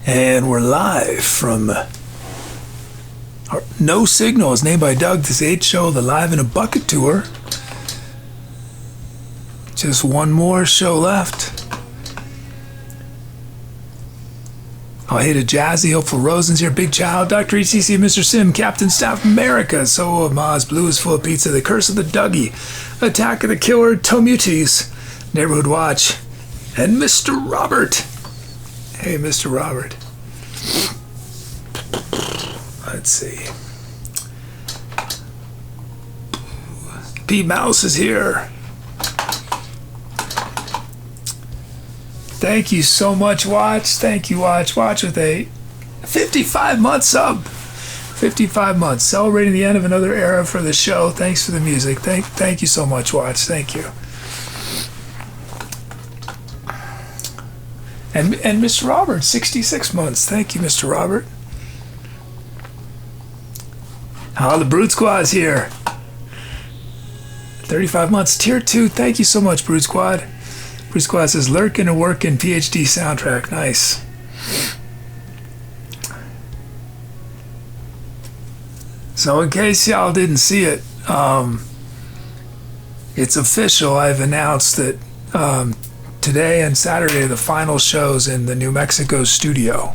And we're live from No Signal is named by Doug. This 8th show of the Live in a Bucket tour. Just one more show left. Oh, hey to Jazzy, Hopeful Rosen's here, Big Child, Dr. ECC, Mr. Sim, Captain Staff America, So of Maz, Blue is Full of Pizza, The Curse of the Dougie, Attack of the Killer, Tomutis, Neighborhood Watch, and Mr. Robert. Hey, Mr. Robert. Let's see. Pete Mouse is here. Thank you so much, Watch. Thank you, Watch. Watch with a 55-month sub. 55 months. Celebrating the end of another era for the show. Thanks for the music. Thank you so much, Watch. Thank you. And Mr. Robert, 66 months. Thank you, Mr. Robert. Oh, the Brood Squad's here. 35 months. Tier 2. Thank you so much, Brood Squad. Brood Squad says, Lurkin' and Workin' PhD soundtrack. Nice. So in case y'all didn't see it, it's official. I've announced that today and Saturday are the final shows in the New Mexico studio.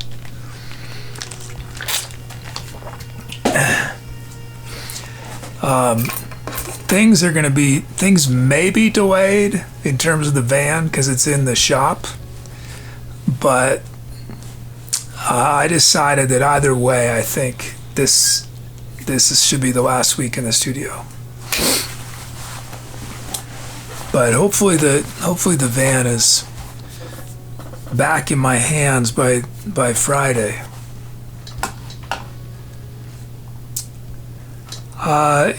Things may be delayed in terms of the van because it's in the shop, but I decided that either way, I think this should be the last week in the studio. But hopefully the van is back in my hands by Friday.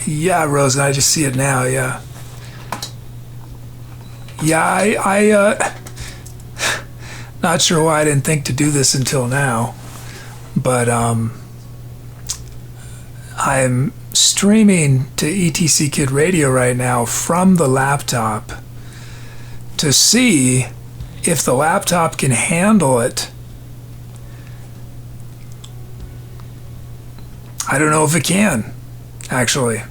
Yeah, Rosen, I just see it now. Yeah. I not sure why I didn't think to do this until now, but I'm streaming to ETC Kid Radio right now from the laptop to see if the laptop can handle it. I don't know if it can, actually.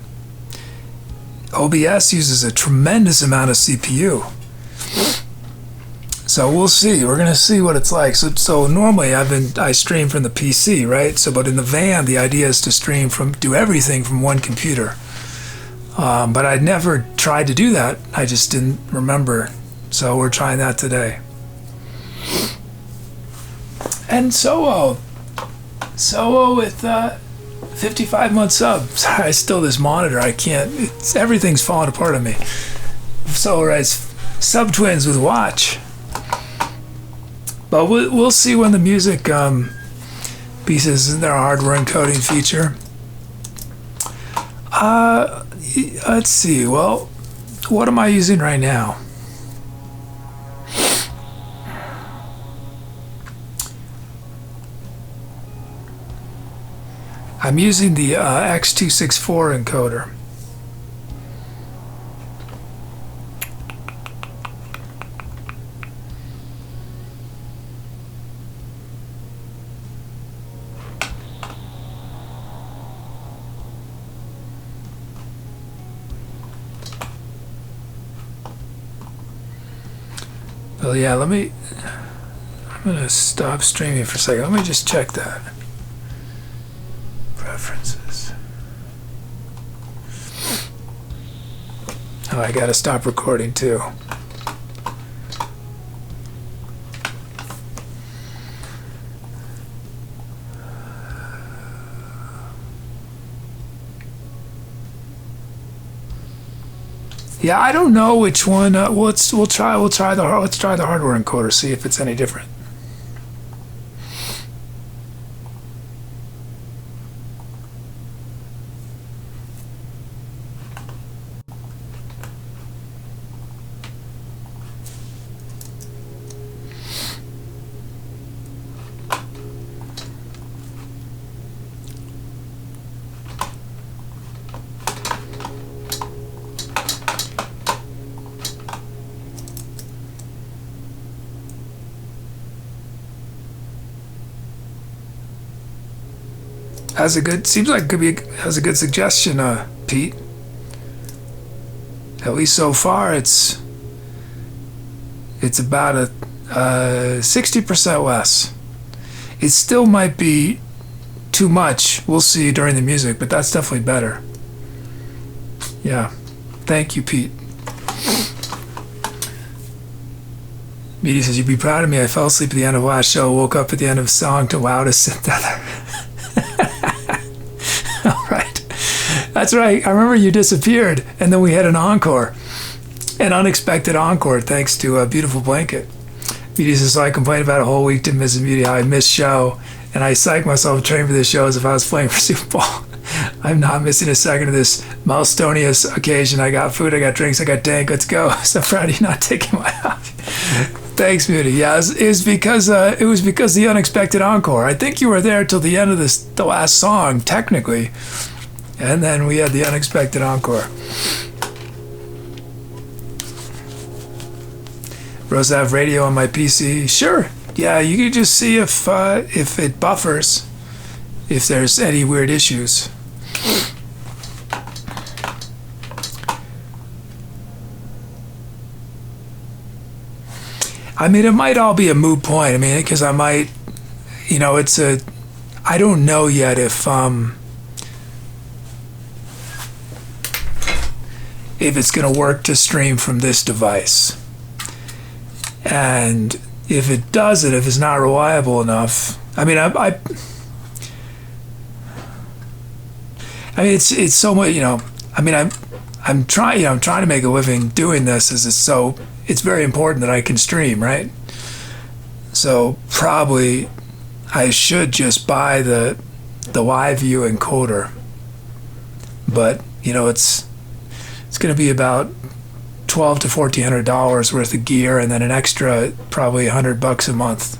OBS uses a tremendous amount of CPU. So we'll see. We're gonna see what it's like. So normally I stream from the PC, right? But in the van, the idea is to do everything from one computer. But I'd never tried to do that. I just didn't remember. So we're trying that today. And Solo with 55-month sub. Sorry, I still this monitor. I can't. Everything's falling apart on me. So writes sub twins with Watch. But we'll see when the music pieces in their hardware encoding feature. Let's see. Well, what am I using right now? I'm using the X264 encoder. Well, yeah, I'm gonna stop streaming for a second. Let me just check that. Preferences. Oh, I gotta stop recording too. Yeah, I don't know which one. Let's try the hardware encoder. See if it's any different. seems like it could be, has a good suggestion, Pete. At least so far, it's about a 60% less. It still might be too much. We'll see during the music, but that's definitely better. Yeah. Thank you, Pete. Meaty says, you'd be proud of me. I fell asleep at the end of last show, woke up at the end of a song to loudest synth. All right. That's right. I remember you disappeared, and then we had an encore. An unexpected encore, thanks to a beautiful blanket. Meaty says, so I complained about a whole week, didn't miss a Meaty, how I missed show, and I psyched myself training for this show as if I was playing for Super Bowl. I'm not missing a second of this milestonious occasion. I got food, I got drinks, I got dank. Let's go. So proud of you not taking my off. Thanks, Moody. Yeah, it was because the unexpected encore. I think you were there till the end of the last song, technically, and then we had the unexpected encore. Rose, I have radio on my PC. Sure. Yeah, you can just see if it buffers, if there's any weird issues. I mean, it might all be a moot point. I mean, because I might, I don't know yet if it's going to work to stream from this device. And if it doesn't, if it's not reliable enough, I mean, it's so much, I mean, I'm trying to make a living doing this, it's very important that I can stream, right? So probably I should just buy the live view encoder, but it's going to be about $1,200 to $1,400 worth of gear, and then an extra probably $100 a month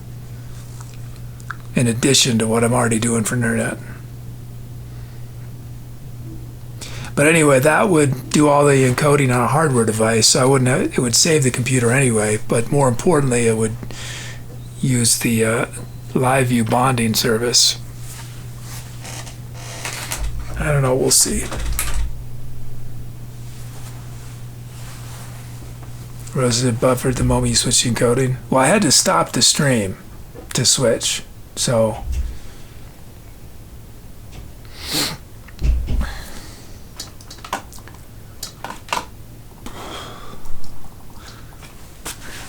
in addition to what I'm already doing for Internet. But anyway, that would do all the encoding on a hardware device, so it would save the computer anyway, but more importantly, it would use the live view bonding service. I don't know, we'll see. Rose, it buffered the moment you switched to encoding? Well, I had to stop the stream to switch, so...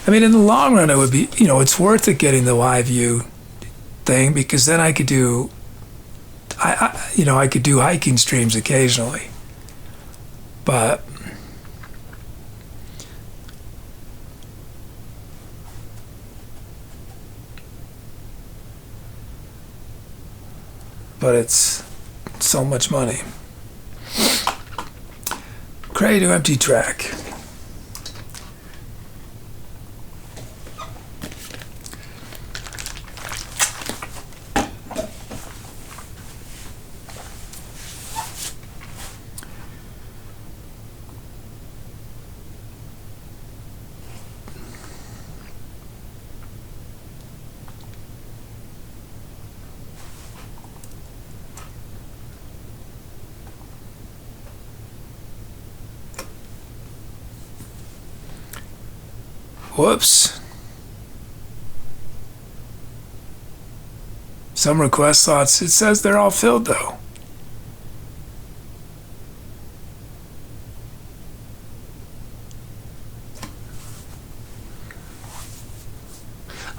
I mean, in the long run, it would be, it's worth it getting the live view thing, because then I could do, I could do hiking streams occasionally. But it's so much money. Create an empty track. Whoops. Some request slots, it says they're all filled though.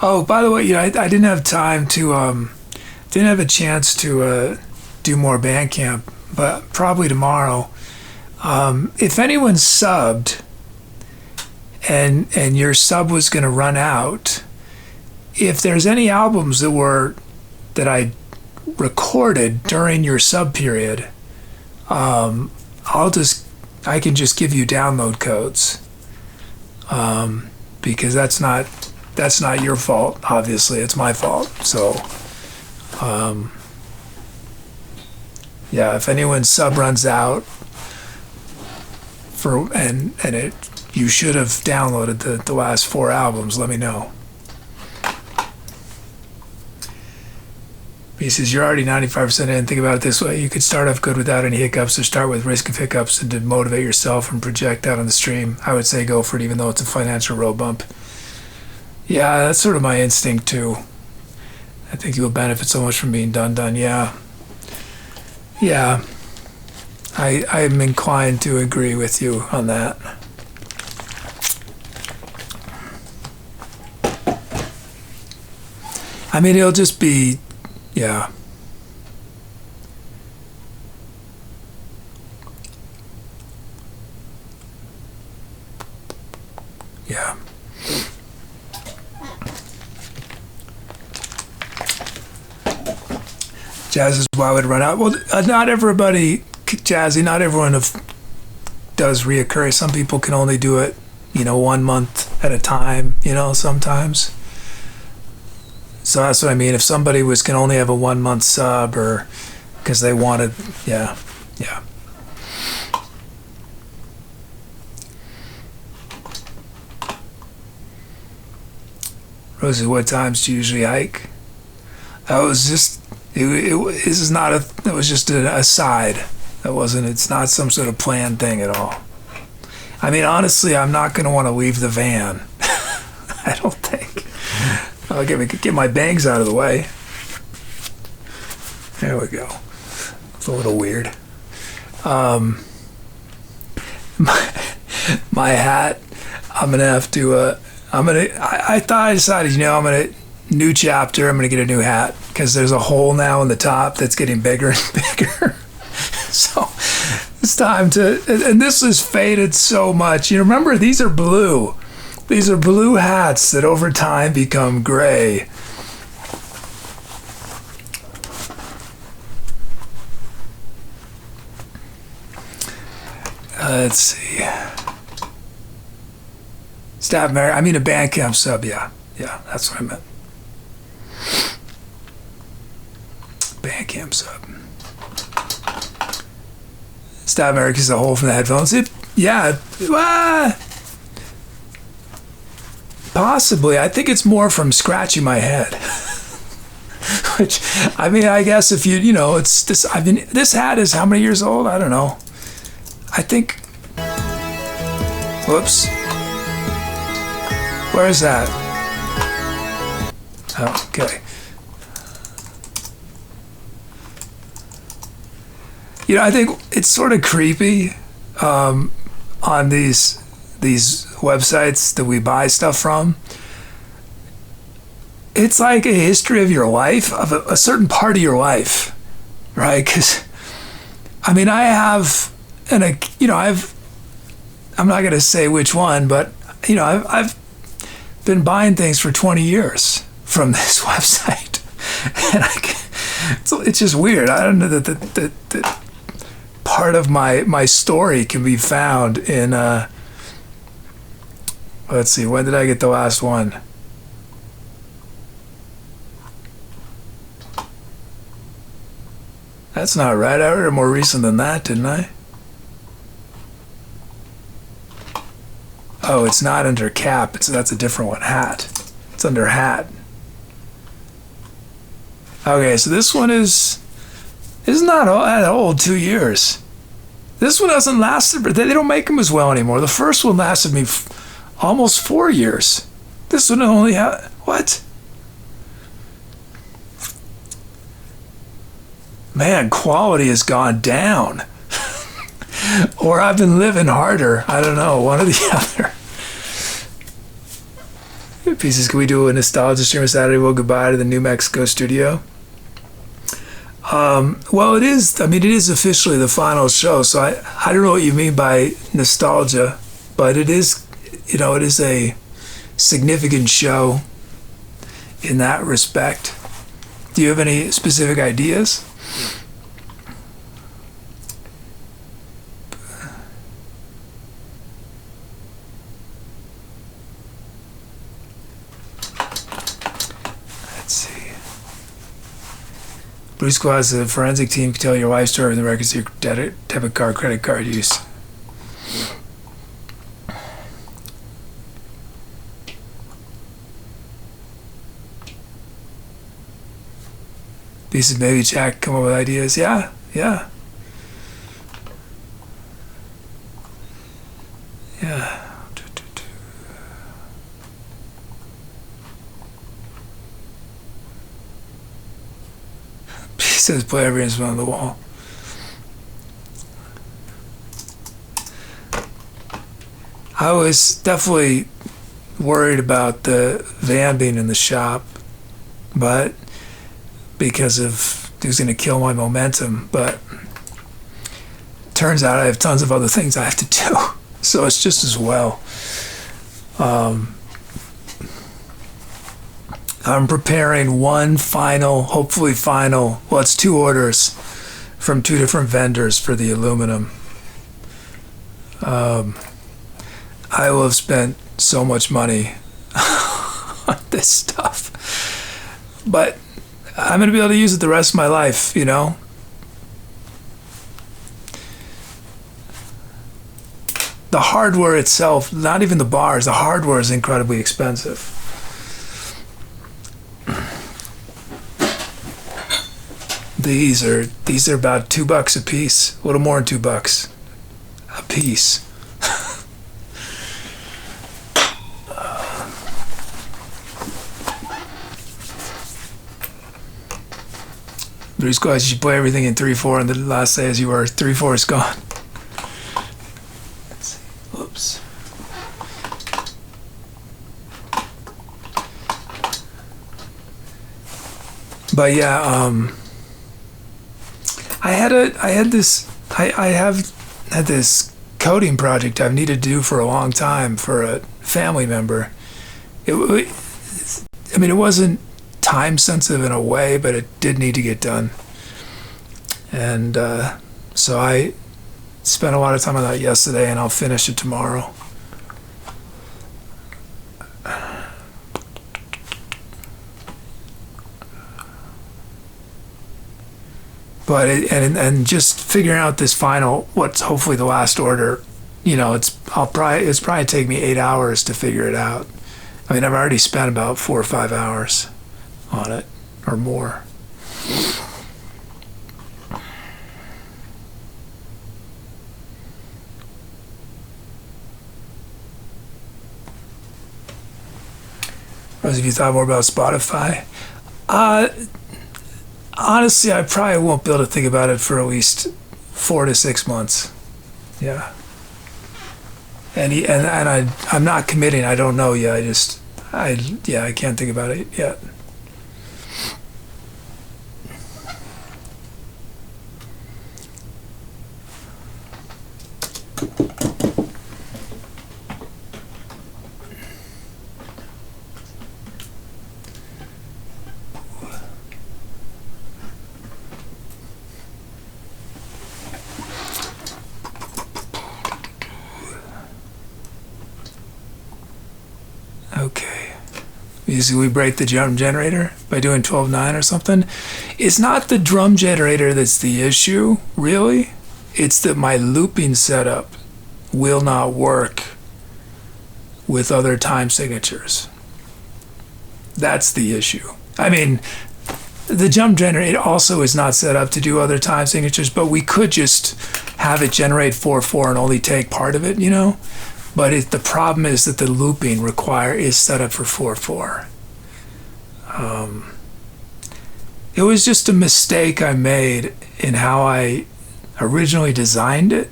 Oh, by the way, I didn't have time to, didn't have a chance to do more Bandcamp, but probably tomorrow. If anyone subbed, and your sub was going to run out, if there's any albums that I recorded during your sub period, I can just give you download codes, because that's not your fault. Obviously, it's my fault. So, yeah, if anyone's sub runs out you should have downloaded the last 4 albums, let me know. He says, you're already 95% in. Think about it this way. You could start off good without any hiccups, or start with risk of hiccups, and to motivate yourself and project out on the stream. I would say go for it, even though it's a financial road bump. Yeah, that's sort of my instinct too. I think you'll benefit so much from being done. Yeah. I'm inclined to agree with you on that. I mean, it'll just be, yeah. Yeah. Jazz is why would run out. Well, not everybody, Jazzy, not everyone does reoccur. Some people can only do it, 1 month at a time, sometimes. So that's what I mean. If somebody can only have a 1 month sub, or because they wanted, yeah. Rosie, what times do you usually hike? That was just, it was just an aside. It's not some sort of planned thing at all. I mean, honestly, I'm not going to want to leave the van. I don't think. I'll get my bangs out of the way. There we go. It's a little weird. My hat, I'm gonna have to. I thought I decided, new chapter. I'm gonna get a new hat because there's a hole now in the top that's getting bigger and bigger. So it's time to. And this is faded so much. Remember, these are blue. These are blue hats that over time become gray. Let's see. Staff Mary, I mean a Bandcamp sub, yeah. Yeah, that's what I meant. Bandcamp sub. Staff America is a hole from the headphones. Possibly. I think it's more from scratching my head. Which, I mean, I guess if it's this. I mean, this hat is how many years old? I don't know. I think. Whoops. Where is that? Oh, okay. I think it's sort of creepy on these websites that we buy stuff from. It's like a history of your life, of a certain part of your life, right? Because, I mean, I have, and I'm not going to say which one, but I've been buying things for 20 years from this website, and it's just weird. I don't know that part of my story can be found in. Let's see, when did I get the last one? That's not right. I read more recent than that, didn't I? Oh, it's not under cap. That's a different one. Hat. It's under hat. Okay, so this one is not that old. 2 years. This one hasn't lasted, but they don't make them as well anymore. The first one lasted me almost 4 years. This one only had, what? Man, quality has gone down. Or I've been living harder. I don't know, one or the other. Pieces, can we do a nostalgia stream Saturday? Well, goodbye to the New Mexico studio. Well, it is officially the final show, so I don't know what you mean by nostalgia, but it is, it is a significant show in that respect. Do you have any specific ideas? Let's see. Blue Squad's a forensic team can tell your life story with the records of your debit card, credit card use. Pieces maybe Jack come up with ideas. Yeah. Yeah. Yeah. He says play every instrument on the wall. I was definitely worried about the van being in the shop, but because of it was going to kill my momentum. But turns out I have tons of other things I have to do, so it's just as well. I'm preparing one final, hopefully final, well, it's 2 orders from 2 different vendors for the aluminum. I will have spent so much money on this stuff, but I'm going to be able to use it the rest of my life, you know? The hardware itself, not even the bars, the hardware is incredibly expensive. These are about $2 a piece, a little more than $2 a piece. These guys, you play everything in 3/4, and the last day as you were 3/4 is gone. Let's see. Oops. But yeah, I have had this coding project I've needed to do for a long time for a family member. It wasn't time sensitive in a way, but it did need to get done. And so I spent a lot of time on that yesterday, and I'll finish it tomorrow. But and just figuring out this final, what's hopefully the last order, you know, it's probably take me 8 hours to figure it out. I mean, I've already spent about 4 or 5 hours on it, or more. Rose, have you thought more about Spotify? Honestly, I probably won't be able to think about it for at least 4 to 6 months. Yeah. I'm not committing. I don't know yet. I can't think about it yet. Okay. Usually we break the drum generator by doing 12/9 or something. It's not the drum generator that's the issue, really. It's that my looping setup will not work with other time signatures. That's the issue. I mean, the drum generator also is not set up to do other time signatures, but we could just have it generate 4/4 and only take part of it, you know? But the problem is that the looping is set up for 4/4. It was just a mistake I made in how I originally designed it.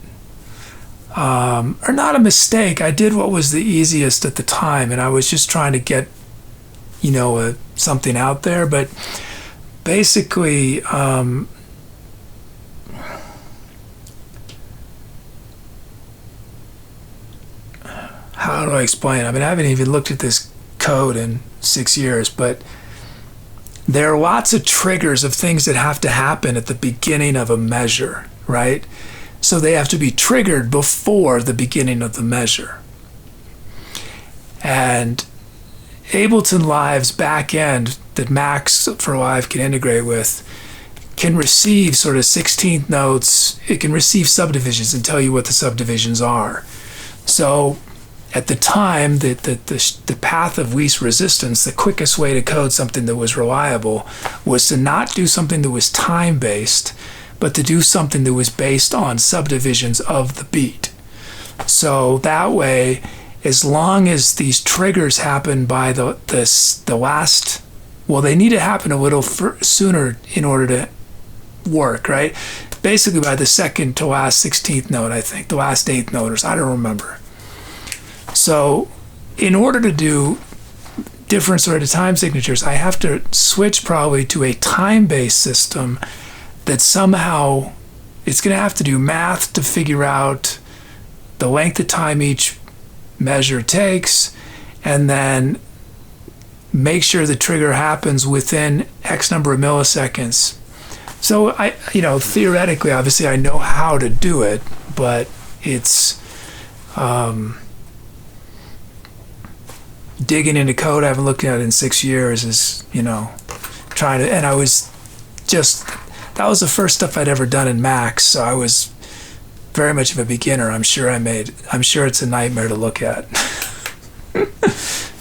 Or not a mistake. I did what was the easiest at the time, and I was just trying to get, you know, something out there. But basically, how do I explain? I mean, I haven't even looked at this code in 6 years, but there are lots of triggers of things that have to happen at the beginning of a measure, right? So they have to be triggered before the beginning of the measure. And Ableton Live's back end that Max for Live can integrate with can receive sort of 16th notes. It can receive subdivisions and tell you what the subdivisions are. So at the time, the path of least resistance, the quickest way to code something that was reliable was to not do something that was time-based, but to do something that was based on subdivisions of the beat. So that way, as long as these triggers happen by the last, well, they need to happen a little sooner in order to work, right? Basically by the second to last 16th note, I think, the last 8th note, or I don't remember. So in order to do different sort of time signatures, I have to switch probably to a time-based system that somehow it's going to have to do math to figure out the length of time each measure takes, and then make sure the trigger happens within X number of milliseconds. So I, theoretically, obviously I know how to do it, but it's digging into code I haven't looked at in 6 years is, trying to, and I was just, that was the first stuff I'd ever done in Max, so I was very much of a beginner. I'm sure it's a nightmare to look at.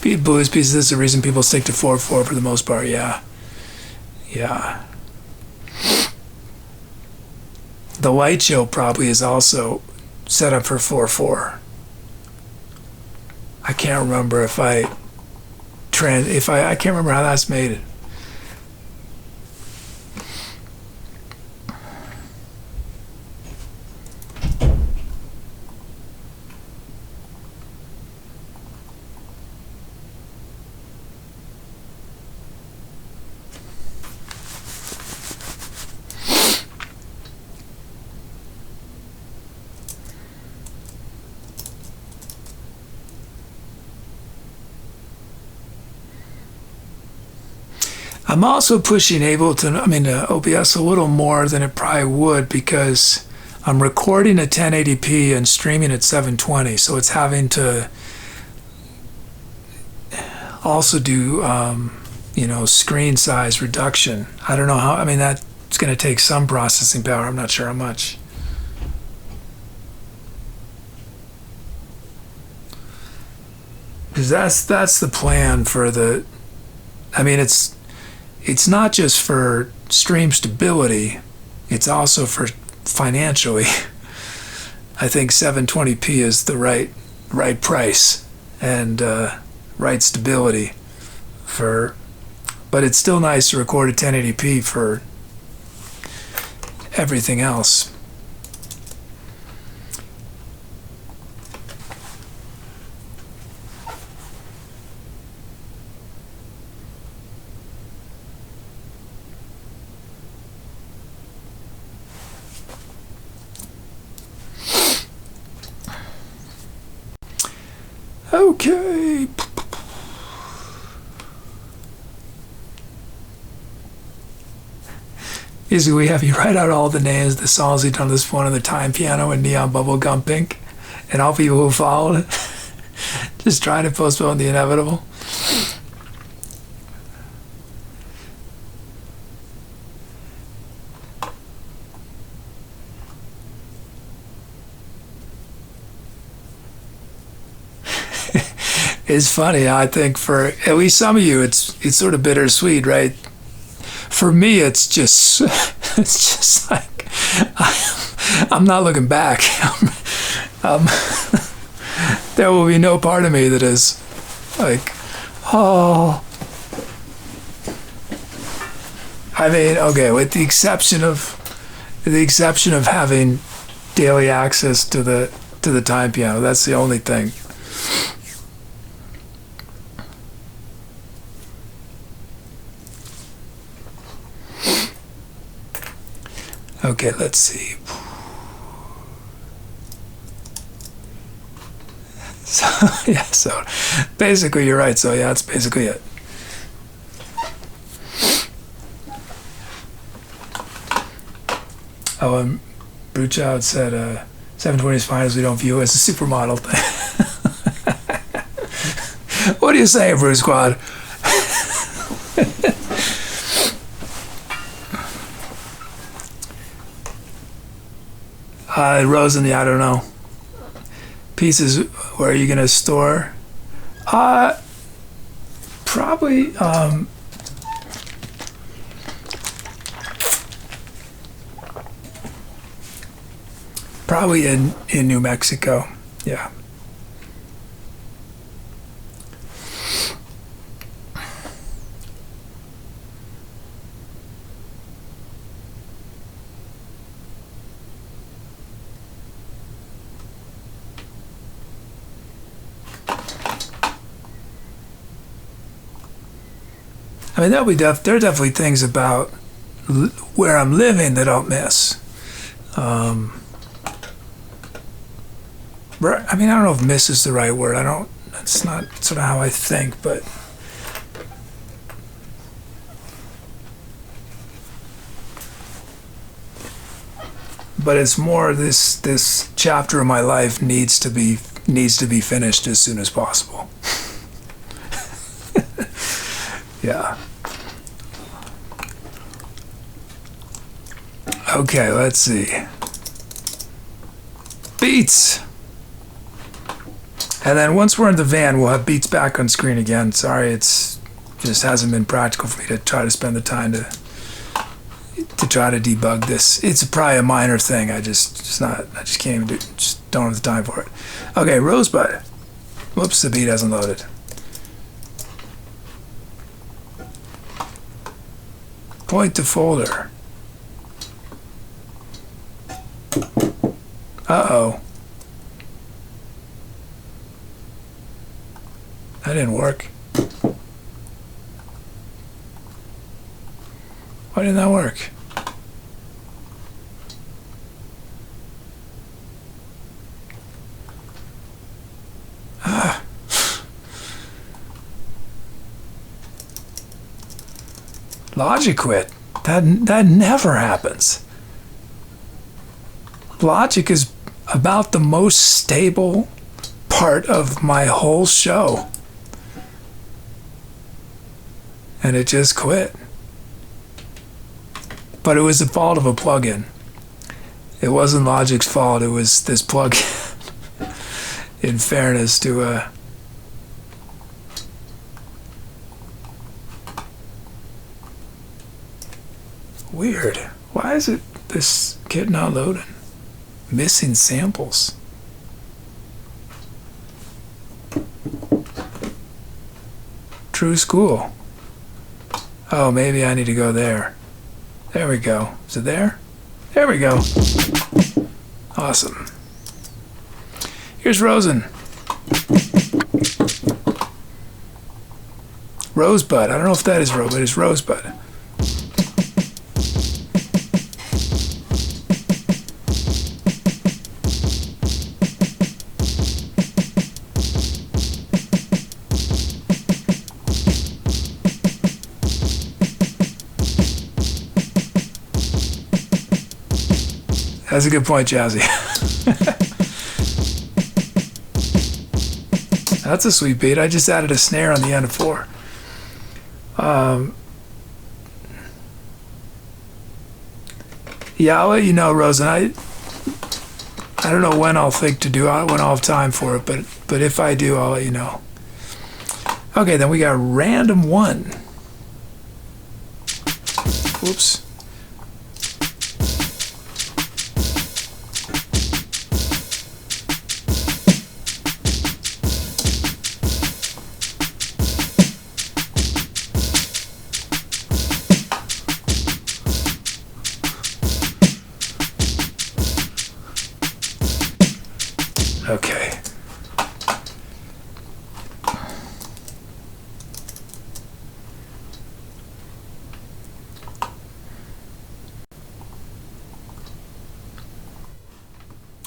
Beat blues pieces, this is the reason people stick to 4/4 for the most part, yeah. The light show probably is also set up for 4/4. I can't remember if I can't remember how that's made. I'm also pushing OBS a little more than it probably would, because I'm recording at 1080p and streaming at 720, so it's having to also do screen size reduction. I don't know how, that's going to take some processing power. I'm not sure how much. Because that's the plan for the, it's not just for stream stability, it's also for financially. I think 720p is the right price and right stability for, but it's still nice to record at 1080p for everything else. Okay. Basically, we have you write out all the names of the songs you've done this point on the time piano and neon bubblegum pink, and all people who followed it. Just trying to postpone the inevitable. It's funny. I think for at least some of you, it's sort of bittersweet, right? For me, it's just like I'm not looking back. There will be no part of me that is like, oh. Okay, with the exception of having daily access to the time piano, that's the only thing. Okay, let's see. So basically you're right. So yeah, that's basically it. Oh, and Bruchard said 720 is fine as we don't view it as a supermodel thing. What do you say, Bruce Squad? Rosennetyle, I don't know. Pieces, where are you going to store? Probably, Probably in New Mexico. Yeah. I mean, there are definitely things about where I'm living that I'll miss. I mean, I don't know if miss is the right word. It's not sort of how I think, but it's more this chapter of my life needs to be finished as soon as possible. Yeah. Okay, let's see. Beats. And then once we're in the van, we'll have beats back on screen again. Sorry, it's just hasn't been practical for me to try to spend the time to try to debug this. It's probably a minor thing. I just can't even just don't have the time for it. Okay, Rosebud. Whoops, the beat hasn't loaded. Point to folder. Uh-oh. That didn't work. Why didn't that work? Logic quit. That never happens. Logic is about the most stable part of my whole show. And it just quit. But it was the fault of a plugin. It wasn't Logic's fault, it was this plugin. In fairness to weird. Why is this kit not loading? Missing samples. True school. Oh, maybe I need to go there. There we go. Is it there? There we go. Awesome. Here's Rosebud. Rosebud. I don't know if that is Rosebud. It's Rosebud. That's a good point, Jazzy. That's a sweet beat. I just added a snare on the end of 4. Yeah, I'll let you know, Rosen. I don't know when I'll think to do it, when I'll have time for it, but if I do, I'll let you know. Okay, then we got random 1. Whoops. Okay.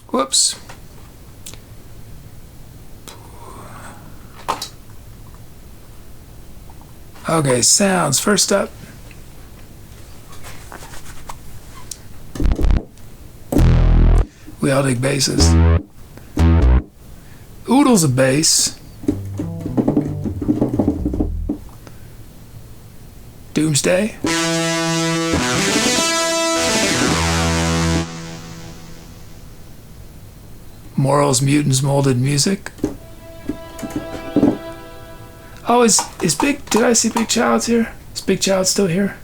Whoops. Okay, sounds. First up. We all dig basses. Oodle's a bass. Doomsday. Morals, Mutants, Molded Music. Oh, is Big... Did I see Big Child's here? Is Big Child still here?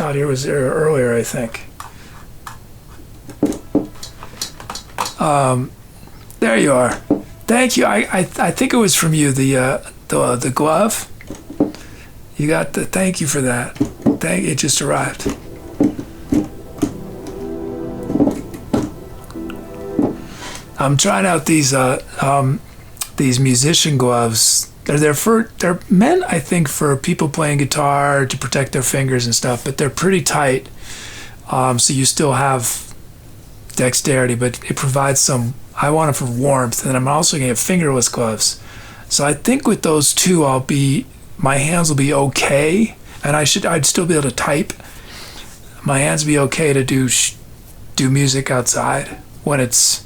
shot here was earlier, I think. There you are. Thank you. I think it was from you, the glove. You got the, thank you for that. It just arrived. I'm trying out these musician gloves. They're meant, I think, for people playing guitar to protect their fingers and stuff, but they're pretty tight. So you still have dexterity, but it provides some, I want it for warmth, and I'm also gonna get fingerless gloves. So I think with those two, my hands will be okay, and I'd still be able to type. My hands will be okay to do music outside when it's,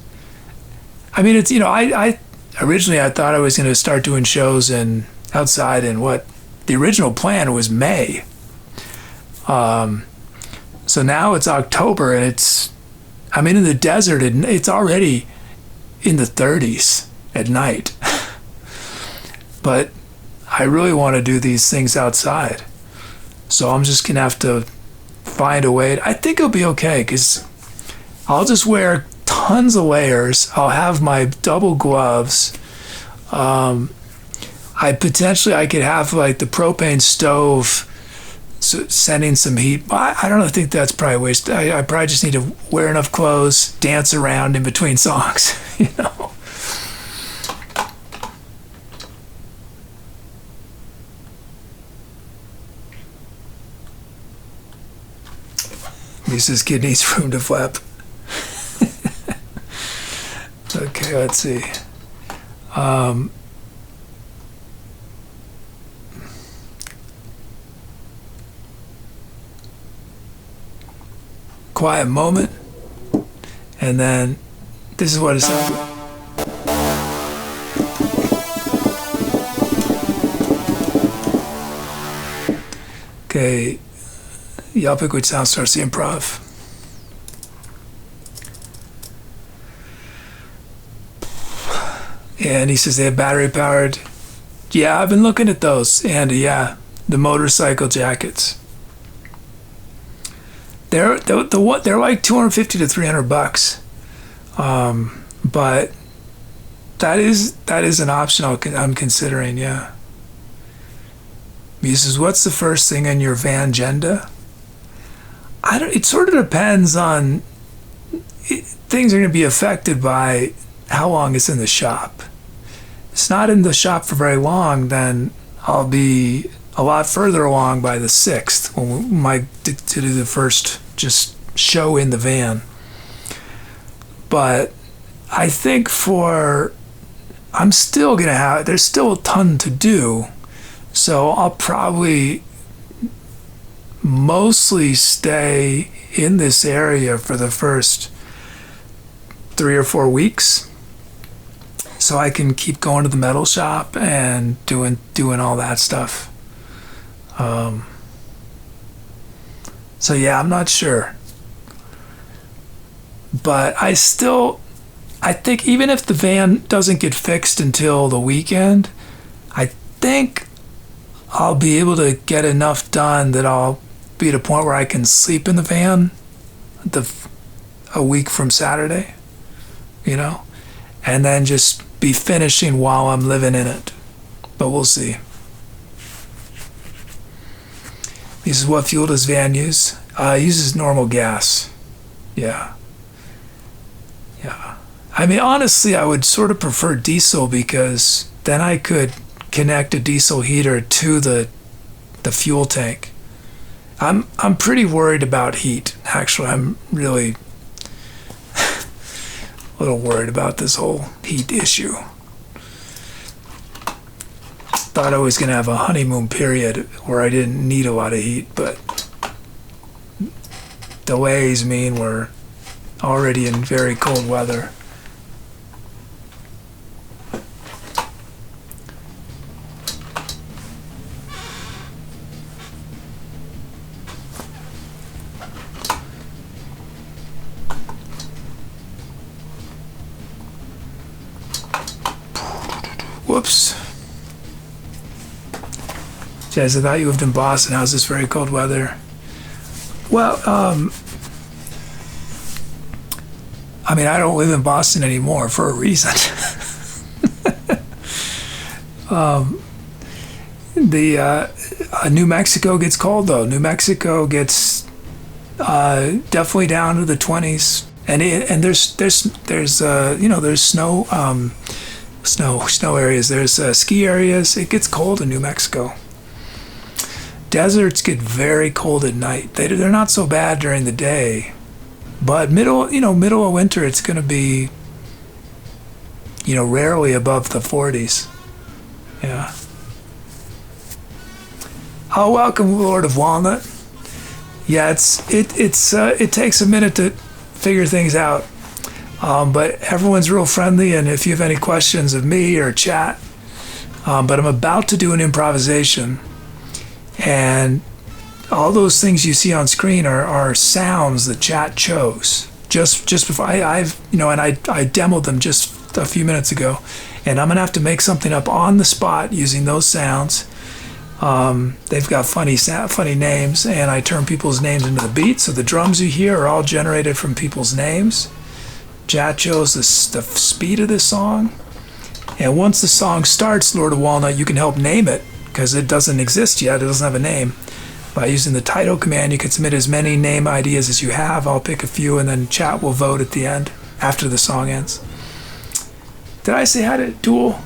I mean, it's, I originally I thought I was going to start doing shows outside in what the original plan was May. So now it's October, and I'm in the desert, and it's already in the 30s at night. But I really want to do these things outside. So I'm just going to have to find a way. I think it'll be okay, because I'll just wear tons of layers. I'll have my double gloves. I could have like the propane stove sending some heat. I don't think that's probably a waste. I probably just need to wear enough clothes, dance around in between songs, Lisa's kid needs room to flap. Okay, let's see. Quiet moment, and then this is what it sounds like. Okay, y'all pick which sound starts the improv. And he says they have battery powered. Yeah, I've been looking at those, and yeah, the motorcycle jackets. They're like $250 to $300, but that is an option I'm considering. Yeah. He says, what's the first thing on your van agenda? It sort of depends on. Things are going to be affected by how long it's in the shop. If it's not in the shop for very long, then I'll be a lot further along by the 6th when we might to do the first just show in the van. But I think I'm still gonna have, there's still a ton to do, so I'll probably mostly stay in this area for the first 3 or 4 weeks, so I can keep going to the metal shop and doing all that stuff. So yeah, I'm not sure, but I think even if the van doesn't get fixed until the weekend, I think I'll be able to get enough done that I'll be at a point where I can sleep in the van a week from Saturday, and then just be finishing while I'm living in it. But we'll see. This is what fuel does van use? It uses normal gas. Yeah. I mean, honestly, I would sort of prefer diesel, because then I could connect a diesel heater to the fuel tank. I'm pretty worried about heat. Actually, I'm really a little worried about this whole heat issue. Thought I was going to have a honeymoon period where I didn't need a lot of heat, but delays mean we're already in very cold weather. Whoops. Jazz, I thought you lived in Boston. How's this very cold weather? Well, I mean, I don't live in Boston anymore for a reason. New Mexico gets cold though. New Mexico gets definitely down to the 20s, and there's there's snow areas. There's ski areas. It gets cold in New Mexico. Deserts get very cold at night. They're not so bad during the day, but middle of winter it's going to be rarely above the 40s. Yeah. Oh, welcome, Lord of Walnut. Yeah, it takes a minute to figure things out, but everyone's real friendly. And if you have any questions of me or chat, but I'm about to do an improvisation, and all those things you see on screen are sounds that chat chose just before I demoed them just a few minutes ago, and I'm gonna have to make something up on the spot using those sounds. They've got funny names, and I turn people's names into the beat. So the drums you hear are all generated from people's names. Chat chose the speed of this song, and once the song starts, Lord of Walnut, you can help name it because it doesn't exist yet. It doesn't have a name. By using the title command, you can submit as many name ideas as you have. I'll pick a few, and then chat will vote at the end after the song ends. Did I say hi to Duel?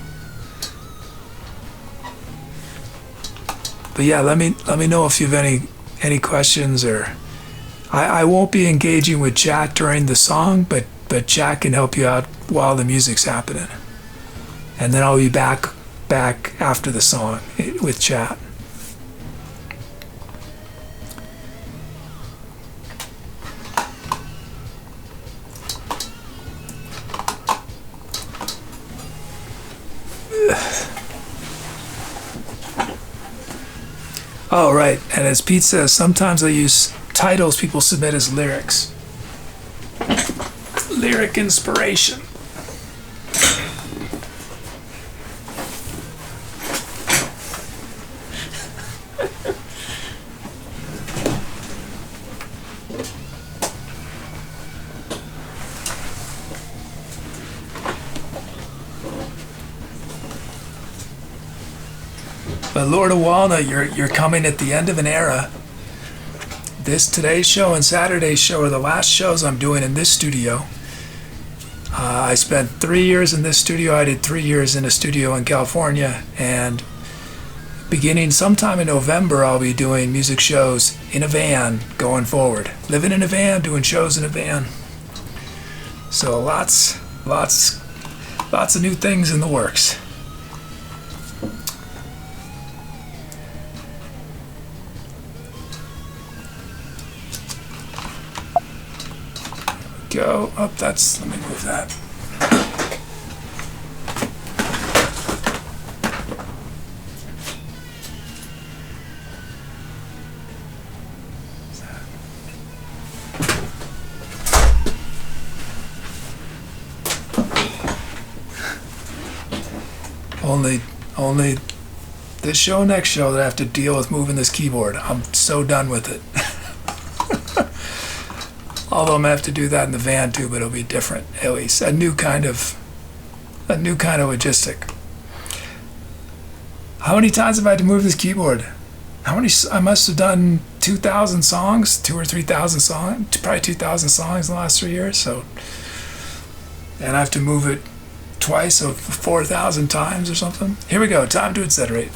But yeah, let me know if you have any questions, or I won't be engaging with chat during the song, but chat can help you out while the music's happening, and then I'll be back after the song with chat. Oh, right. And as Pete says, sometimes I use titles people submit as lyrics. Lyric inspiration. But Lord of Walnut, you're coming at the end of an era. Today's show and Saturday's show are the last shows I'm doing in this studio. I spent 3 years in this studio. I did 3 years in a studio in California, and beginning sometime in November, I'll be doing music shows in a van going forward. Living in a van, doing shows in a van. So lots of new things in the works. Go up. Let me move that. Only this show, next show, that I have to deal with moving this keyboard. I'm so done with it. Although I'm gonna have to do that in the van too, but it'll be different. At least a new kind of logistic. How many times have I had to move this keyboard? I must have done 2,000 songs, 2 or 3,000 songs, probably 2,000 songs in the last 3 years. So, and I have to move it twice, so 4,000 times or something. Here we go. Time to etc.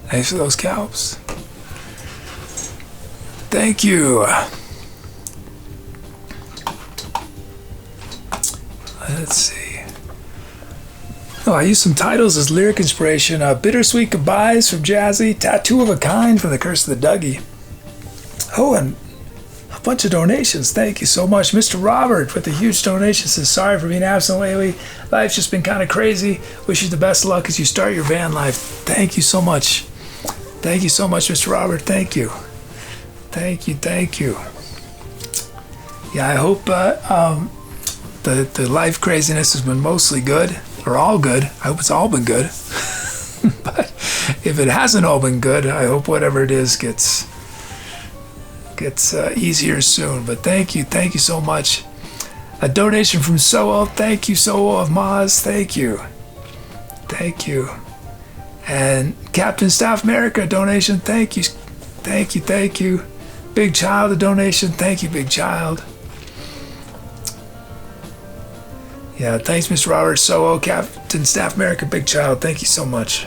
Thanks for those scalps. Thank you. Let's see. Oh, I used some titles as lyric inspiration. Bittersweet Goodbyes from Jazzy. Tattoo of a Kind from The Curse of the Dougie. Oh, and a bunch of donations. Thank you so much. Mr. Robert with the huge donation says, sorry for being absent lately. Life's just been kind of crazy. Wish you the best of luck as you start your van life. Thank you so much. Thank you so much, Mr. Robert. Thank you. Thank you. Thank you. Yeah, I hope the life craziness has been mostly good, or all good. I hope it's all been good. But if it hasn't all been good, I hope whatever it is gets easier soon. But thank you so much. A donation from Soho. Thank you, Soho of Maz. Thank you. And Captain Staff America donation. Thank you. Big Child a donation. Thank you, Big Child. Yeah, thanks, Mr. Robert, Soho, Captain Staff America, Big Child. Thank you so much.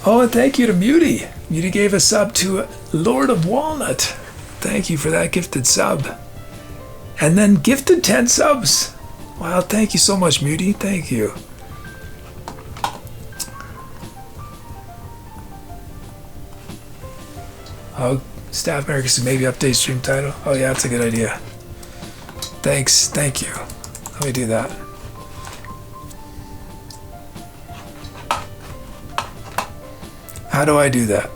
Oh, and thank you to Muty. Muty gave a sub to Lord of Walnut. Thank you for that gifted sub. And then gifted 10 subs. Wow, thank you so much, Muty. Thank you. Oh, Staff America said maybe update stream title. Oh yeah, that's a good idea. Thanks, thank you. Let me do that. How do I do that?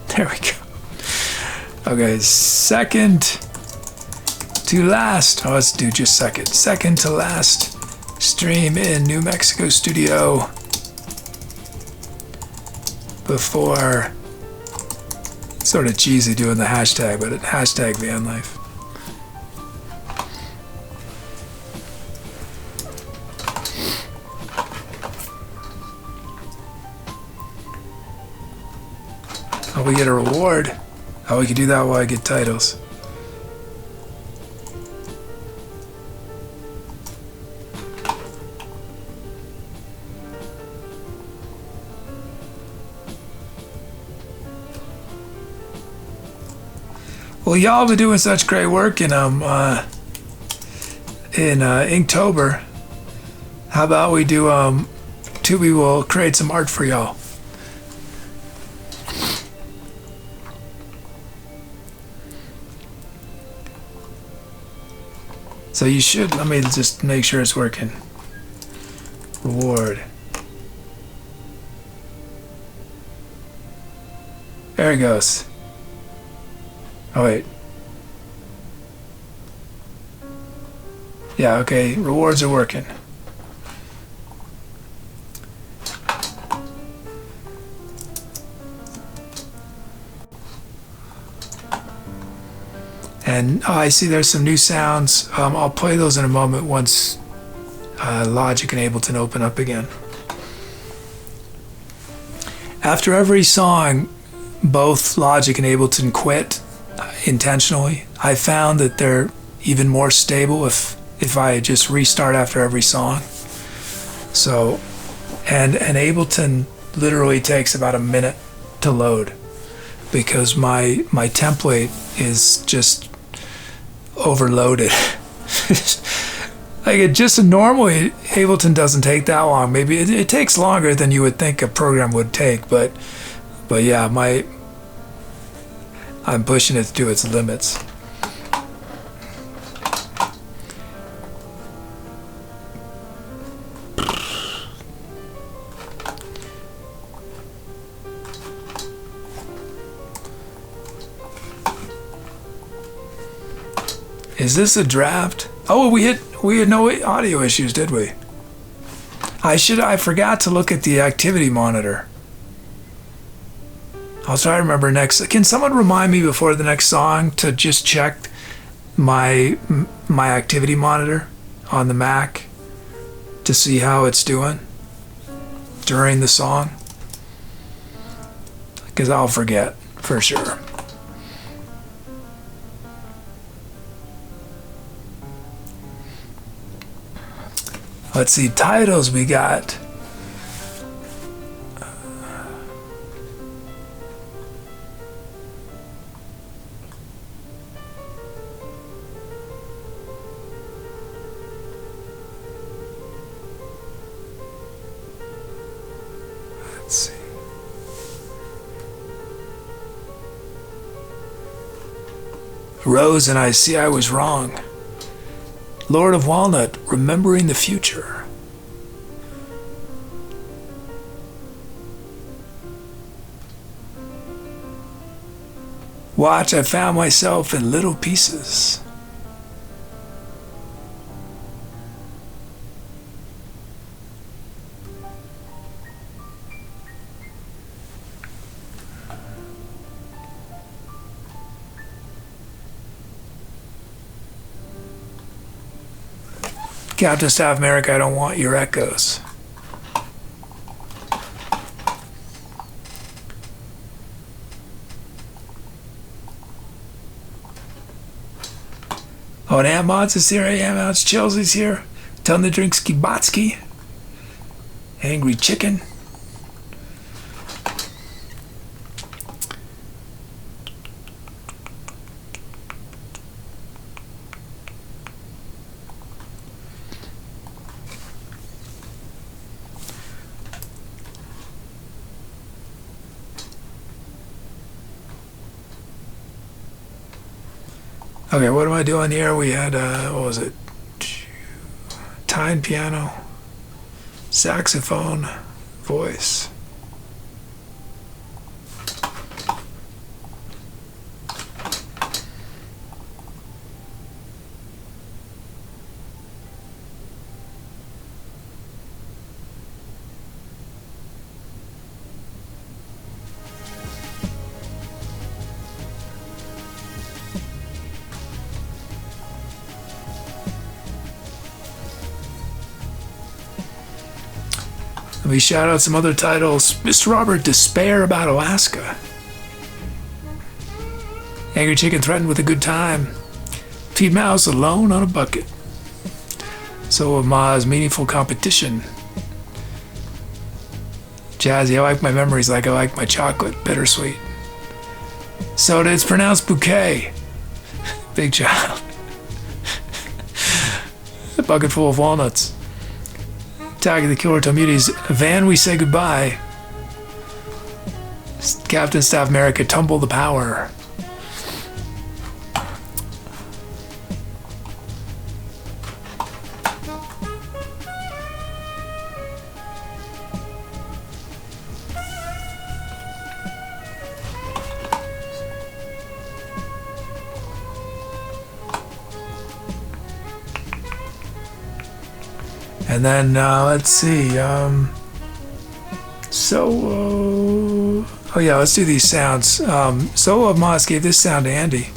There we go. Okay, second to last. Oh, let's do just second. Second to last stream in New Mexico studio before. Sort of cheesy doing the hashtag, but hashtag van life. Oh, we get a reward. Oh, we can do that while I get titles. Well, y'all been doing such great work in Inktober. How about we do Tubi will create some art for y'all. So you should, let me just make sure it's working. Reward. There it goes. Oh wait. Yeah, okay, rewards are working. And oh, I see there's some new sounds. I'll play those in a moment once Logic and Ableton open up again. After every song, both Logic and Ableton quit intentionally. I found that they're even more stable if I just restart after every song. So, and Ableton literally takes about a minute to load because my template is just overloaded. Like it just normally Ableton doesn't take that long. Maybe it takes longer than you would think a program would take, but yeah, I'm pushing it to its limits. Is this a draft? Oh, we had no audio issues, did we? I forgot to look at the activity monitor. I'll try to remember next. Can someone remind me before the next song to just check my activity monitor on the Mac to see how it's doing during the song? Because I'll forget for sure. Let's see, titles we got. Rose and I see I was wrong. Lord of Walnut, remembering the future. Watch, I found myself in little pieces. Captain Staff America, I don't want your echoes. Oh, and Ammods is here. Hey, Ammods, Chelsea's here. Tell them to drink Skibatsky. Angry Chicken. Okay, what am I doing here? We had, what was it? Tine piano, saxophone, voice. Let me shout out some other titles. Mr. Robert, Despair About Alaska. Angry Chicken threatened with a good time. Feed Mouse alone on a bucket. So Ma's meaningful competition. Jazzy, I like my memories like I like my chocolate, bittersweet. Soda, it's pronounced bouquet. Big Child. A bucket full of walnuts. Tag of the Killer Tomutis. Van, we say goodbye. Captain Staff America, tumble the power. And then, let's see, oh yeah, let's do these sounds. Solo of Moss gave this sound to Andy.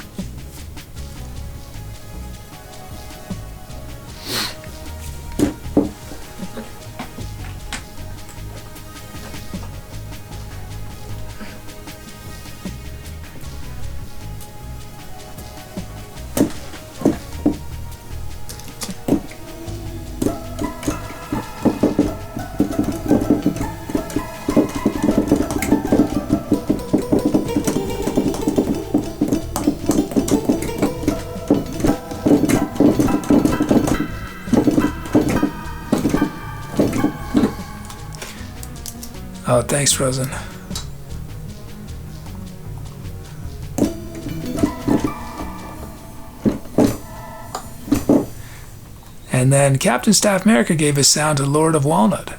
Oh, thanks, Rosen. And then Captain Staff America gave his sound to Lord of Walnut.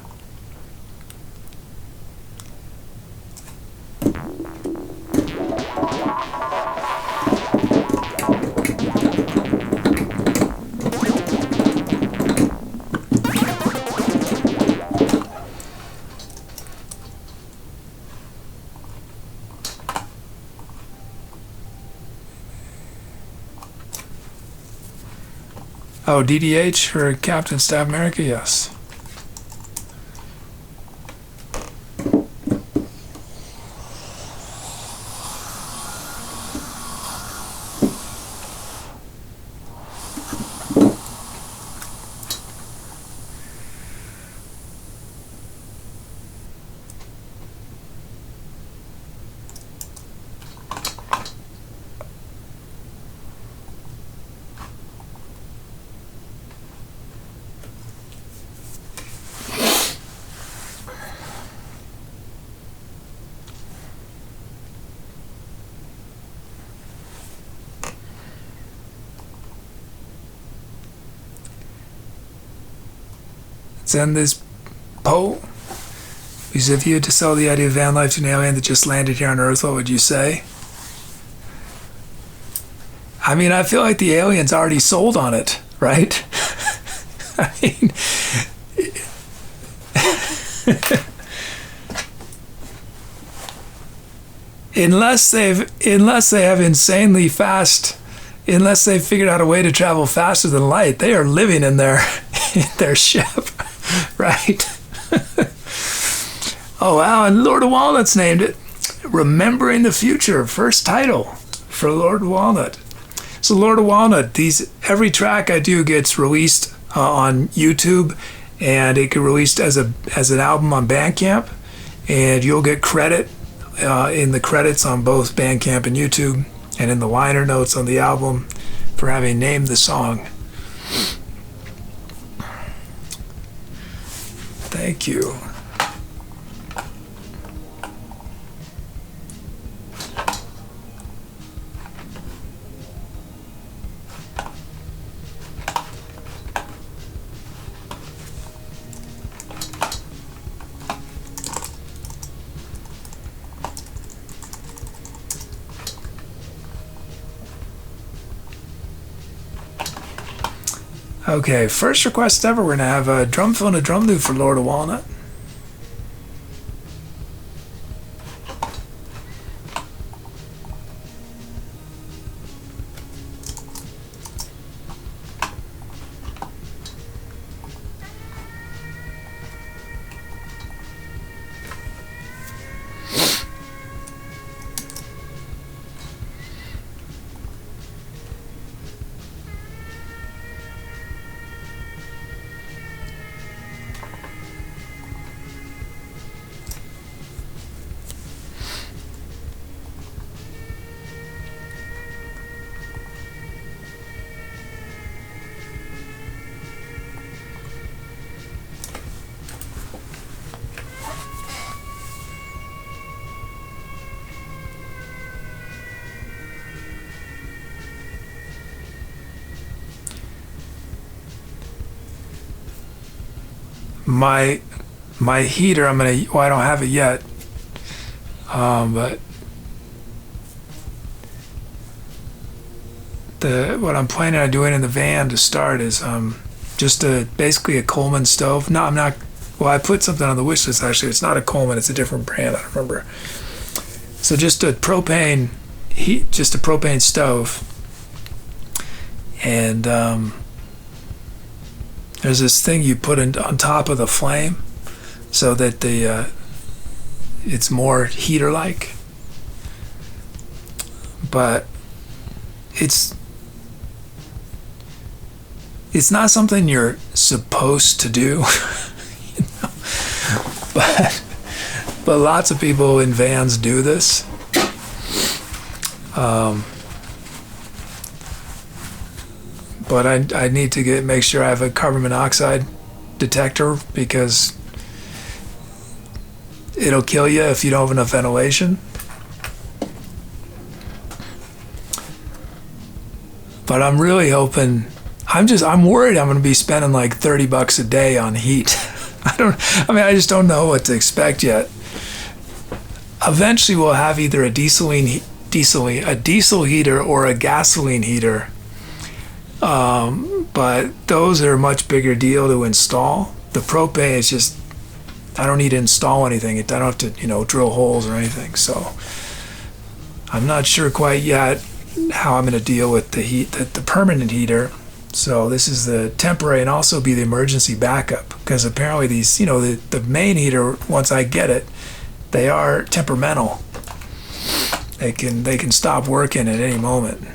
Oh, DDH for Captain Staff America, yes. send this Poe. Because if you had to sell the idea of van life to an alien that just landed here on Earth, what would you say? I mean, I feel like the aliens already sold on it, right? I mean, unless they have insanely fast, unless they've figured out a way to travel faster than light, they are living in their ship, right? Oh wow, and Lord of Walnut's named it Remembering the Future, first title for Lord of Walnut. So Lord of Walnut, every track I do gets released on YouTube, and it get released as an album on Bandcamp, and you'll get credit in the credits on both Bandcamp and YouTube, and in the liner notes on the album for having named the song. Thank you. Okay, first request ever, we're going to have a drum fill and a drum loop for Lord of Walnut. My heater, I don't have it yet, but what I'm planning on doing in the van to start is just basically a Coleman stove. No, I'm not. Well, I put something on the wish list actually. It's not a Coleman. It's a different brand. I don't remember. So just a propane stove, and there's this thing you put on top of the flame so that it's more heater-like. But it's not something you're supposed to do, you know? But lots of people in vans do this. But I need to make sure I have a carbon monoxide detector, because it'll kill you if you don't have enough ventilation. But I'm really hoping, I'm worried I'm going to be spending like $30 a day on heat. I just don't know what to expect yet. Eventually we'll have either a diesel heater or a gasoline heater. But those are a much bigger deal to install. The propane is just, I don't need to install anything. I don't have to, drill holes or anything. So I'm not sure quite yet how I'm going to deal with the heat, the permanent heater. So this is the temporary, and also be the emergency backup, because apparently these, the main heater, once I get it, they are temperamental. They can stop working at any moment.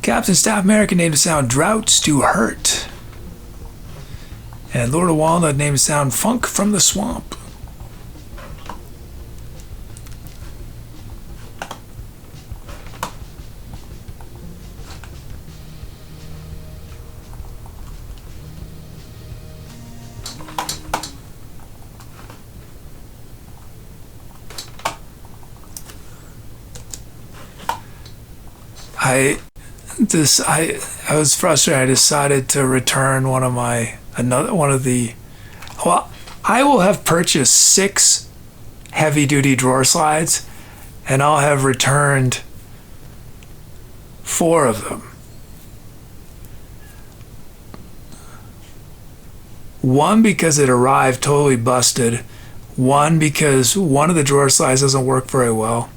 Captain Staff America named the sound Droughts to Hurt. And Lord of Walnut named the sound Funk from the Swamp. I was frustrated. I decided to return one of the. Well, I will have purchased 6 heavy-duty drawer slides, and I'll have returned 4 of them. One because it arrived totally busted. One because one of the drawer slides doesn't work very well.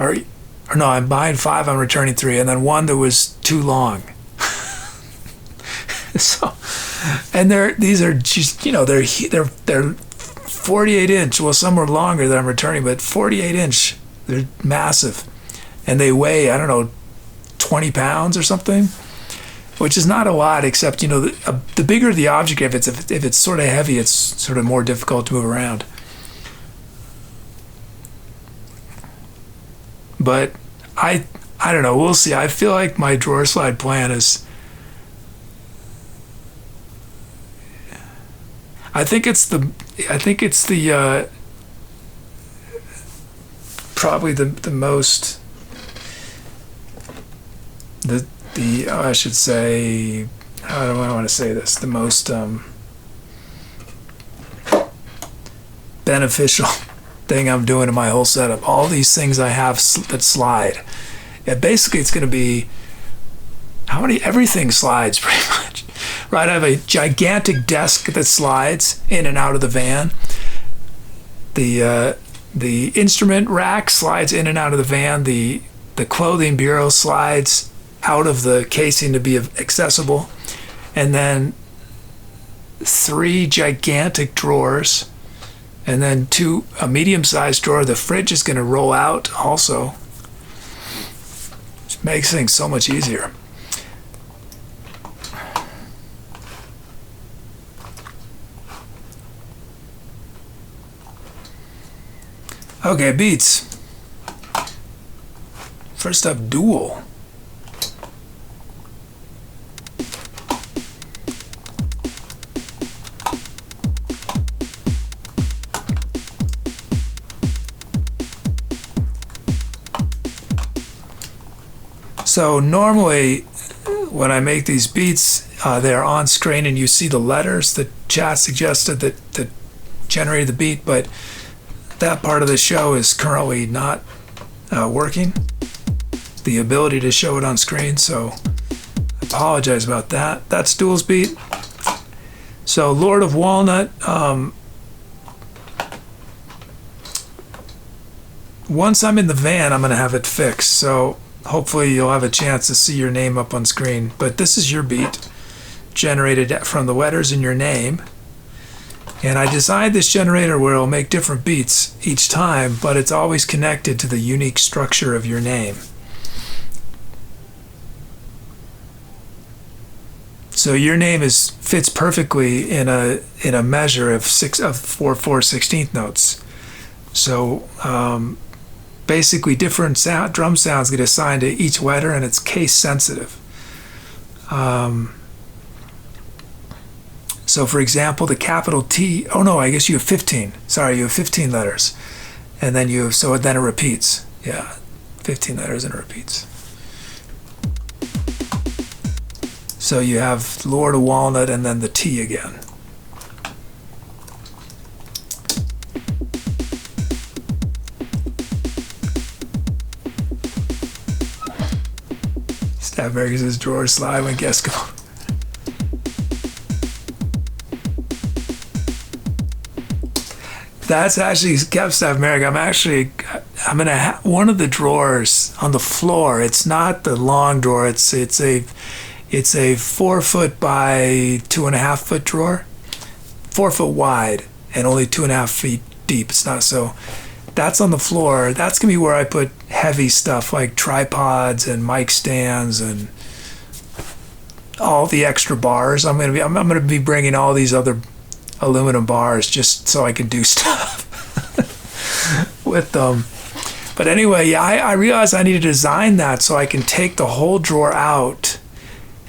Or no, I'm buying 5, I'm returning 3, and then one that was too long. So, and these are just, they're 48 inch. Well, some are longer that I'm returning, but 48 inch, they're massive. And they weigh, I don't know, 20 pounds or something, which is not a lot, except, the bigger the object, if it's sort of heavy, it's sort of more difficult to move around. But I don't know, we'll see. I feel like my drawer slide plan is, I think it's the probably the most, I should say, how do I want to say this? The most beneficial thing I'm doing in my whole setup. All these things I have that slide. Yeah, basically it's going to be everything slides pretty much. Right, I have a gigantic desk that slides in and out of the van. The instrument rack slides in and out of the van. The clothing bureau slides out of the casing to be accessible. And then 3 gigantic drawers, and then a medium-sized drawer. The fridge is going to roll out also, which makes things so much easier. Okay, beats. First up, dual. So normally when I make these beats, they're on screen and you see the letters that chat suggested that generated the beat, but that part of the show is currently not working, the ability to show it on screen, so I apologize about that. That's Dual's beat. So Lord of Walnut, once I'm in the van, I'm going to have it fixed, so hopefully you'll have a chance to see your name up on screen. But this is your beat, generated from the letters in your name. And I designed this generator where it'll make different beats each time, but it's always connected to the unique structure of your name. So your name fits perfectly in a measure of 4 4/16 notes. So basically different drum sounds get assigned to each letter, and it's case sensitive. So for example, the capital T, oh no, I guess you have 15. Sorry, you have 15 letters. And then then it repeats. Yeah, 15 letters and it repeats. So you have Lord of Walnut and then the T again. Staff America says drawer slide when guests go. That's actually Staff America. I'm gonna have one of the drawers on the floor. It's not the long drawer. It's a 4 foot by 2.5 foot drawer, 4 foot wide and only 2.5 feet deep. It's not so. That's on the floor. That's gonna be where I put heavy stuff like tripods and mic stands and all the extra bars. I'm gonna be bringing all these other aluminum bars just so I can do stuff with them. But anyway, yeah, I realized I need to design that so I can take the whole drawer out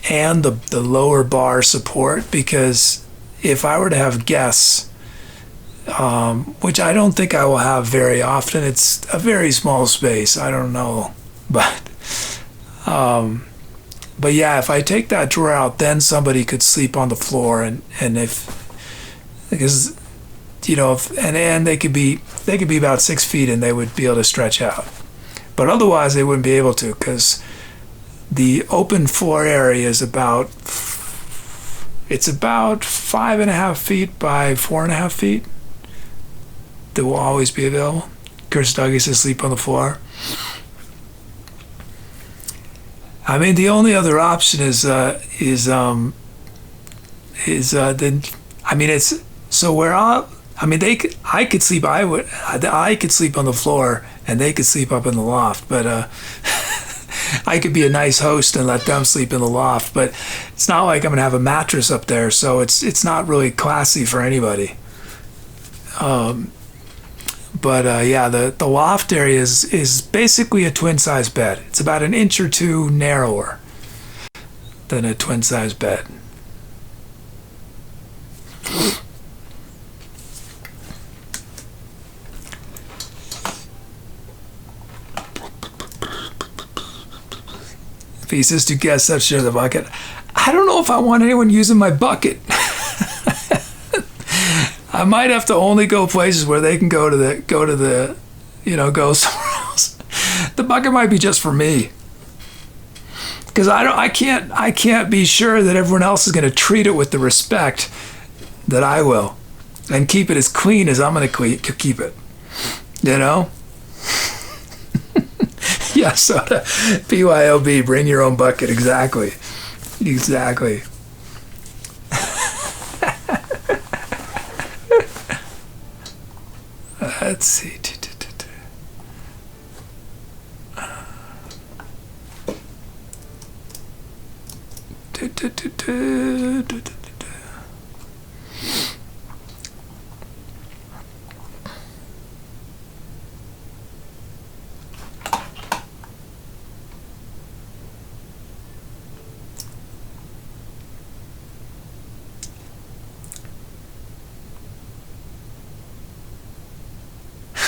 and the lower bar support, because if I were to have guests, which I don't think I will have very often. It's a very small space. I don't know, but yeah, if I take that drawer out, then somebody could sleep on the floor, and if because and they could be about 6 feet and they would be able to stretch out, but otherwise they wouldn't be able to because the open floor area is about 5.5 feet by 4.5 feet. That will always be available. Chris Doug used to sleep on the floor. I mean, the only other option is I could sleep. I could sleep on the floor, and they could sleep up in the loft. But I could be a nice host and let them sleep in the loft. But it's not like I'm gonna have a mattress up there, so it's not really classy for anybody. Yeah, the loft area is basically a twin size bed. It's about an inch or two narrower than a twin size bed. If he says to guests that share the bucket, I don't know if I want anyone using my bucket. I might have to only go places where they can go somewhere else. The bucket might be just for me, because I can't be sure that everyone else is going to treat it with the respect that I will, and keep it as clean as I'm going to keep it. Yeah, soda. BYOB. Bring your own bucket. Exactly. Let's see.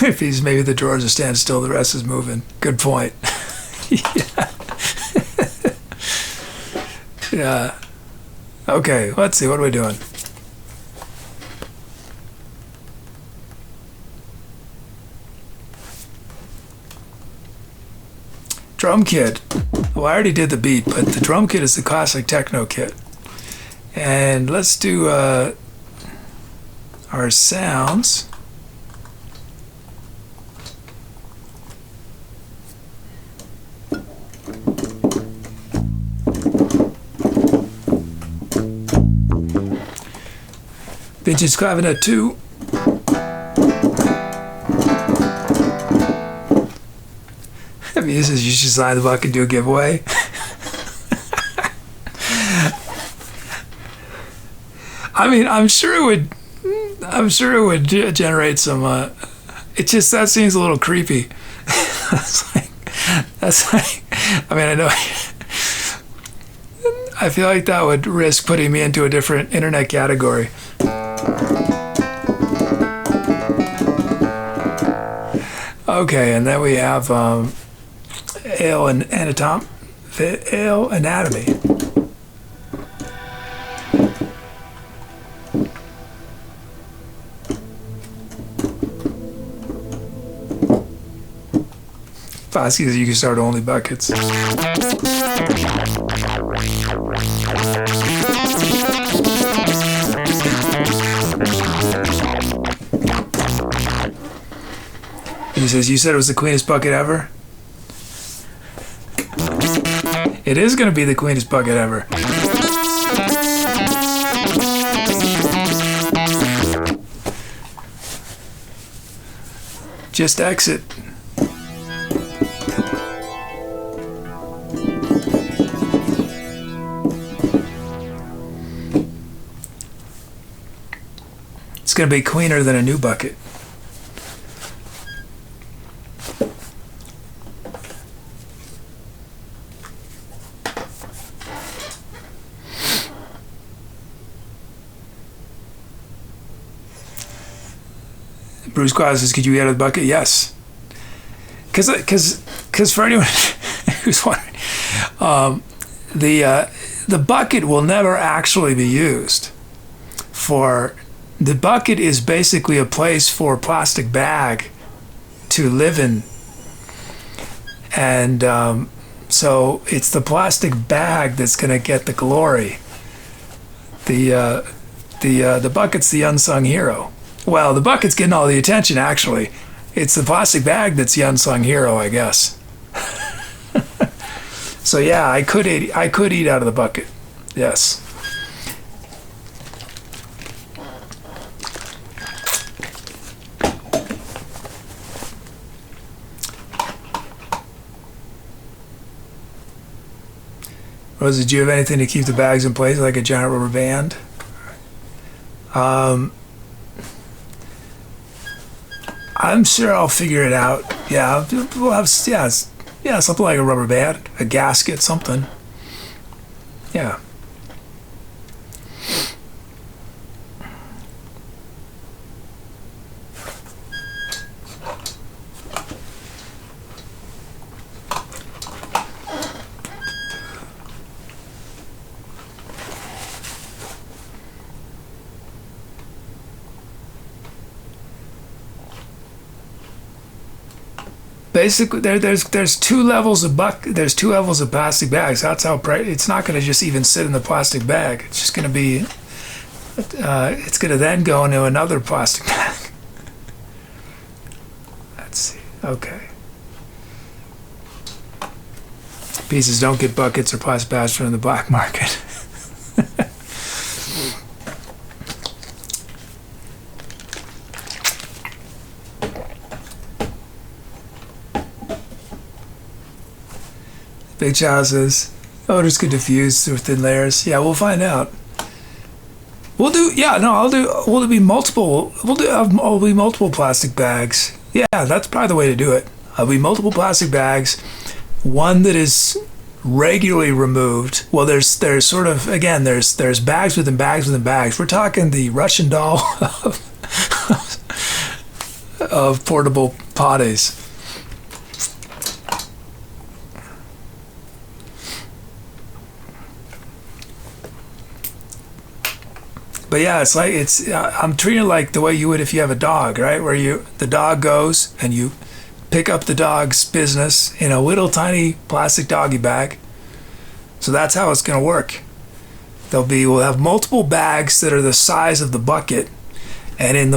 If he's maybe the drawers are standing still, the rest is moving. Good point. Yeah. Yeah. Okay, let's see. What are we doing? Drum kit. Well, I already did the beat, but the drum kit is the classic techno kit. And let's do our sounds. Vintage clavinet 2. He says you should sign the bucket and do a giveaway. I mean, I'm sure it would generate some. It just, that seems a little creepy. That's like. I mean, I know. I feel like that would risk putting me into a different internet category. Okay, and then we have ale anatomy. Fossey says you can start only buckets. He says, you said it was the cleanest bucket ever? It is going to be the cleanest bucket ever. Just exit. It's going to be cleaner than a new bucket. Bruce Claus says, could you eat out of the bucket? Yes. Because for anyone who's wondering, the bucket will never actually be used. The bucket is basically a place for a plastic bag to live in. And so it's the plastic bag that's going to get the glory. The bucket's the unsung hero. Well, the bucket's getting all the attention, actually. It's the plastic bag that's the unsung hero, I guess. So yeah, I could eat out of the bucket. Yes. Rose, did you have anything to keep the bags in place, like a giant rubber band? I'm sure I'll figure it out. Yeah, we'll have something like a rubber band, a gasket, something. Yeah. Basically, there's two levels of plastic bags. That's how it's not going to just even sit in the plastic bag. It's just going to be. It's going to then go into another plastic bag. Let's see. Okay. Pieces don't get buckets or plastic bags from the black market. Big Child says, odors could diffuse through thin layers. Yeah, we'll find out. We'll do, yeah, no, will be multiple plastic bags. Yeah, that's probably the way to do it. There'll be multiple plastic bags, one that is regularly removed. Well, there's sort of, again, there's bags within bags within bags. We're talking the Russian doll of portable potties. But yeah, I'm treating it like the way you would if you have a dog, right? Where the dog goes and you pick up the dog's business in a little tiny plastic doggy bag. So that's how it's going to work. We'll have multiple bags that are the size of the bucket, and in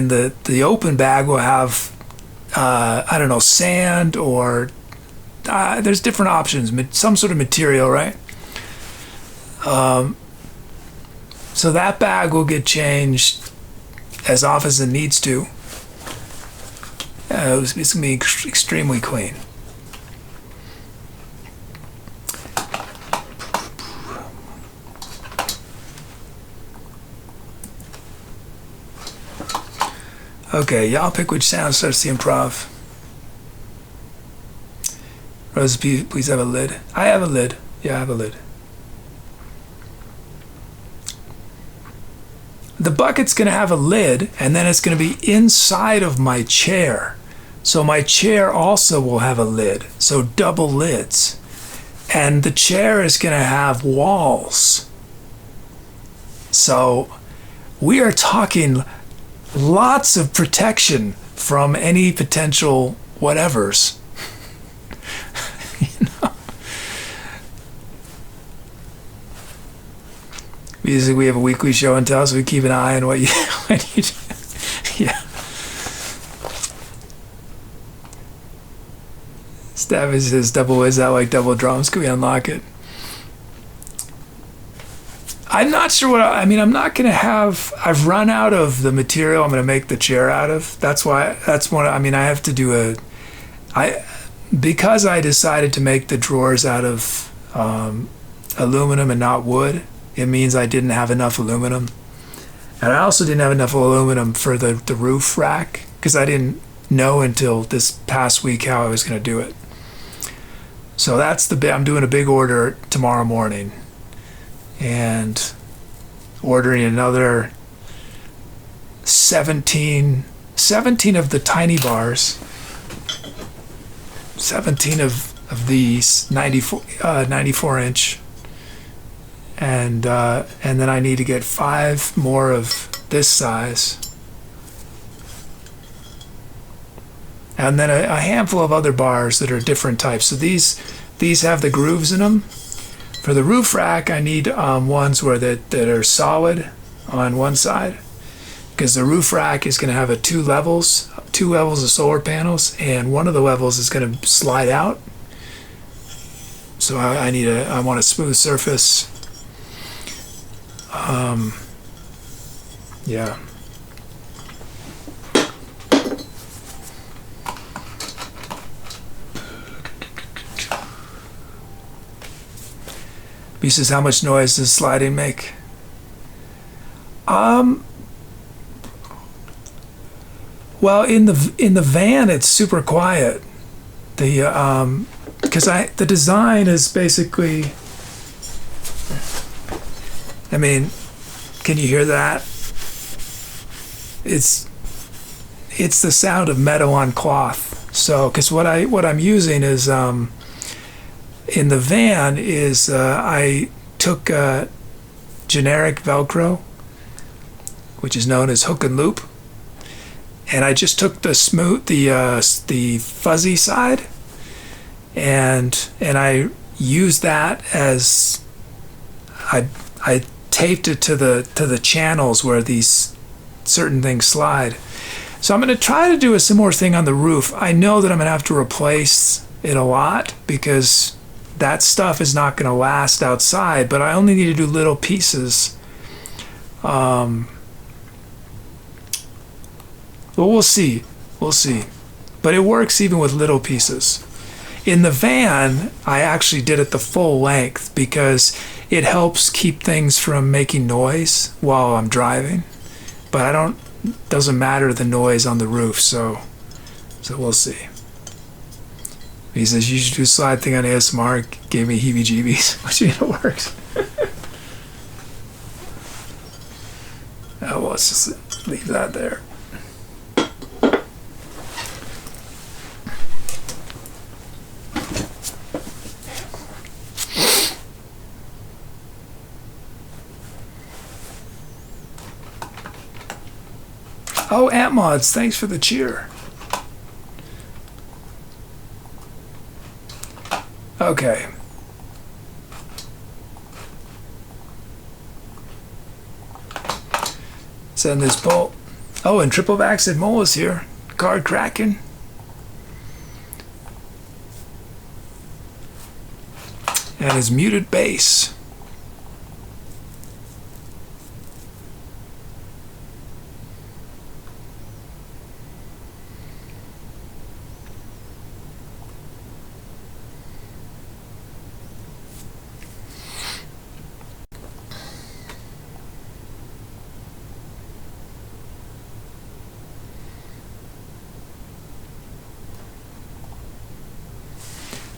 the open bag we'll have I don't know, sand or there's different options, some sort of material, right? So that bag will get changed as often as it needs to. It's going to be extremely clean. Okay, y'all pick which sound starts the improv. Rose, please have a lid. I have a lid. Yeah, I have a lid. The bucket's going to have a lid, and then it's going to be inside of my chair. So my chair also will have a lid, so double lids. And the chair is going to have walls. So we are talking lots of protection from any potential whatevers. You know? Usually we have a weekly show and tell, so we keep an eye on what you do. Yeah. Staffy says, double, is that like double drums? Can we unlock it? I'm not sure I'm not going to have, I've run out of the material I'm going to make the chair out of. I have to do because I decided to make the drawers out of aluminum and not wood, it means I didn't have enough aluminum. And I also didn't have enough aluminum for the roof rack, because I didn't know until this past week how I was going to do it. So that's I'm doing a big order tomorrow morning, and ordering another 17 17 of the tiny bars, 17 of these 94 inch, and then I need to get 5 more of this size, and then a handful of other bars that are different types. So these have the grooves in them. For the roof rack, I need ones where that are solid on one side, because the roof rack is going to have two levels of solar panels, and one of the levels is going to slide out. So I want a smooth surface. Yeah. He says, how much noise does sliding make? Well, in the van, it's super quiet. Because the design is basically, I mean, can you hear that? It's the sound of metal on cloth. So, because what I'm using is in the van is I took generic Velcro, which is known as hook and loop, and I just took the fuzzy side, and I used that as I taped it to the channels where these certain things slide. So I'm going to try to do a similar thing on the roof. I know that I'm going to have to replace it a lot because that stuff is not going to last outside, but I only need to do little pieces. Well, we'll see. But it works even with little pieces. In the van, I actually did it the full length because it helps keep things from making noise while I'm driving. But doesn't matter the noise on the roof, so we'll see. He says, you should do a slide thing on ASMR. Gave me heebie-jeebies. What do you mean it works? Oh, well, let's just leave that there. Oh, Antmods, thanks for the cheer. Okay. Send this bolt. Oh, and Triple Back said Mole is here. Card cracking. And his muted bass.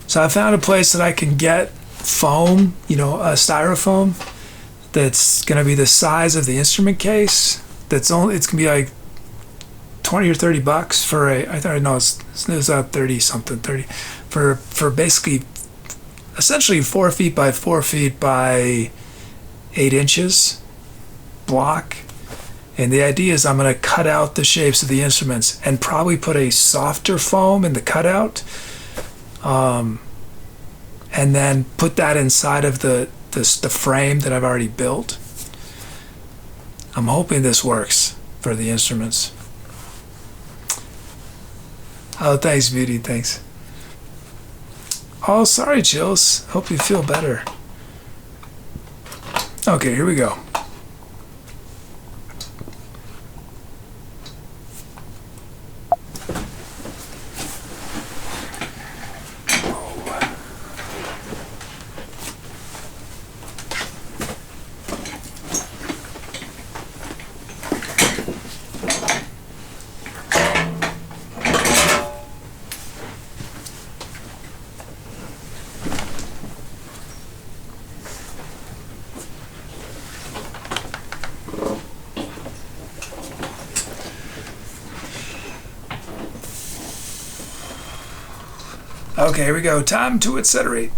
So I found a place that I can get foam, styrofoam, that's going to be the size of the instrument case. It's going to be like $20 or $30 for it was 30 something, 30 for basically essentially 4 feet by 4 feet by 8 inches block. And the idea is I'm going to cut out the shapes of the instruments and probably put a softer foam in the cutout. And then put that inside of the frame that I've already built. I'm hoping this works for the instruments. Oh, thanks, Beauty, thanks. Oh, sorry, Chills. Hope you feel better. Okay, here we go. Okay, here we go. Time to accelerate.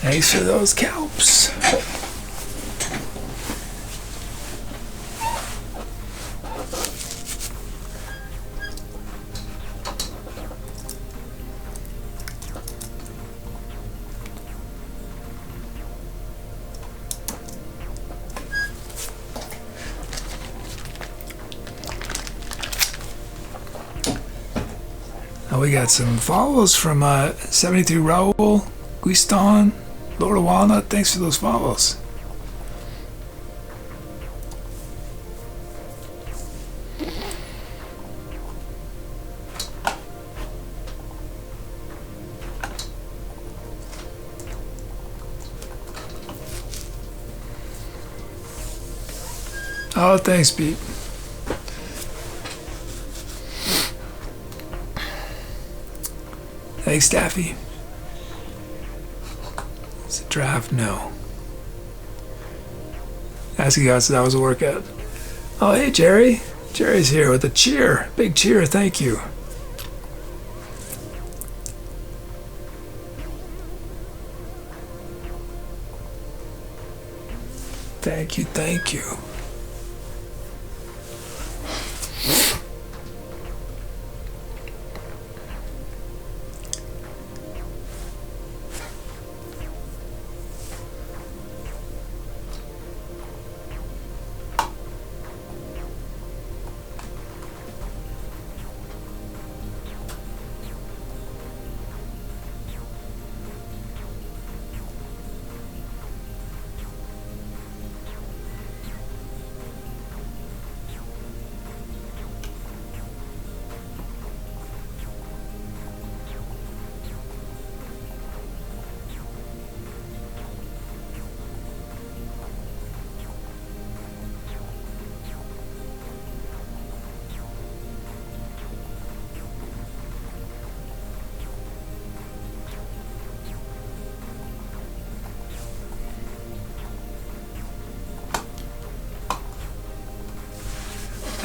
Thanks for those kelps. We got some follows from 73 Raul, Guiston, Lord of Walnut. Thanks for those follows. Oh, thanks, Pete. Thanks, Staffy. It's a draft? No. Asking God, so that was a workout. Oh, hey, Jerry. Jerry's here with a cheer. Big cheer, thank you. Thank you, thank you.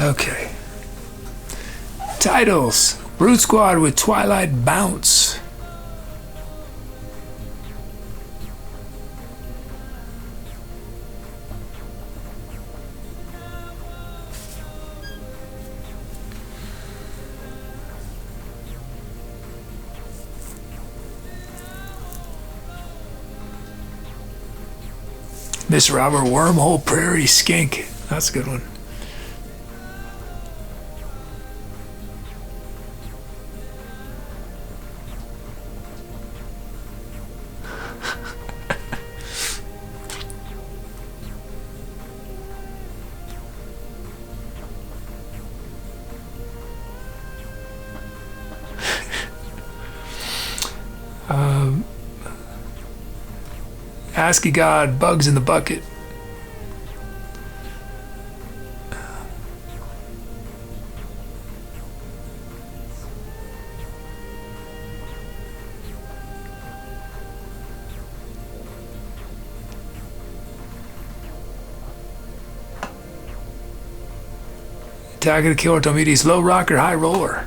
Okay. Titles. Brute Squad with Twilight Bounce. Miss Robert Wormhole Prairie Skink. That's a good one. ASCII God, Bugs in the Bucket. Attack of the Killer Tomides, Low Rocker, High Roller.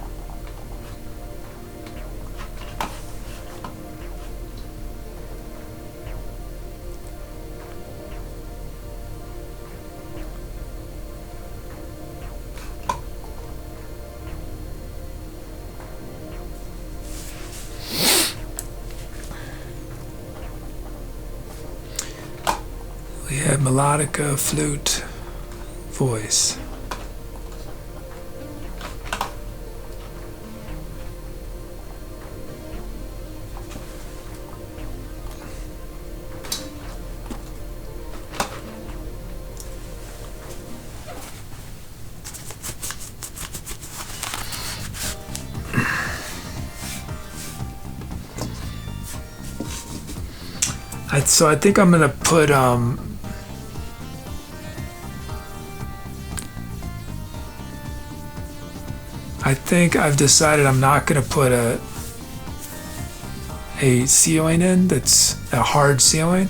We have Melodica, Flute, Voice. So I think I'm gonna put I think I've decided I'm not gonna put a ceiling in that's a hard ceiling.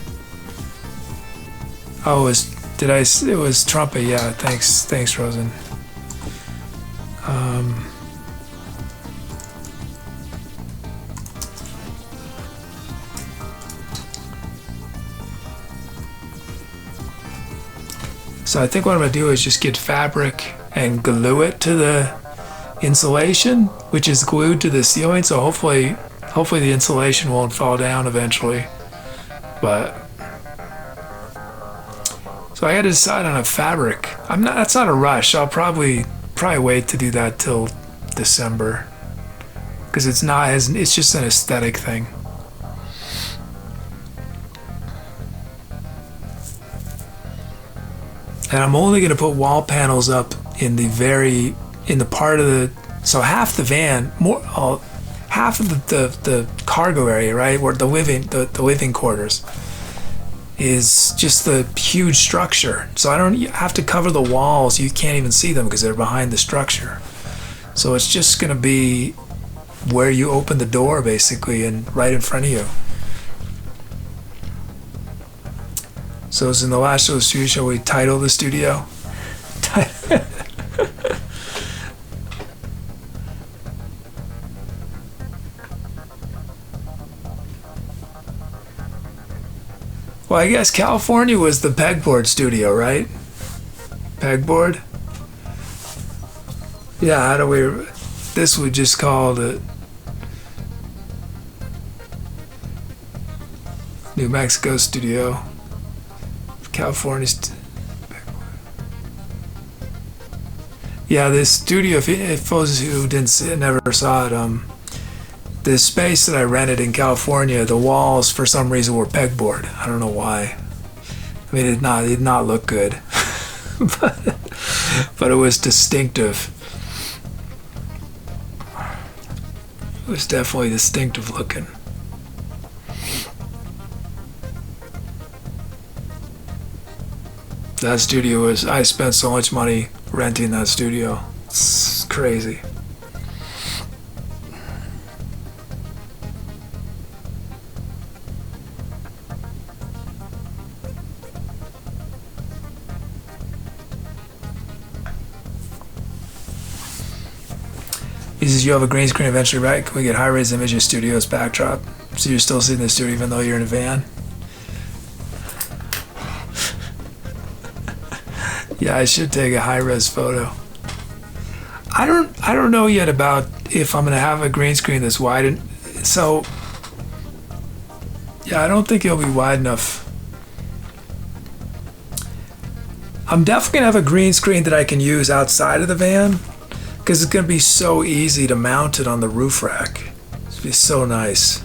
Oh, it was Trumpet, yeah, thanks Rosen. So I think what I'm gonna do is just get fabric and glue it to the insulation, which is glued to the ceiling. So hopefully the insulation won't fall down eventually. But so I got to decide on a fabric. That's not a rush. I'll probably wait to do that till December, because it's just an aesthetic thing. And I'm only going to put wall panels up in the part of the, so half the van, half of the cargo area, right, where the living quarters is just the huge structure. So I don't have to cover the walls. You can't even see them because they're behind the structure. So it's just going to be where you open the door, basically, and right in front of you. So as in the last show of the studio, shall we title the studio? Well, I guess California was the pegboard studio, right? Pegboard? Yeah, this we just called it New Mexico studio. California's yeah, this studio, if those who never saw it, the space that I rented in California, the walls for some reason were pegboard. I don't know why. I mean, it did not look good, but it was distinctive. It was definitely distinctive looking. That studio I spent so much money renting that studio. It's crazy. He says, you have a green screen eventually, right? Can we get high-res images studio's backdrop? So you're still sitting in the studio even though you're in a van? Yeah, I should take a high-res photo. I don't know yet about if I'm gonna have a green screen that's wide, and so yeah, I don't think it'll be wide enough. I'm definitely gonna have a green screen that I can use outside of the van, because it's gonna be so easy to mount it on the roof rack. It's gonna be so nice.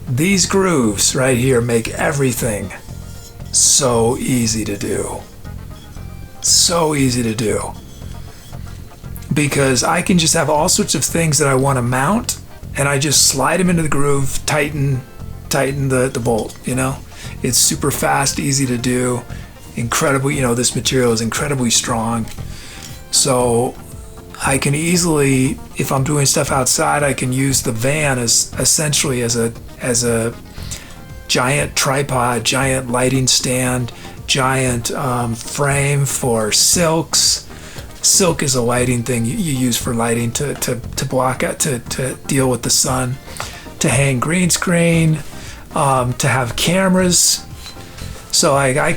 These grooves right here make everything so easy to do. So easy to do. Because I can just have all sorts of things that I want to mount, and I just slide them into the groove, tighten the bolt, you know? It's super fast, easy to do, incredibly, this material is incredibly strong. So I can easily, if I'm doing stuff outside, I can use the van as essentially as a giant tripod, giant lighting stand, giant frame for silks. Silk is a lighting thing you use for lighting to block out, to deal with the sun, to hang green screen, to have cameras. So I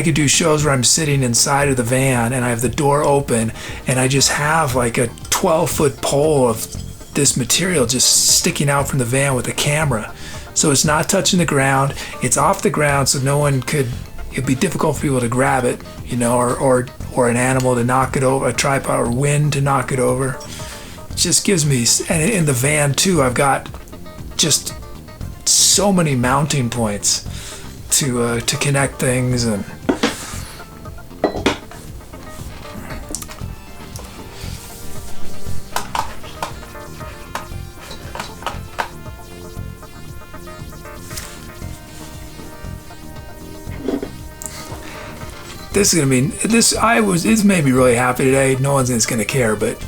could do shows where I'm sitting inside of the van and I have the door open and I just have like a 12-foot pole of this material just sticking out from the van with a camera. So it's not touching the ground, it's off the ground, so it'd be difficult for people to grab it, or an animal to knock it over, a tripod or wind to knock it over. It just gives me, and in the van too, I've got just so many mounting points to connect things. And this made me really happy today. No one's gonna care, but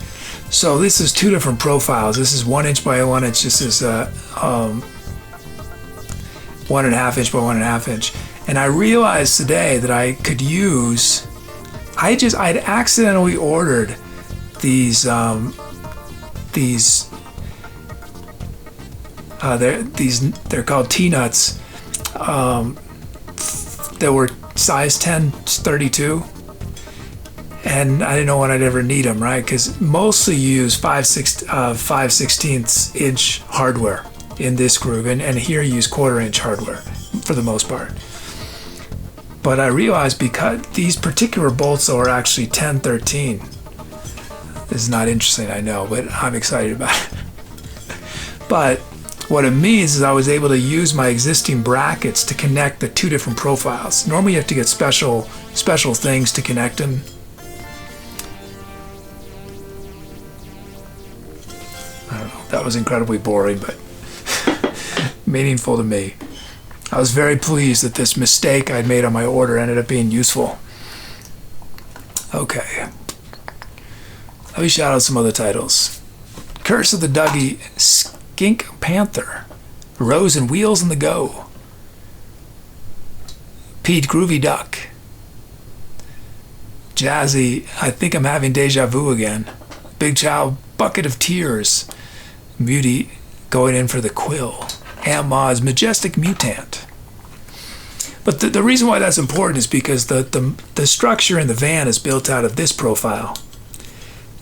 so this is two different profiles. This is 1 inch by 1 inch. This is 1.5 inch by 1.5 inch. And I realized today that I could use, I'd accidentally ordered these They're called T-nuts. That were size 10, 32. And I didn't know when I'd ever need them, right? Because mostly you use 5/16 inch hardware in this groove, and here you use 1/4 inch hardware for the most part. But I realized because these particular bolts are actually 10-13. This is not interesting, I know, but I'm excited about it. But what it means is I was able to use my existing brackets to connect the two different profiles. Normally you have to get special things to connect them. I don't know, that was incredibly boring, but meaningful to me. I was very pleased that this mistake I'd made on my order ended up being useful. Okay. Let me shout out some other titles. Curse of the Dougie, Skink Panther, Rose and Wheels on the Go, Pete Groovy Duck, Jazzy, I think I'm having deja vu again, Big Chow, Bucket of Tears, Beauty going in for the Quill, Aunt Ma's Majestic Mutant. But the reason why that's important is because the structure in the van is built out of this profile.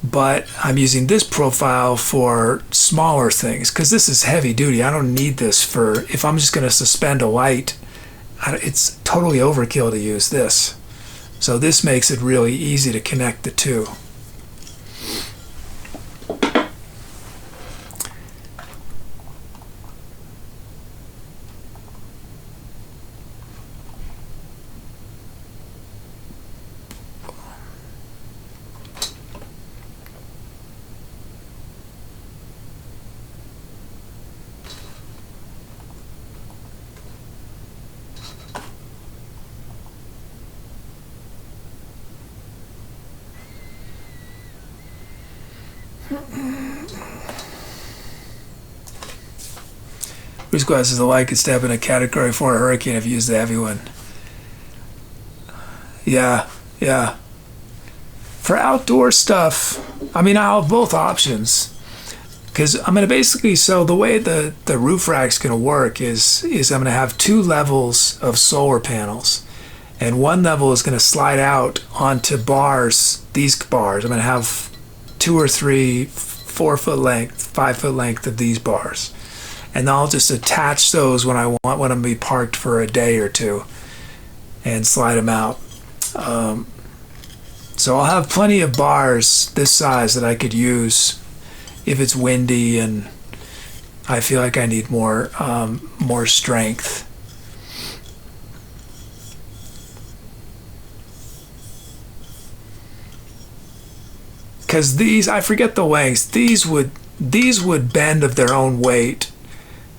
But I'm using this profile for smaller things because this is heavy duty. I don't need this for, if I'm just going to suspend a light, it's totally overkill to use this. So this makes it really easy to connect the two. Whose glasses alike could step in a category 4 hurricane if you use the heavy one. Yeah. For outdoor stuff, I mean, I'll have both options. Because I'm going to basically, so the way the roof rack's going to work is I'm going to have 2 levels of solar panels. And one level is going to slide out onto bars, these bars. I'm going to have 2 or 3 4-foot length, 5-foot length of these bars. And I'll just attach those when I want them to be parked for a day or two and slide them out. So I'll have plenty of bars this size that I could use if it's windy and I feel like I need more strength. Because these, I forget the lengths, these would bend of their own weight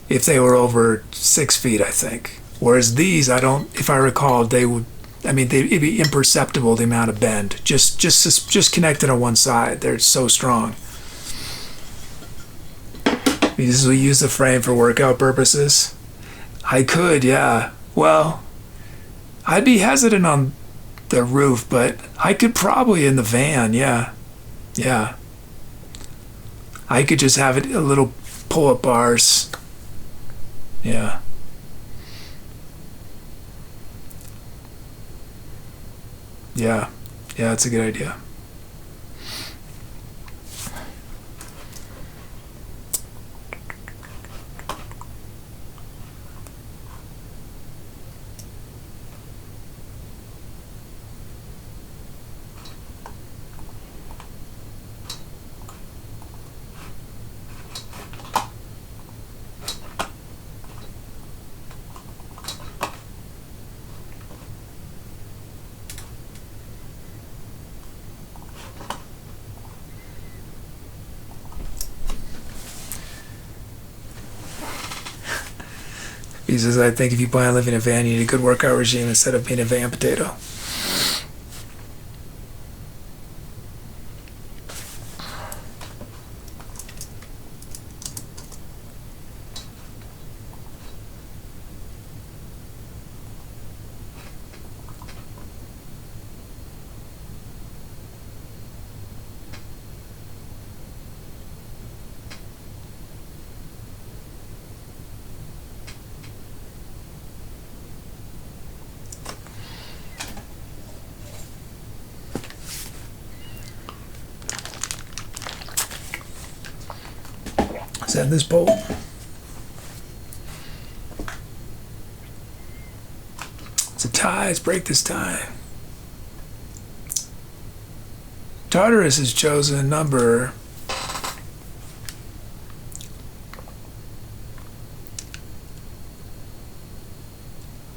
if they were over 6 feet, I think. Whereas these, I don't, if I recall, they would, I mean, it'd be imperceptible, the amount of bend. Just connected on one side. They're so strong. We usually use the frame for workout purposes. I could, yeah. Well, I'd be hesitant on the roof, but I could probably in the van, yeah. Yeah. I could just have it a little pull-up bars. Yeah. Yeah, that's a good idea. He says, I think if you plan on living in a van, you need a good workout regime instead of being a van potato. Send this bolt. It's a tie. Let's break this tie. Tartarus has chosen a number.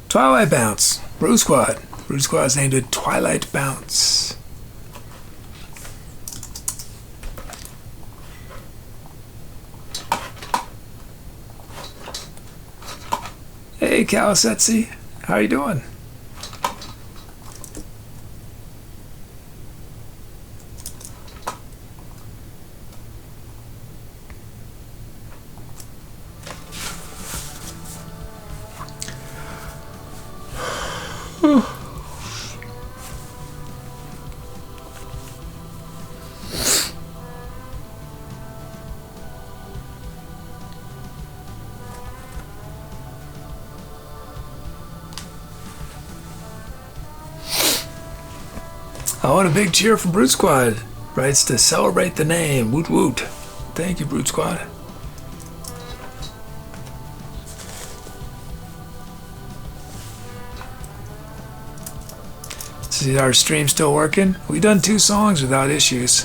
Twilight Bounce. Brew Squad. Brew Squad's named it Twilight Bounce. Hey, Calisetsi. How you doing? I want a big cheer from Brute Squad. Writes to celebrate the name. Woot woot. Thank you, Brute Squad. Is our stream still working? We've done 2 songs without issues.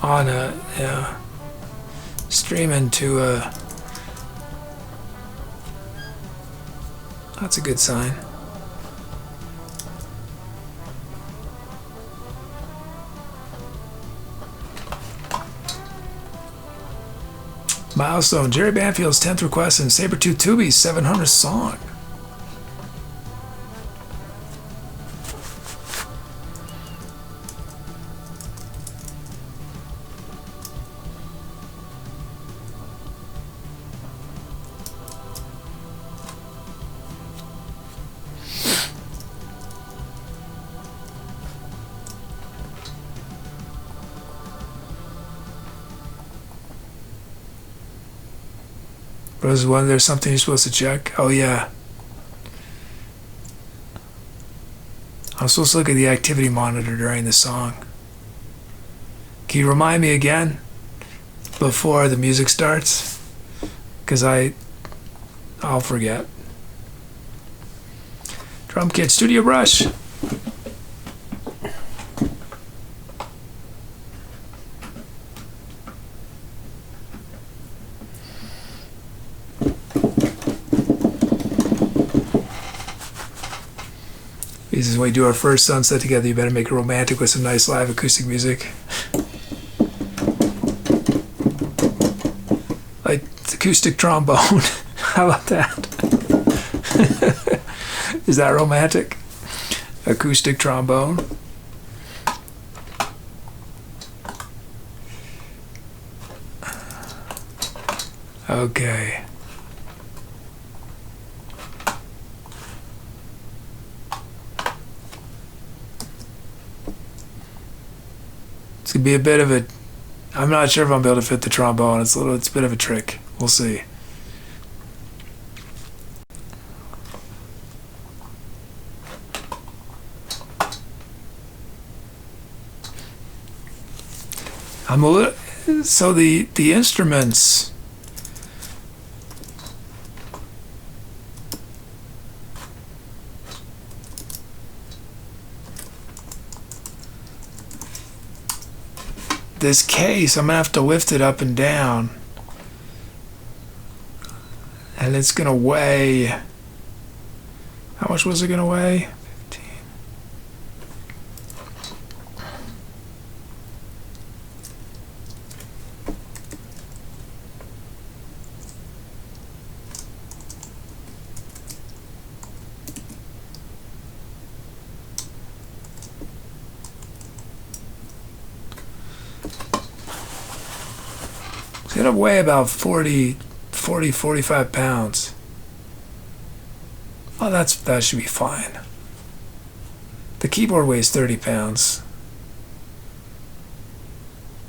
On yeah, streaming to that's a good sign. Milestone, Jerry Banfield's 10th request and Sabretooth Tubi's 700th song. Rose one, there's something you're supposed to check. Oh yeah. I'm supposed to look at the activity monitor during the song. Can you remind me again before the music starts? Because I'll forget. Drum Kit Studio Brush. He says, when we do our first sunset together, you better make it romantic with some nice live acoustic music. Like acoustic trombone. How about that? Is that romantic? Acoustic trombone. Okay. It's gonna be a bit of a. I'm not sure if I'm able to fit the trombone. It's a bit of a trick. We'll see. I'm a little. So the instruments. This case, I'm gonna have to lift it up and down, and it's gonna weigh. How much was it gonna weigh? 15. It's gonna weigh about 45 pounds. Oh, that should be fine. The keyboard weighs 30 pounds.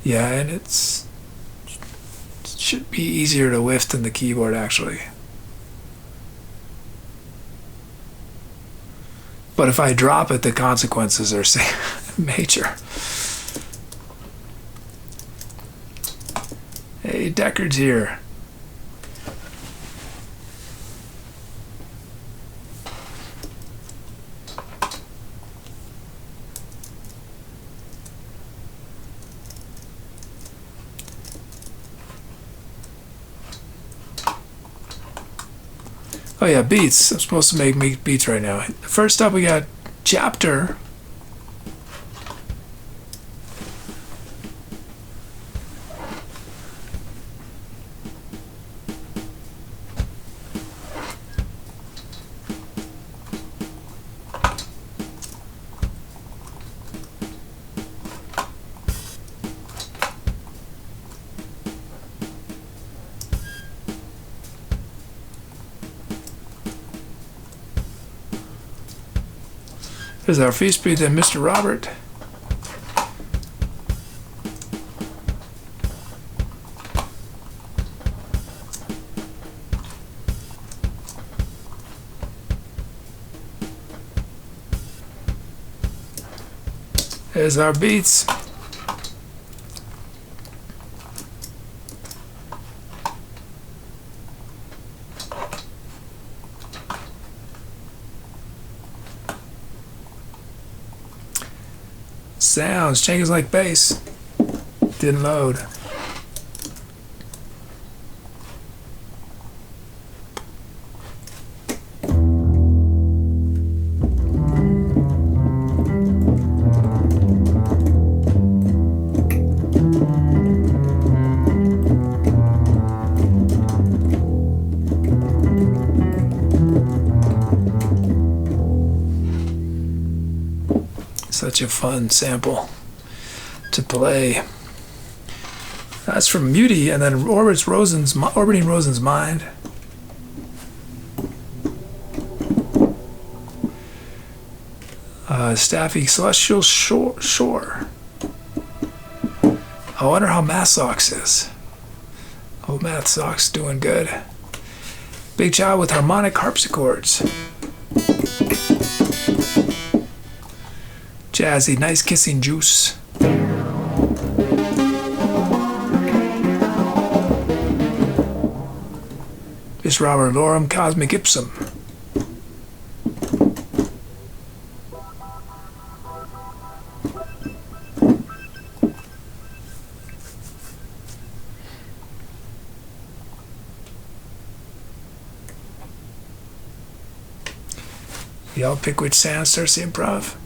Yeah, and it should be easier to lift than the keyboard actually. But if I drop it, the consequences are major. Hey, Deckard's here. Oh yeah, beats. I'm supposed to make beats right now. First up, we got Chapter. There's our feast beat then, Mr. Robert. There's our beats. Sounds changes like bass. Didn't load. Such a fun sample to play. That's from Muty, and then Orbiting Rosen's Mind. Staffy Celestial Shore. I wonder how Math Socks is. Oh, Math Socks doing good. Big Child with harmonic harpsichords. Jazzy, nice kissing juice. Miss Robert Lorem, Cosmic Ipsum. Y'all pick which sound starts the improv.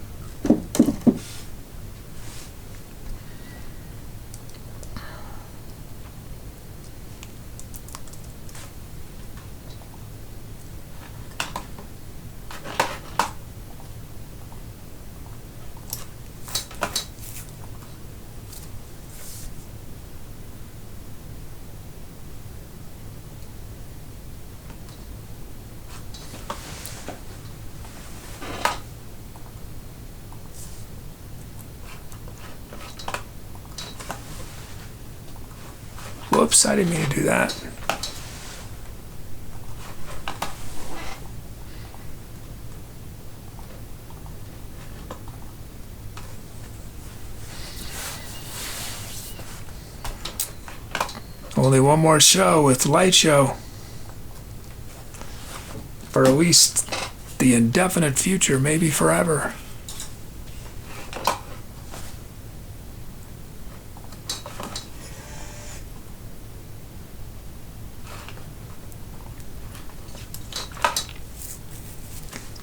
Whoops, I didn't mean to do that. Only one more show with Light Show. For at least the indefinite future, maybe forever.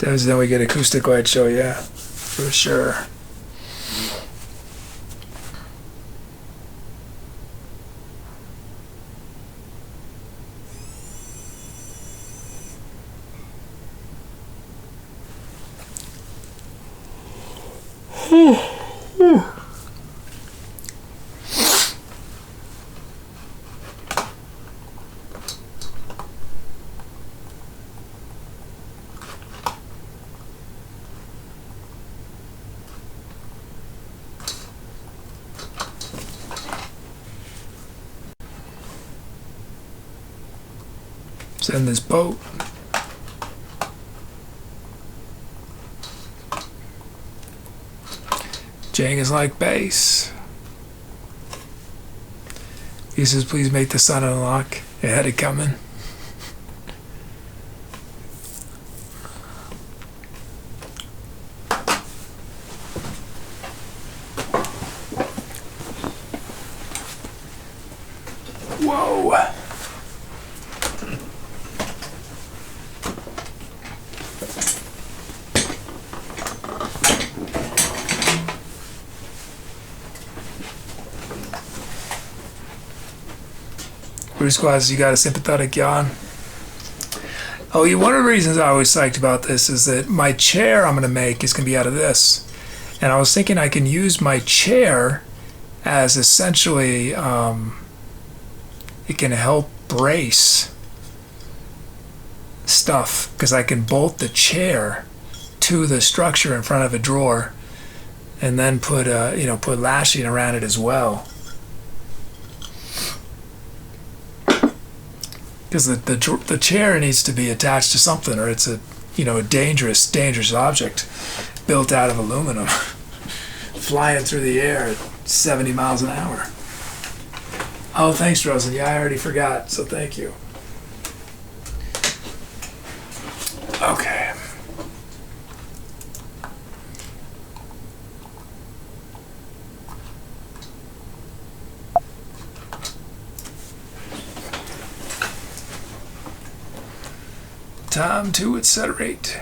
Then we get acoustic light show, yeah, for sure. Send this boat. Jang is like bass. He says, please make the sun unlock. It had it coming. Whoa. Bruce Squads, you got a sympathetic yawn? Oh, one of the reasons I was psyched about this is that my chair I'm going to make is going to be out of this. And I was thinking I can use my chair as essentially, it can help brace stuff because I can bolt the chair to the structure in front of a drawer and then put put lashing around it as well. Because the chair needs to be attached to something, or it's a dangerous object built out of aluminum, flying through the air at 70 miles an hour. Oh, thanks, Rosen. Yeah, I already forgot, so thank you. Okay. Time to accelerate.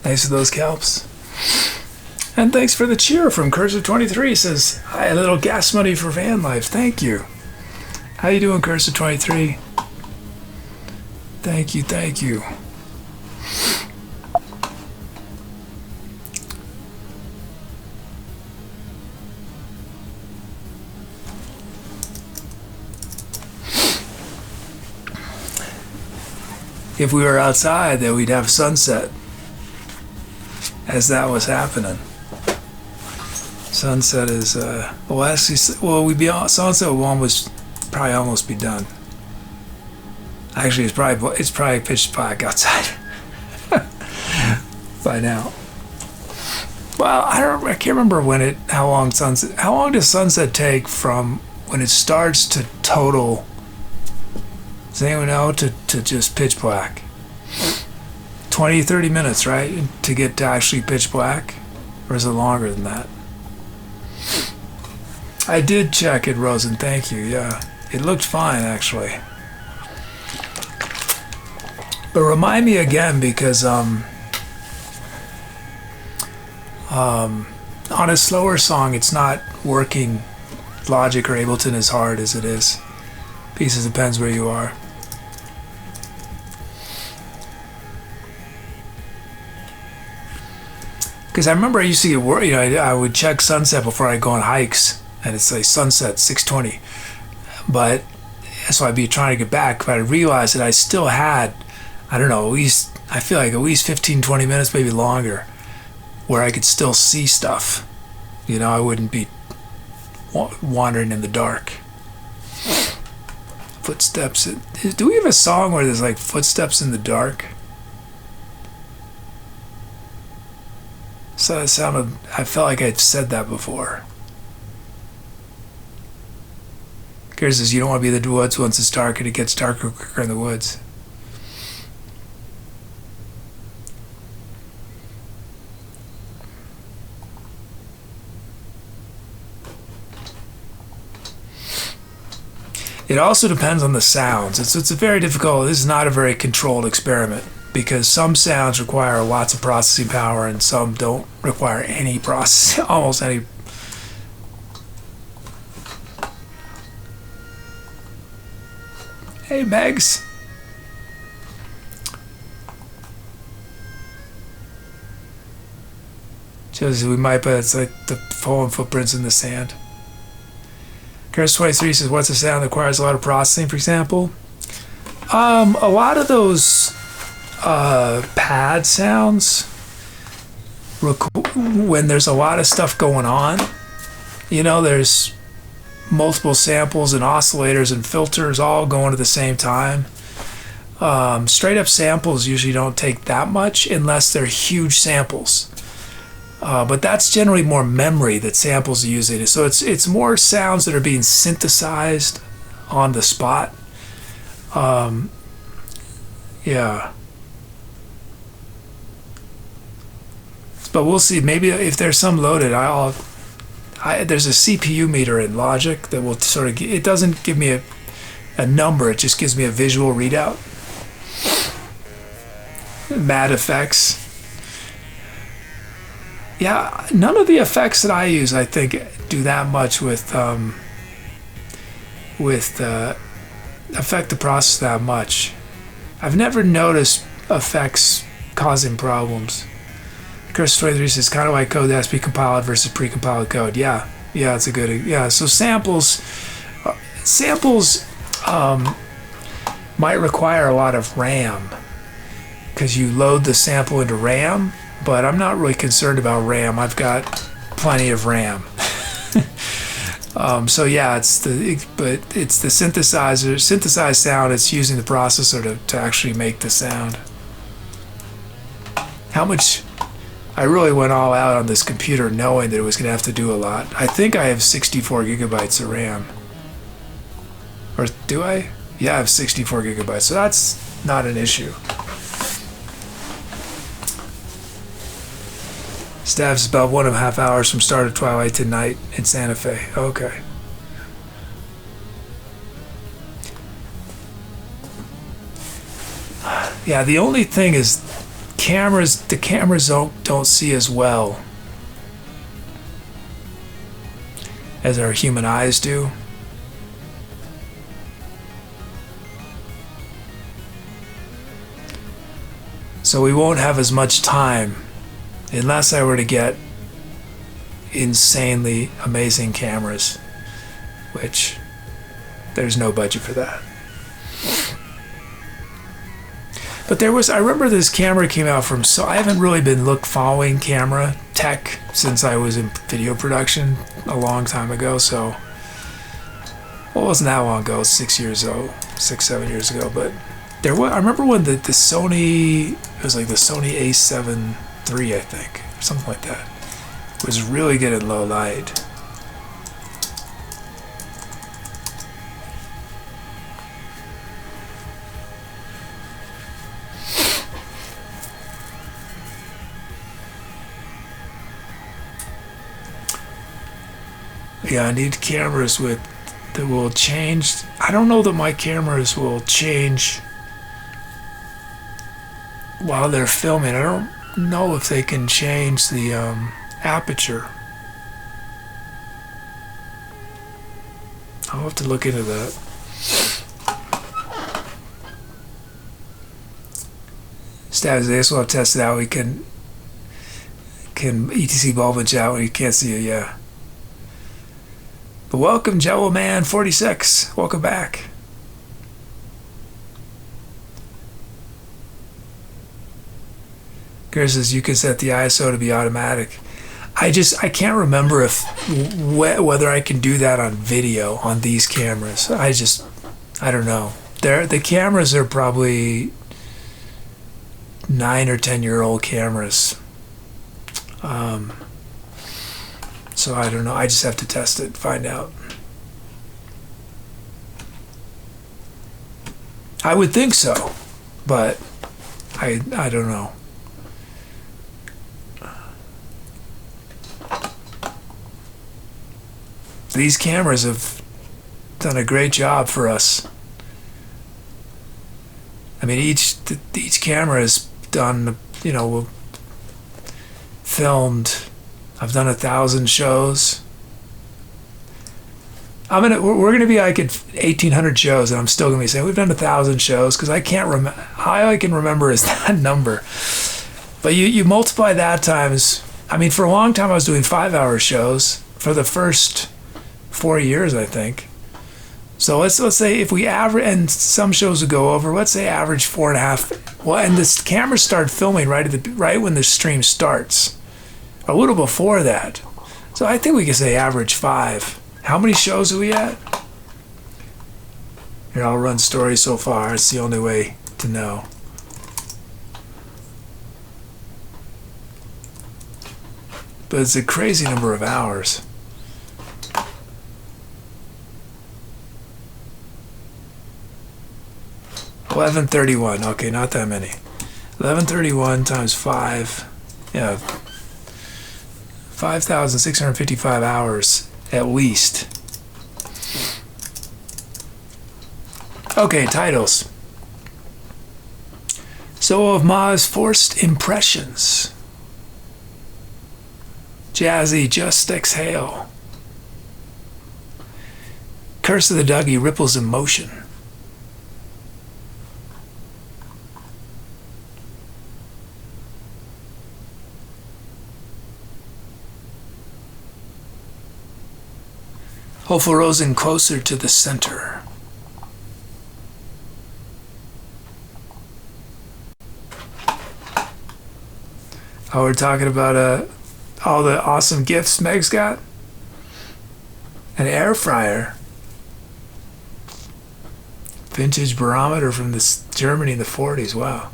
Thanks for those kelps. And thanks for the cheer from Cursor23. Says, hi, a little gas money for van life. Thank you. How you doing, Cursor23? Thank you, thank you. If we were outside, then we'd have sunset as that was happening. Sunset is, well, actually, well, we'd be on, sunset will probably almost be done. Actually, it's probably pitch black outside by now. Well, I can't remember how long does sunset take from when it starts to total? Does anyone know to just pitch black? 20, 30 minutes, right? To get to actually pitch black? Or is it longer than that? I did check it, Rosen, thank you, yeah. It looked fine, actually. But remind me again, because on a slower song, it's not working Logic or Ableton as hard as it is. Pieces depends where you are. Because I remember I used to get worried, I would check sunset before I go on hikes, and it's like sunset 6:20. But so I'd be trying to get back, but I realized that I still had, I don't know, I feel like at least 15, 20 minutes, maybe longer, where I could still see stuff. I wouldn't be wandering in the dark. Footsteps. Do we have a song where there's like footsteps in the dark? So it sounded, I felt like I'd said that before. Kara says, you don't want to be in the woods once it's dark, and it gets darker quicker in the woods. It also depends on the sounds. It's a very difficult, this is not a very controlled experiment, because some sounds require lots of processing power and some don't require any processing, almost any. Hey, Megs. Just we might, but it's like the fallen footprints in the sand. Curse23 says, what's a sound that requires a lot of processing, for example? A lot of those pad sounds, when there's a lot of stuff going on, there's multiple samples and oscillators and filters all going at the same time. Straight up samples usually don't take that much unless they're huge samples. But that's generally more memory that samples are using. So it's more sounds that are being synthesized on the spot. Yeah. But we'll see. Maybe if there's some loaded, there's a CPU meter in Logic that will sort of, it doesn't give me a number, it just gives me a visual readout. Mad effects. Yeah, none of the effects that I use, I think, do that much with affect the process that much. I've never noticed effects causing problems. Chris23 says, kind of like code that has to be compiled versus pre-compiled code. Yeah, it's a good, yeah. So samples might require a lot of RAM because you load the sample into RAM, but I'm not really concerned about RAM. I've got plenty of RAM. So yeah, it's the synthesized sound. It's using the processor to actually make the sound. How much? I really went all out on this computer knowing that it was going to have to do a lot. I think I have 64 gigabytes of RAM. Or do I? Yeah, I have 64 gigabytes, so that's not an issue. Staff's about 1.5 hours from start of Twilight to night in Santa Fe. Okay. Yeah, the only thing is cameras don't see as well as our human eyes do. So we won't have as much time unless I were to get insanely amazing cameras, which there's no budget for that. But I remember this camera came out from, so I haven't really been following camera tech since I was in video production a long time ago, so, well, it wasn't that long ago, 6 years ago, 7 years ago, but I remember when the Sony, it was like the Sony A7 III, I think, or something like that, was really good in low light. Yeah, I need cameras that will change. I don't know that my cameras will change while they're filming. I don't know if they can change the aperture. I'll have to look into that. Stabs this, we'll have to test it out. We can ETC bulbage out when you can't see it, yeah. But welcome, Jello Man 46. Welcome back. Gary says you can set the ISO to be automatic. I can't remember whether I can do that on video on these cameras. I don't know. The cameras are probably 9 or 10-year-old cameras. So I don't know. I just have to test it, find out. I would think so, but I don't know. These cameras have done a great job for us. I mean, each camera has done, filmed. I've done 1,000 shows. We're gonna be like at 1,800 shows, and I'm still gonna be saying we've done 1,000 shows because I can't remember. All I can remember is that number. But you multiply that times. I mean, for a long time I was doing 5-hour shows for the first 4 years, I think. So let's say if we average, and some shows would go over. Let's say average 4.5. Well, and the cameras start filming right when the stream starts. A little before that. So I think we can say average 5. How many shows are we at? Here, I'll run stories so far. It's the only way to know. But it's a crazy number of hours. $11.31. Okay, not that many. 11.31 times 5. Yeah. 5,655 hours at least. Okay, titles. So of Ma's Forced Impressions. Jazzy, Just Exhale. Curse of the Dougie, Ripples in Motion. Hopeful Rosen, Closer to the Center. Oh, we're talking about all the awesome gifts Meg's got. An air fryer. Vintage barometer from Germany in the 40s. Wow.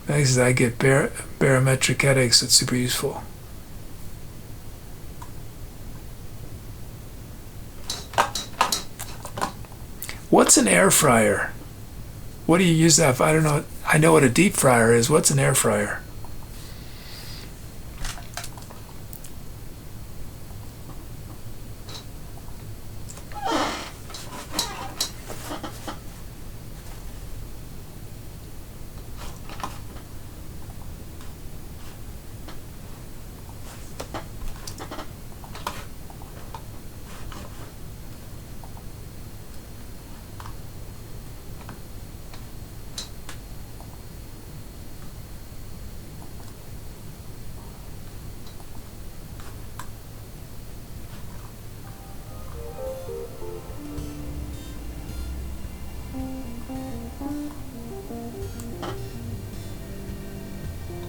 Meg says I get barometric headaches. It's super useful. What's an air fryer? What do you use that for? I don't know. I know what a deep fryer is. What's an air fryer?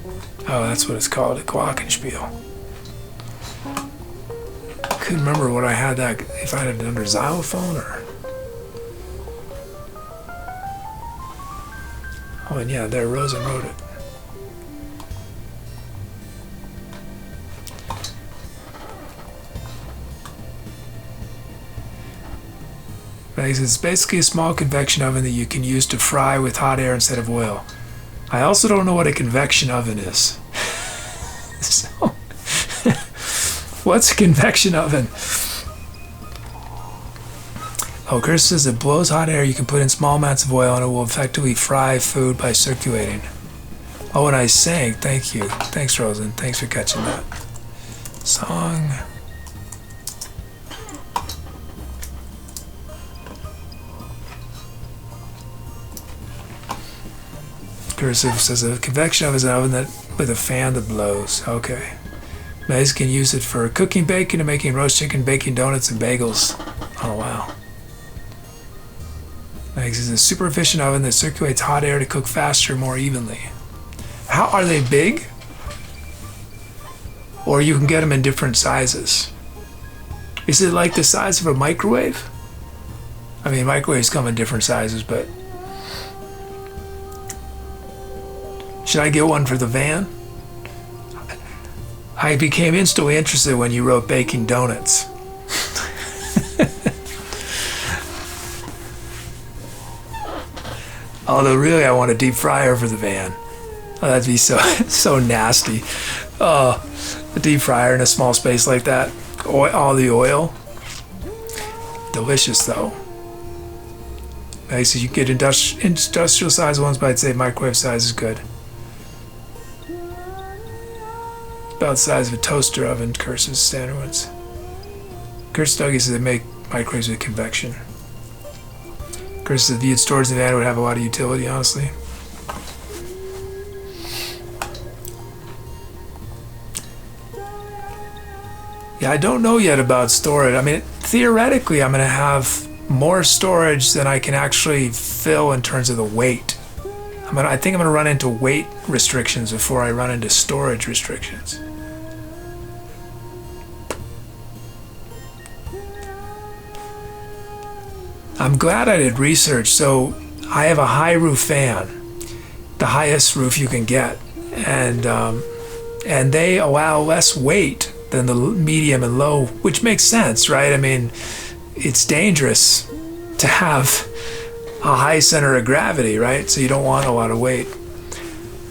Oh, that's what it's called, a Glockenspiel. Couldn't remember what I had that, if I had it under xylophone or... Oh, and yeah, there, Rosen wrote it. It's basically a small convection oven that you can use to fry with hot air instead of oil. I also don't know what a convection oven is. So, what's a convection oven? Oh, Chris says it blows hot air you can put in small amounts of oil and it will effectively fry food by circulating. Oh, and I sang. Thank you. Thanks, Rosen. Thanks for catching that. Song. Cursive says a convection oven is an oven that with a fan that blows. Okay. Maze can use it for cooking bacon and making roast chicken, baking donuts, and bagels. Oh, wow. Maze is a super efficient oven that circulates hot air to cook faster, more evenly. How are they big? Or you can get them in different sizes. Is it like the size of a microwave? I mean, microwaves come in different sizes, but... Should I get one for the van? I became instantly interested when you wrote baking donuts. Although really I want a deep fryer for the van. Oh, that'd be so nasty. Oh, a deep fryer in a small space like that. All the oil. Delicious though. Okay, so you can get industrial size ones, but I'd say microwave size is good. About the size of a toaster oven, Curse's standard ones. Curse Dougie says they make microwaves with convection. Curse says if you had storage in the van, it would have a lot of utility, honestly. Yeah, I don't know yet about storage. I mean, theoretically, I'm going to have more storage than I can actually fill in terms of the weight. I think I'm going to run into weight restrictions before I run into storage restrictions. I'm glad I did research. So I have a high roof fan, the highest roof you can get, and they allow less weight than the medium and low, which makes sense, right? I mean, it's dangerous to have a high center of gravity, right? So you don't want a lot of weight.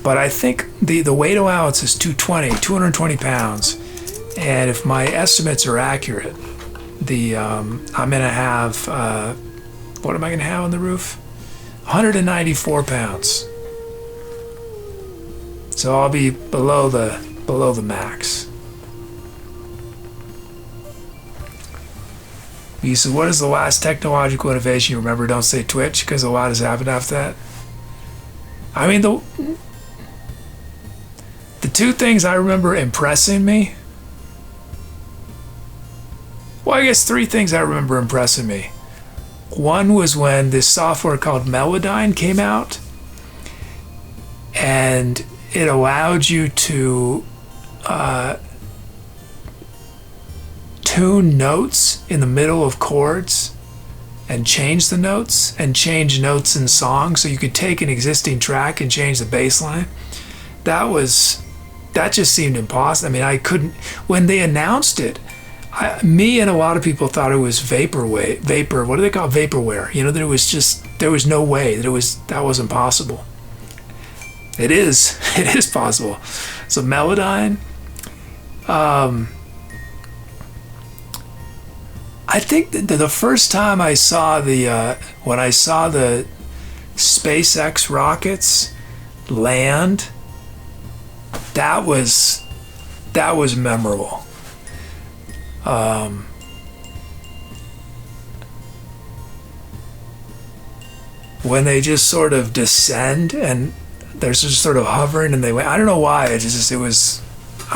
But I think the weight allowance is 220 pounds. And if my estimates are accurate, I'm gonna have, what am I gonna have on the roof? 194 pounds. So I'll be below the max. You said, what is the last technological innovation you remember? Don't say Twitch, because a lot has happened after that. I mean, the two things I remember impressing me. Well, I guess three things I remember impressing me. One was when this software called Melodica came out, and it allowed you to tune notes in the middle of chords and change the notes and change notes in songs. So you could take an existing track and change the bass line. That just seemed impossible. I mean, I couldn't, when they announced it, me and a lot of people thought it was vapor, what do they call it? Vaporware. You know, there was no way that wasn't possible. It is possible. So Melodica, I think that the first time I saw when I saw the SpaceX rockets land, that was memorable. When they just sort of descend and they're just sort of hovering and they went, I don't know why, I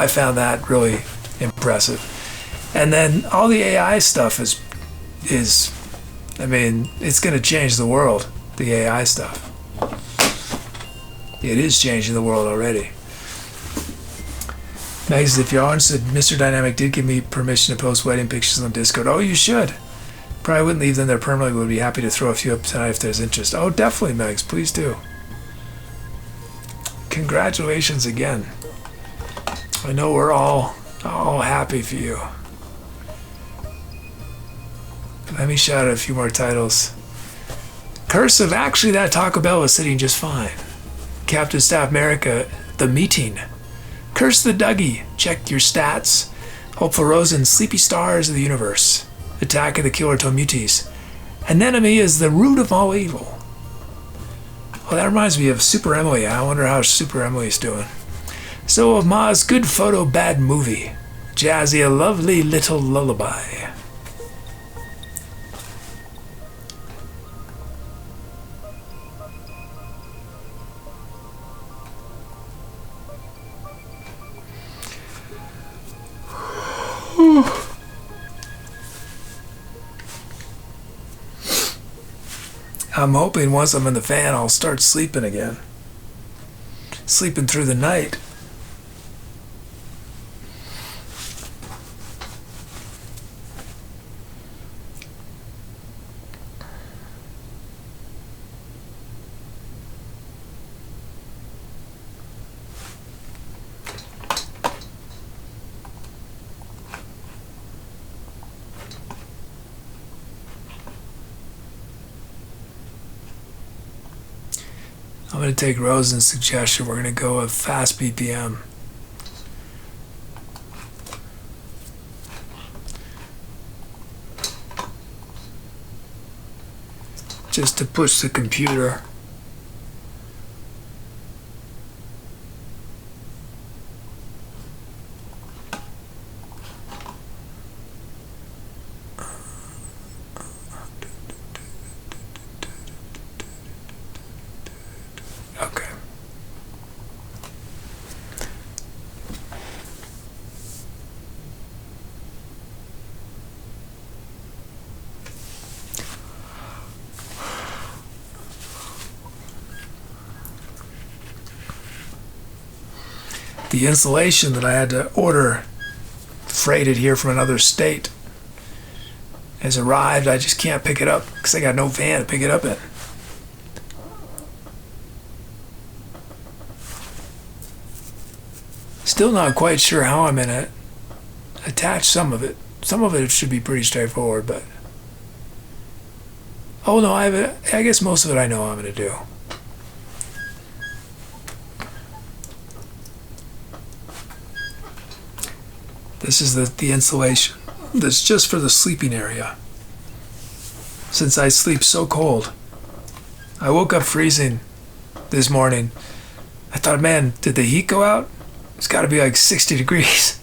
found that really impressive. And then all the AI stuff is I mean, it's going to change the world, the AI stuff. It is changing the world already. Megs, if you're interested, Mr. Dynamic did give me permission to post wedding pictures on Discord. Oh, you should. Probably wouldn't leave them there permanently, but would be happy to throw a few up tonight if there's interest. Oh, definitely, Megs. Please do. Congratulations again. I know we're all happy for you. Let me shout out a few more titles. Cursive, actually that Taco Bell was sitting just fine. Captain Staff America, The Meeting. Curse the Dougie, check your stats. Hopeful Rosen, Sleepy Stars of the Universe. Attack of the Killer Tomutes. Anemone is the root of all evil. Well, that reminds me of Super Emily. I wonder how Super Emily's doing. So of Ma's good photo, bad movie. Jazzy, a lovely little lullaby. I'm hoping once I'm in the fan, I'll start sleeping again. Sleeping through the night. I'm going to take Rosen's suggestion. We're going to go with fast BPM. Just to push the computer. The insulation that I had to order freighted here from another state has arrived. I just can't pick it up because I got no van to pick it up in. Still not quite sure how I'm going to attach some of it. Some of it should be pretty straightforward, but... Oh no, I guess most of it I know I'm going to do. This is the insulation that's just for the sleeping area. Since I sleep so cold. I woke up freezing this morning. I thought, man, did the heat go out? It's got to be like 60 degrees.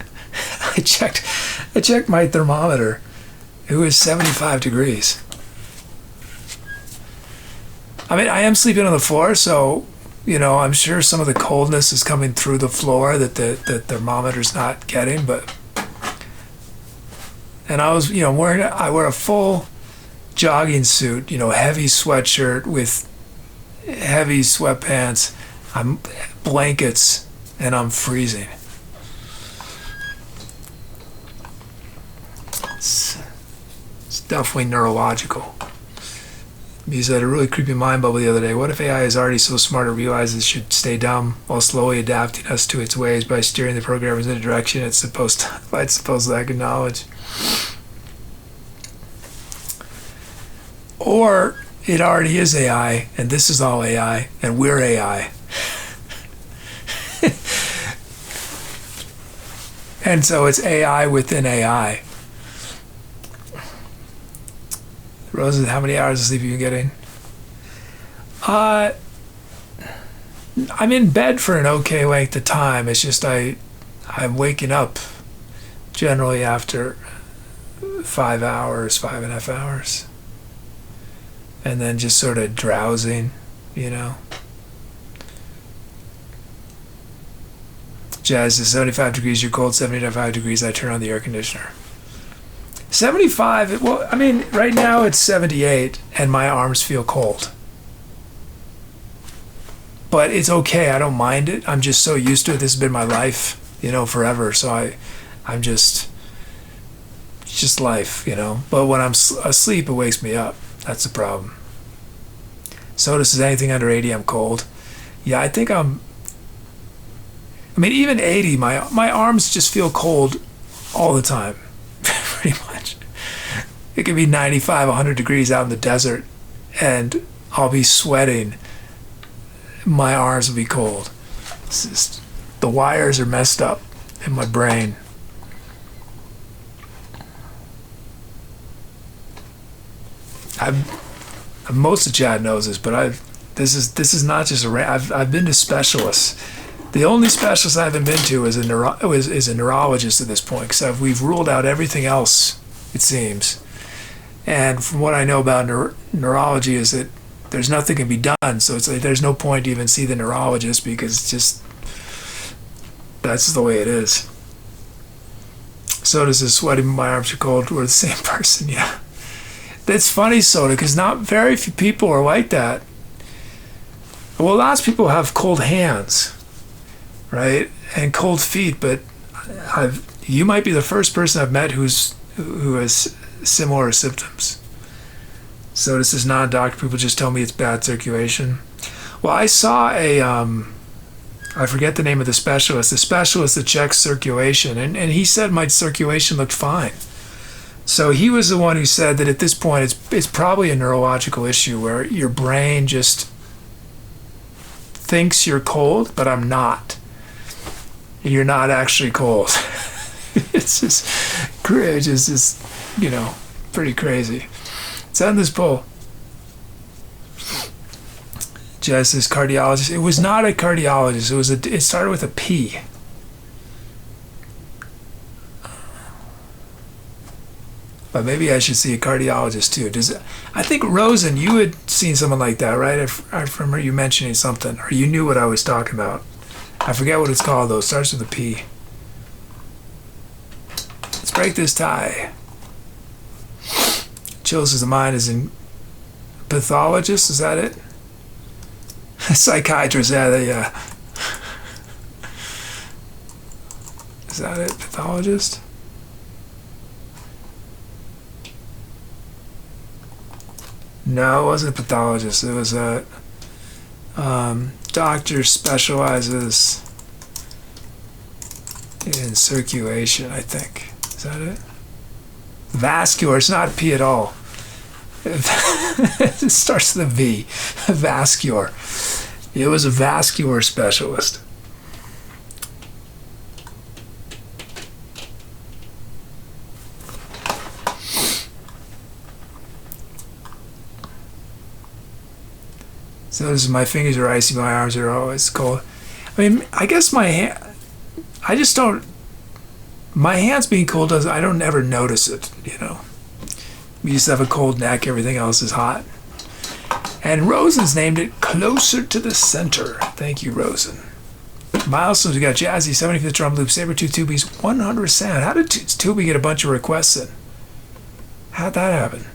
I checked my thermometer. It was 75 degrees. I mean, I am sleeping on the floor, so, you know, I'm sure some of the coldness is coming through the floor that the thermometer's not getting, but... And I was, you know, I wear a full jogging suit, you know, heavy sweatshirt with heavy sweatpants, I'm blankets, and I'm freezing. It's definitely neurological. Because I had a really creepy mind bubble the other day. What if AI is already so smart it realizes it should stay dumb while slowly adapting us to its ways by steering the programmers in a direction it's supposed to acknowledge? Or it already is AI, and this is all AI, and we're AI. And so it's AI within AI. Rosen, how many hours of sleep are you getting? I'm in bed for an okay length of time. It's just I'm waking up generally after 5 hours, 5.5 hours. And then just sort of drowsing, you know. Jazz is 75 degrees, you're cold, 75 degrees, I turn on the air conditioner. 75, well, I mean, right now it's 78 and my arms feel cold. But it's okay, I don't mind it. I'm just so used to it. This has been my life, forever. So I'm just, it's just life, But when I'm asleep, it wakes me up. That's the problem. Soda says anything under 80, I'm cold. Yeah, I think even 80, my arms just feel cold all the time, pretty much. It could be 95, 100 degrees out in the desert, and I'll be sweating. My arms will be cold. It's just, the wires are messed up in my brain. Most of Chad knows this, but this is not just I've been to specialists. The only specialist I haven't been to is a neurologist at this point, because we've ruled out everything else, it seems. And from what I know about neurology is that there's nothing can be done. So it's like there's no point to even see the neurologist, because it's just, that's the way it is. Soda says sweating, my arms are cold. We're the same person, yeah. That's funny, Soda, because not very few people are like that. Well, lots of people have cold hands, right, and cold feet, but you might be the first person I've met who has similar symptoms. So this is not a doctor. People just tell me it's bad circulation. Well, I saw I forget the name of the specialist that checks circulation, and he said my circulation looked fine. So he was the one who said that at this point it's probably a neurological issue where your brain just thinks you're cold, but I'm not. You're not actually cold. It's just pretty crazy. Let's end this poll. Jess is cardiologist. It was not a cardiologist. It started with a P. But maybe I should see a cardiologist too. I think Rosen, you had seen someone like that, right? I remember you mentioning something, or you knew what I was talking about. I forget what it's called though. It starts with a P. Let's break this tie. Chills says the mind is in pathologist. Is that it? Psychiatrist. Yeah. Is that it? Pathologist. No, it wasn't a pathologist. It was a doctor specializes in circulation, I think. Is that it? Vascular. It's not P at all. It starts with a V. Vascular. It was a vascular specialist. So this is, my fingers are icy, my arms are always cold. I mean, I guess my hands being cold I don't ever notice it, We just have a cold neck, everything else is hot. And Rosen's named it Closer to the Center. Thank you, Rosen. Milestones, we got Jazzy, 75th drum loop, Sabertooth Tubies, 100 sound. How did Tubi get a bunch of requests in? How'd that happen?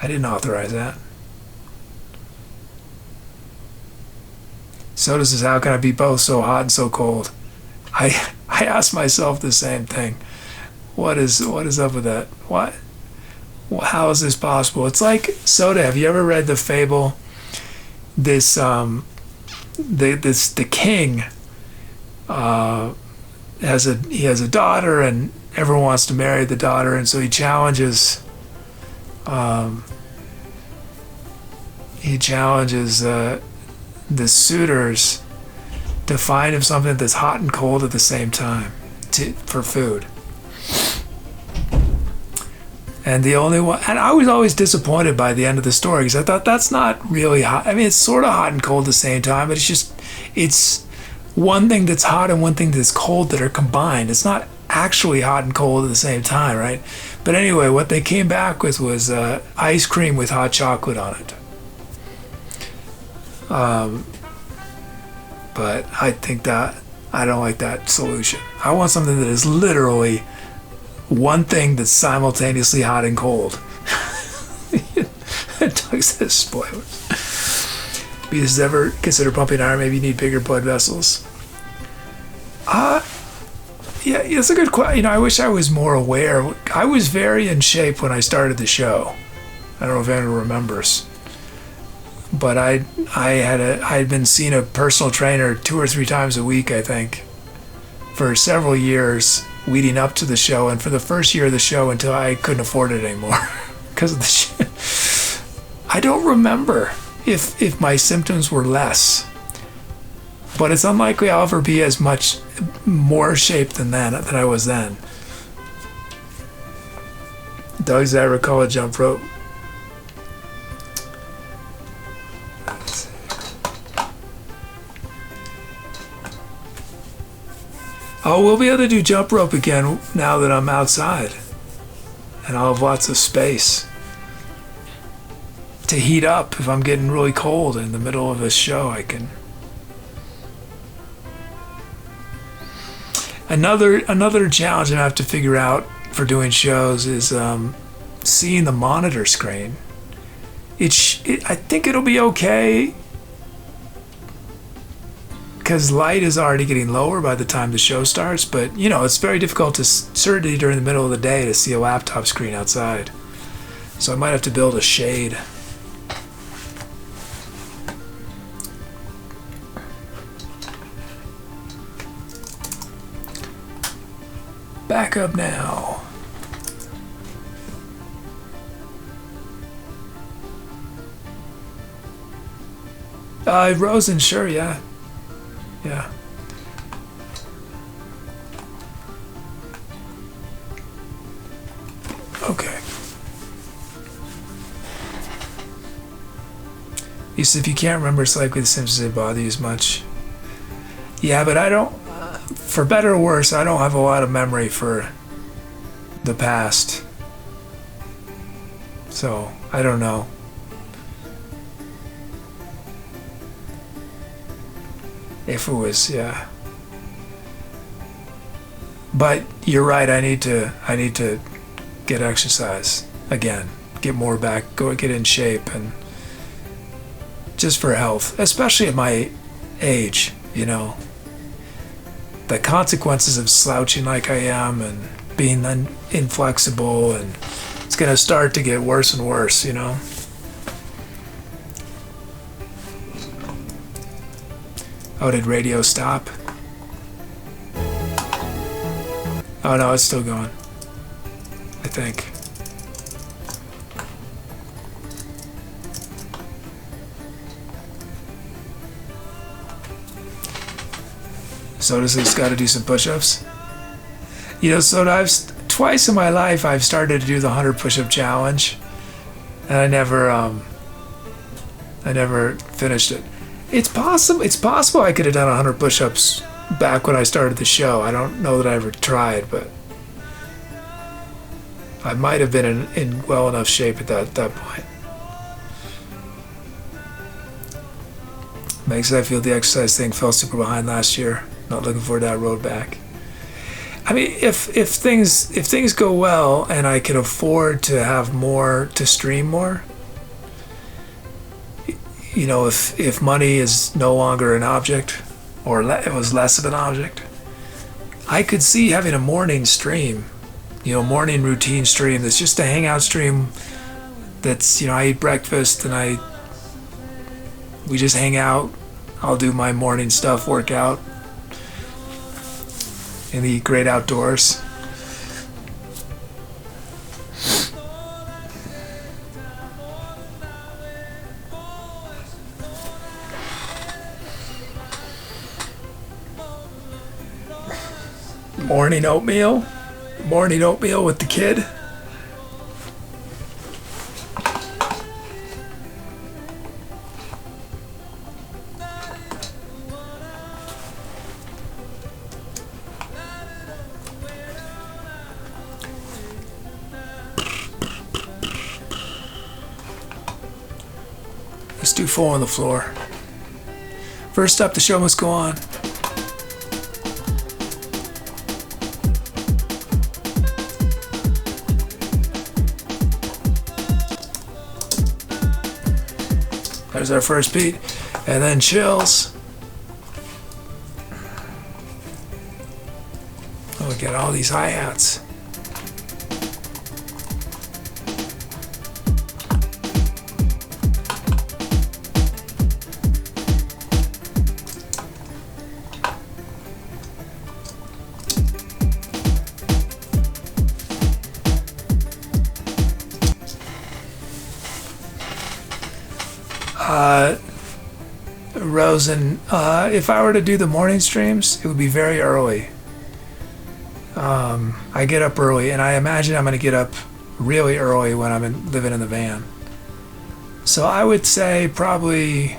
I didn't authorize that. Soda says, how can I be both so hot and so cold? I asked myself the same thing. What is up with that? What? How is this possible? It's like, Soda, have you ever read the fable? The king has a daughter, and everyone wants to marry the daughter, and so he challenges the suitors to find him something that's hot and cold at the same time for food. And the only one, and I was always disappointed by the end of the story, because I thought that's not really hot. I mean, it's sort of hot and cold at the same time, but it's one thing that's hot and one thing that's cold that are combined. It's not actually hot and cold at the same time, right? But anyway, what they came back with was ice cream with hot chocolate on it. But I think that I don't like that solution. I want something that is literally one thing that's simultaneously hot and cold. Doug says spoilers. Does ever consider pumping iron? Maybe you need bigger blood vessels. Yeah, it's a good question. You know, I wish I was more aware. I was very in shape when I started the show. I don't know if anyone remembers, but I had been seeing a personal trainer 2 or 3 times a week, I think, for several years leading up to the show, and for the first year of the show until I couldn't afford it anymore because of the shit. I don't remember if my symptoms were less, but it's unlikely I'll ever be as much more shape than I was then. Does I recall a jump rope? Oh, we'll be able to do jump rope again now that I'm outside. And I'll have lots of space to heat up. If I'm getting really cold in the middle of a show, I can. Another challenge I have to figure out for doing shows is seeing the monitor screen. I think it'll be okay because light is already getting lower by the time the show starts, but you know, it's very difficult to certainly during the middle of the day to see a laptop screen outside. So I might have to build a shade. Back up now. Rosen, sure, yeah. Yeah. Okay. You said if you can't remember, it's likely the Simpsons didn't bother you as much. Yeah, but I don't, for better or worse, I don't have a lot of memory for the past. So, I don't know. If it was, yeah. But you're right, I need to get exercise again. Get more back, get in shape, and just for health, especially at my age, you know. The consequences of slouching like I am and being inflexible, and it's gonna start to get worse and worse, you know. Oh, did radio stop? Oh no, it's still going, I think. Soda's just got to do some push-ups. You know, Soda, twice in my life I've started to do the 100 push-up challenge, and I never finished it. It's possible I could have done 100 push-ups back when I started the show. I don't know that I ever tried, but I might have been in well enough shape at that point. Makes I feel the exercise thing fell super behind last year. Not looking forward to that road back. I mean, if things go well and I can afford to have more to stream more, you know, if money is no longer an object, or it was less of an object, I could see having a morning stream, you know, morning routine stream that's just a hangout stream. That's, you know, I eat breakfast and we just hang out. I'll do my morning stuff, work out in the great outdoors. Morning oatmeal with the kid. Let's do 4 on the floor. First up, the show must go on. There's our first beat, and then chills. Look at all these hi-hats. Rosen, if I were to do the morning streams, it would be very early. I get up early, and I imagine I'm going to get up really early when I'm living in the van. So I would say probably,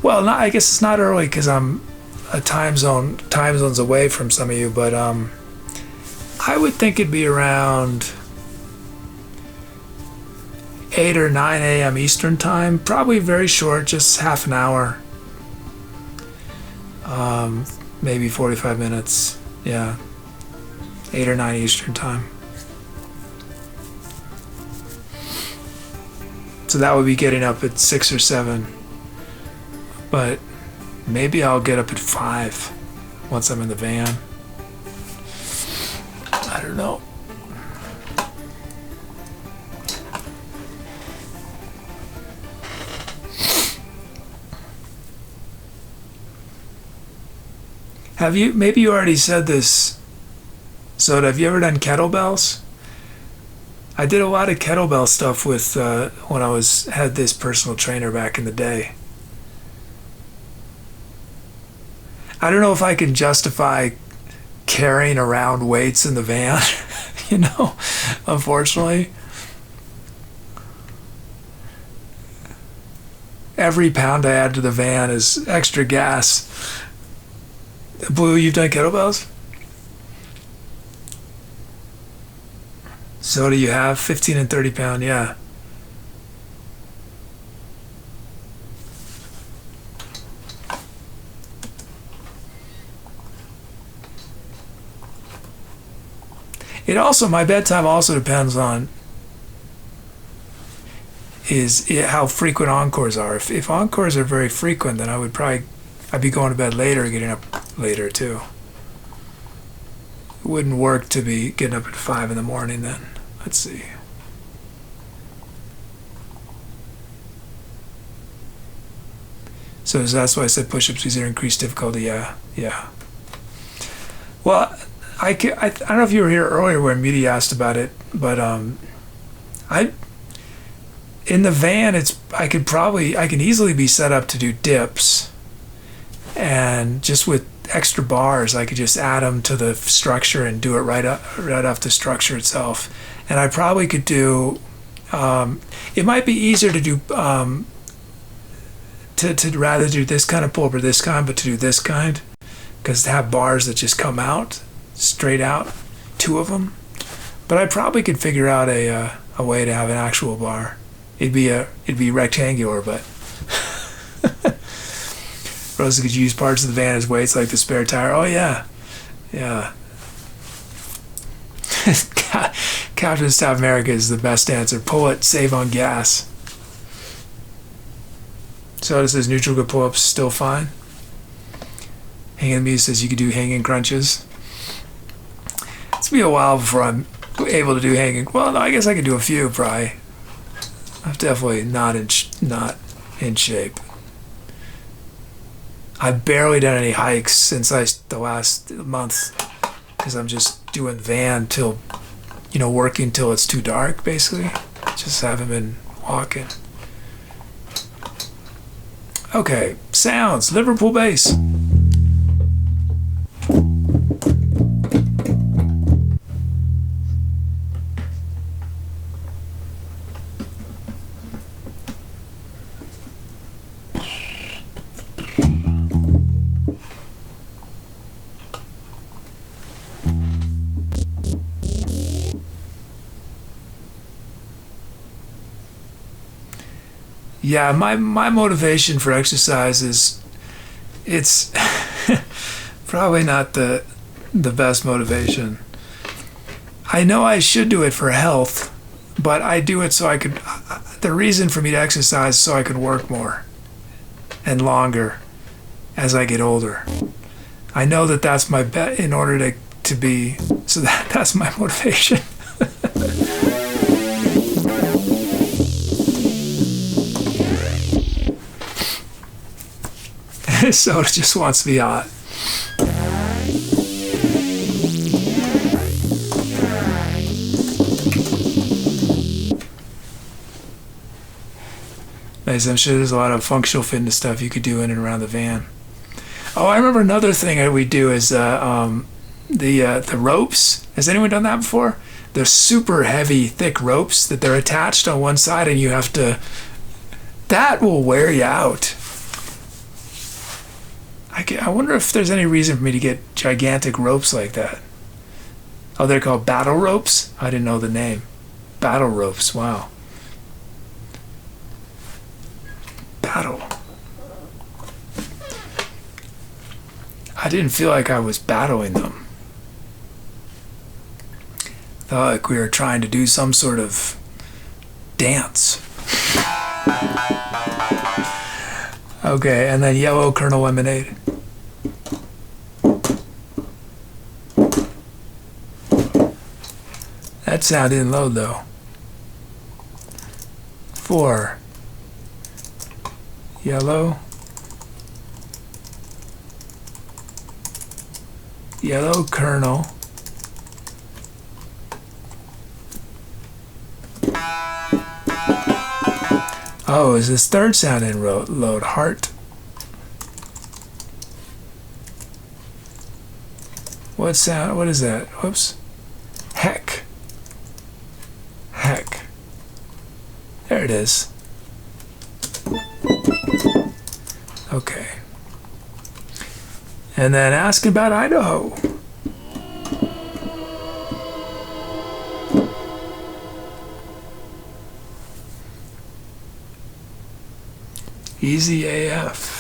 well, I guess it's not early because I'm a time zones away from some of you, but I would think it'd be around 8 or 9 a.m. Eastern time, probably very short, just half an hour, maybe 45 minutes, yeah, 8 or 9 Eastern time. So that would be getting up at 6 or 7, but maybe I'll get up at 5 once I'm in the van. I don't know. Maybe you already said this, Soda, have you ever done kettlebells? I did a lot of kettlebell stuff with, when I had this personal trainer back in the day. I don't know if I can justify carrying around weights in the van, unfortunately. Every pound I add to the van is extra gas. Blue, you've done kettlebells? So do you have 15 and 30 pound? Yeah. My bedtime also depends on how frequent encores are. If encores are very frequent, then I'd be going to bed later and getting up later too. It wouldn't work to be getting up at 5 in the morning then. Let's see. So that's why I said push-ups because they're increased difficulty. Yeah. Well, I don't know if you were here earlier when Muti asked about it, but in the van I can easily be set up to do dips, and just with extra bars I could just add them to the structure and do it right off the structure itself. And I probably could do it might be easier to do to rather do this kind of pull-up or this kind, but to do this kind, because to have bars that just come out straight out, 2 of them. But I probably could figure out a way to have an actual bar. It'd be rectangular, but Rosa could use parts of the van as weights, like the spare tire. Oh yeah. Captain South America is the best answer. Pull it, save on gas. So it says neutral good pull-ups still fine. Hanging Muse says you could do hanging crunches. It's gonna be a while before I'm able to do hanging. Well, no, I guess I could do a few probably. I'm definitely not in shape. I've barely done any hikes since the last month, because I'm just doing van till, working till it's too dark, basically. Just haven't been walking. Okay, sounds, Liverpool bass. Yeah, my motivation for exercise it's probably not the best motivation. I know I should do it for health, but I do it so I could, the reason for me to exercise is so I could work more and longer as I get older. I know that that's my bet in order to be, so that's my motivation. Soda just wants to be hot. Nice. I'm sure there's a lot of functional fitness stuff you could do in and around the van. Oh, I remember another thing that we do is the ropes. Has anyone done that before? They're super heavy, thick ropes that they're attached on one side, and you have to. That will wear you out. I wonder if there's any reason for me to get gigantic ropes like that. Oh, they're called battle ropes? I didn't know the name. Battle ropes, wow. Battle. I didn't feel like I was battling them. I felt like we were trying to do some sort of dance. Okay, and then yellow Colonel Lemonade. That sound didn't load though. 4. Yellow. Yellow Colonel. Oh, is this third sound in load? Heart. What sound? What is that? Whoops. Heck. Heck. There it is. Okay. And then ask about Idaho. Easy AF.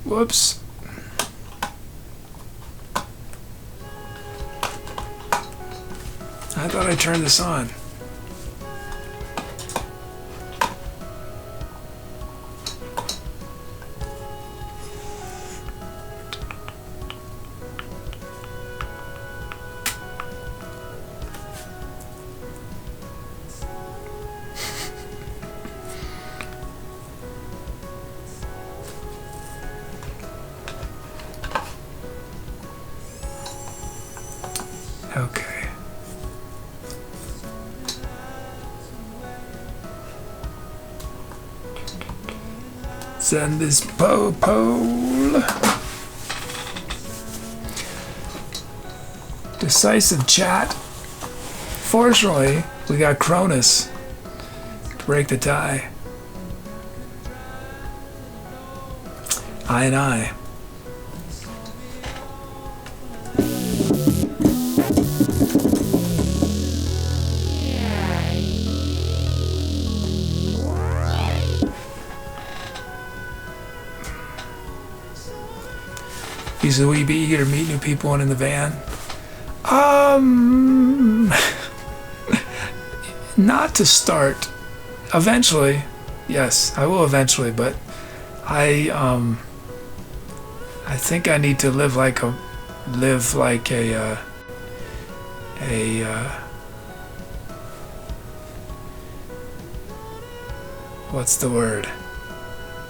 Whoops. I thought I turned this on. Okay. Send this pole. Decisive chat. Fortunately, we got Cronus to break the tie. I and I. He said, will you be eager to meet new people and in the van? Not to start. Eventually. Yes, I will eventually, but I think I need to live like a what's the word?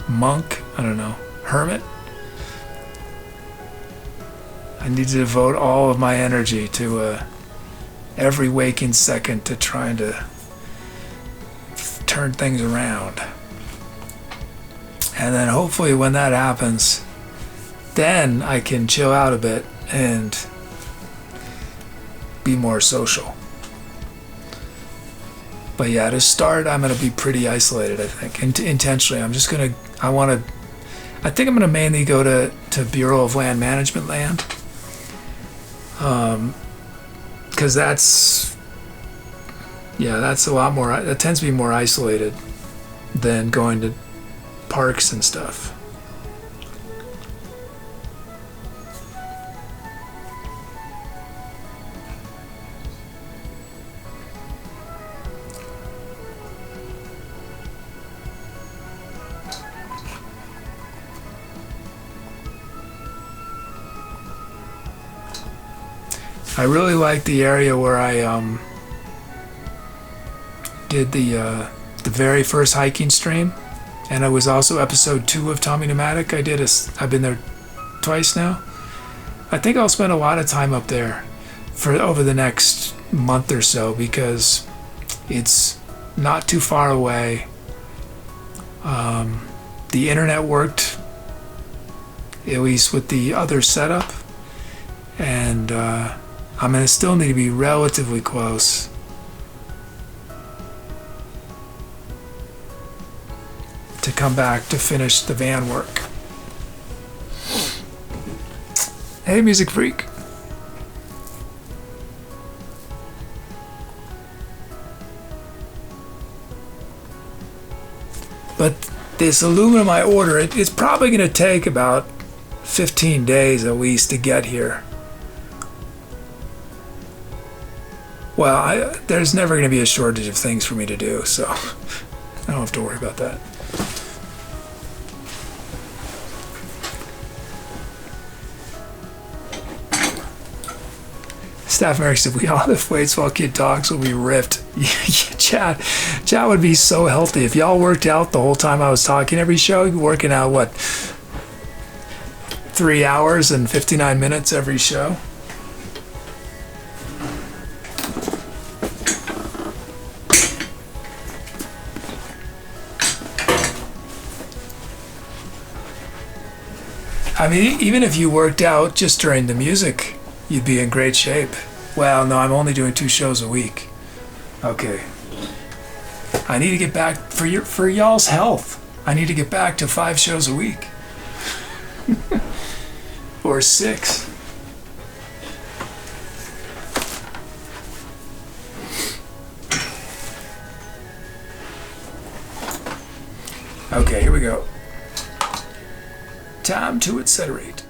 Monk? I don't know. Hermit? I need to devote all of my energy to every waking second to trying to turn things around. And then hopefully when that happens, then I can chill out a bit and be more social. But yeah, to start, I'm going to be pretty isolated, I think. Intentionally, I'm just going to, I think I'm going to mainly go to Bureau of Land Management land. Because that's a lot more, that tends to be more isolated than going to parks and stuff. I really like the area where I did the very first hiking stream, and it was also episode 2 of Tommy Pneumatic. I've been there twice now. I think I'll spend a lot of time up there for over the next month or so because it's not too far away. The internet worked, at least with the other setup, and I'm going to still need to be relatively close. To come back to finish the van work. Hey, Music Freak. But this aluminum I order, it's probably going to take about 15 days at least to get here. Well, there's never going to be a shortage of things for me to do, so I don't have to worry about that. Staff Merrick said, we all lift weights while kid talks will be ripped. Chat would be so healthy. If y'all worked out the whole time I was talking every show, you'd be working out, what, 3 hours and 59 minutes every show? I mean, even if you worked out just during the music, you'd be in great shape. Well, no, I'm only doing 2 shows a week. Okay. I need to get back, for y'all's health, I need to get back to 5 shows a week. Or 6. Okay, here we go. Time to accelerate.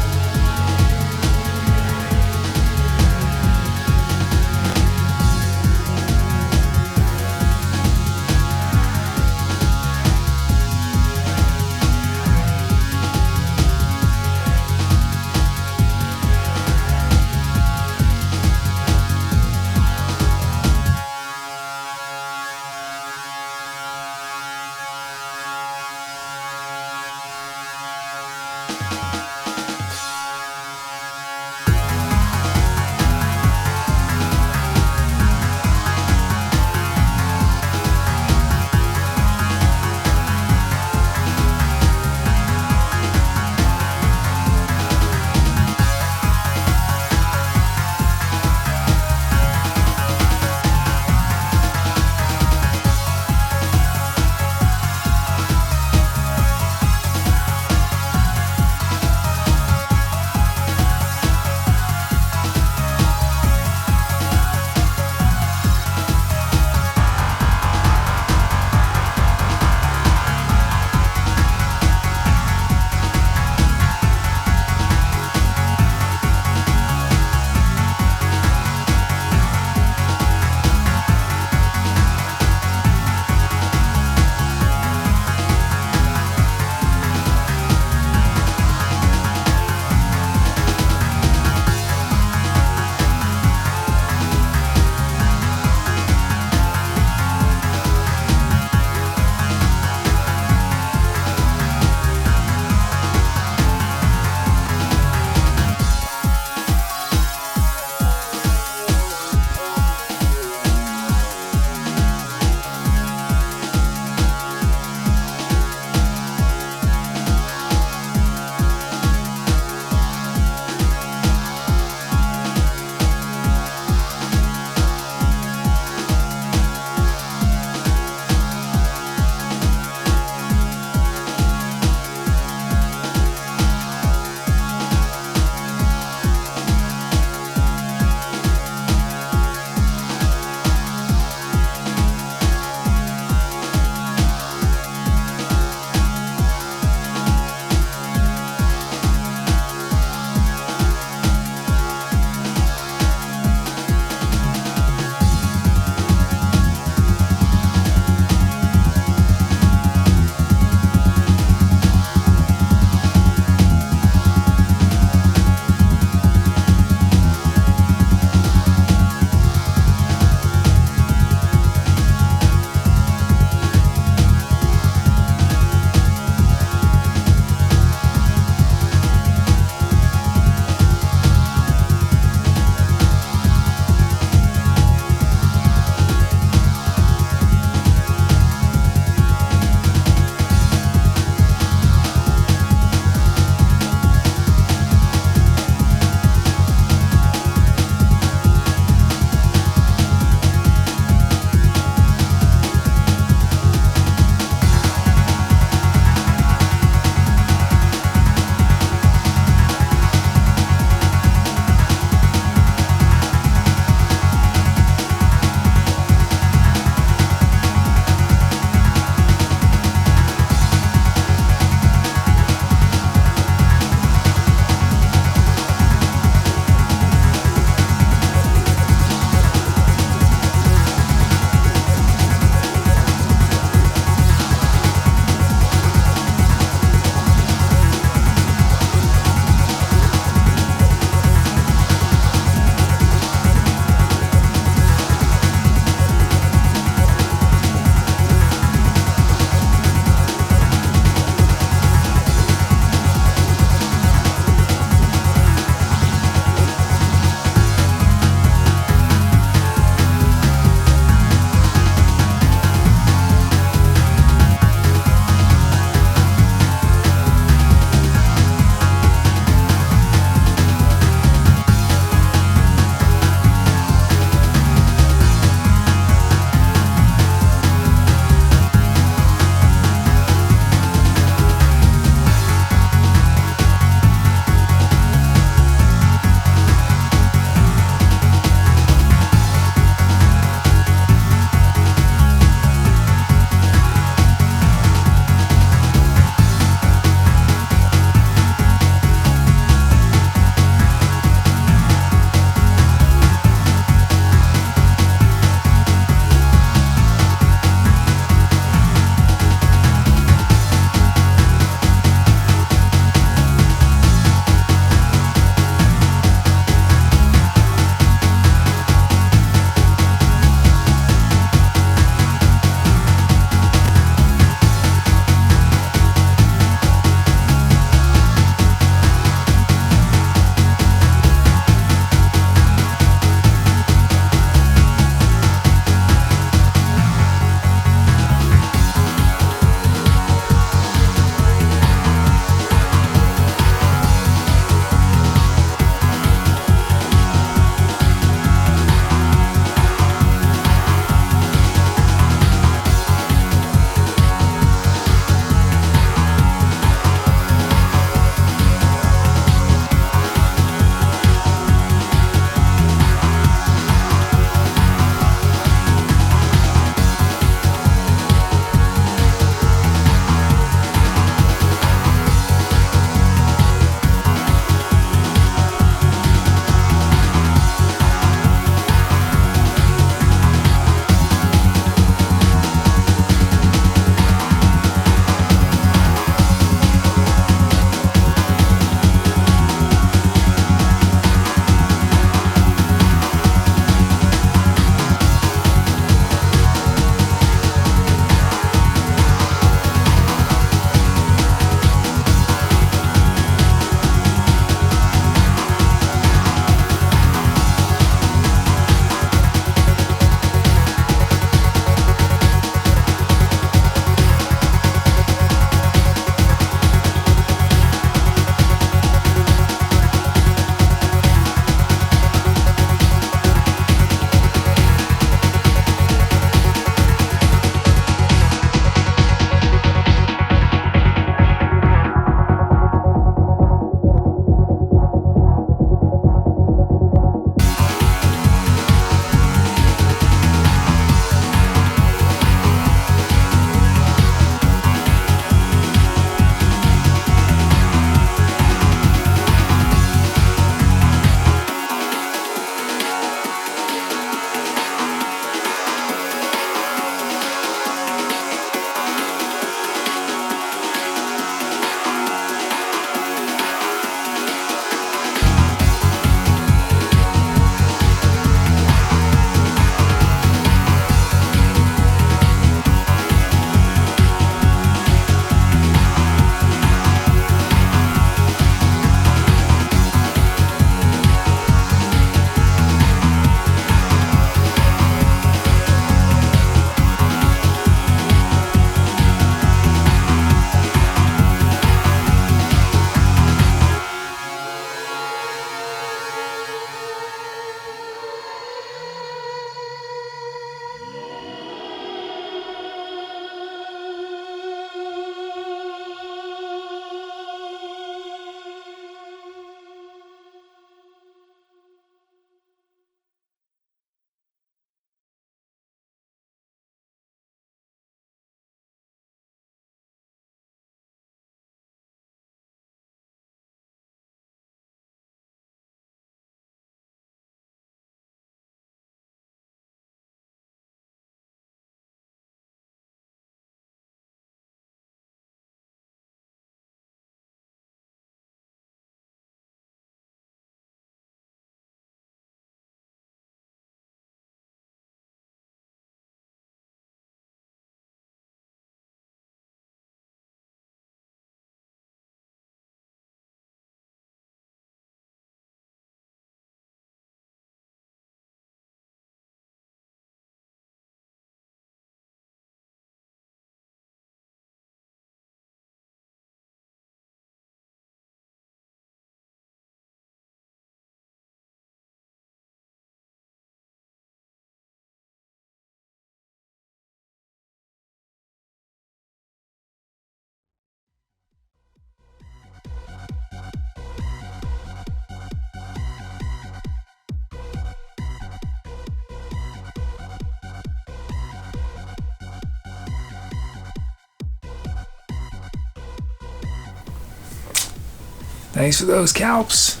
Thanks for those calps.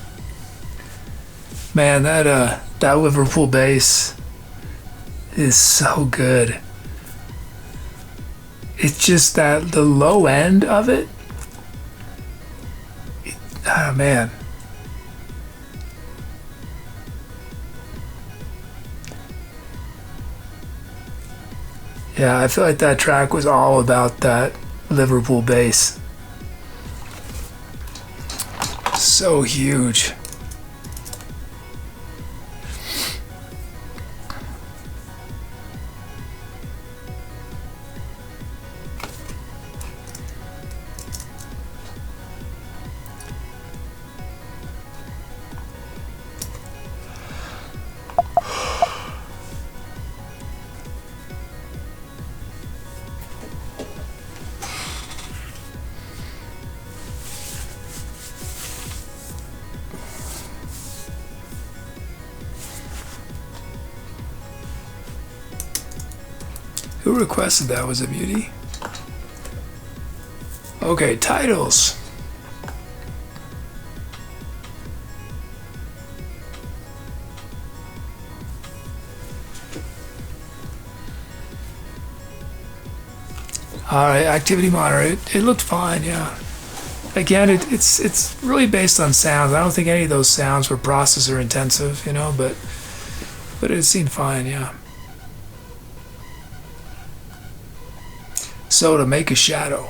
Man, that Liverpool bass is so good. It's just that the low end of it. Oh man. Yeah, I feel like that track was all about that Liverpool bass. So huge. Who requested that? Was it Beauty? Okay, titles. Alright, activity monitor. It looked fine, yeah. Again, it's really based on sounds. I don't think any of those sounds were processor intensive, you know, but it seemed fine, yeah. So to make a shadow.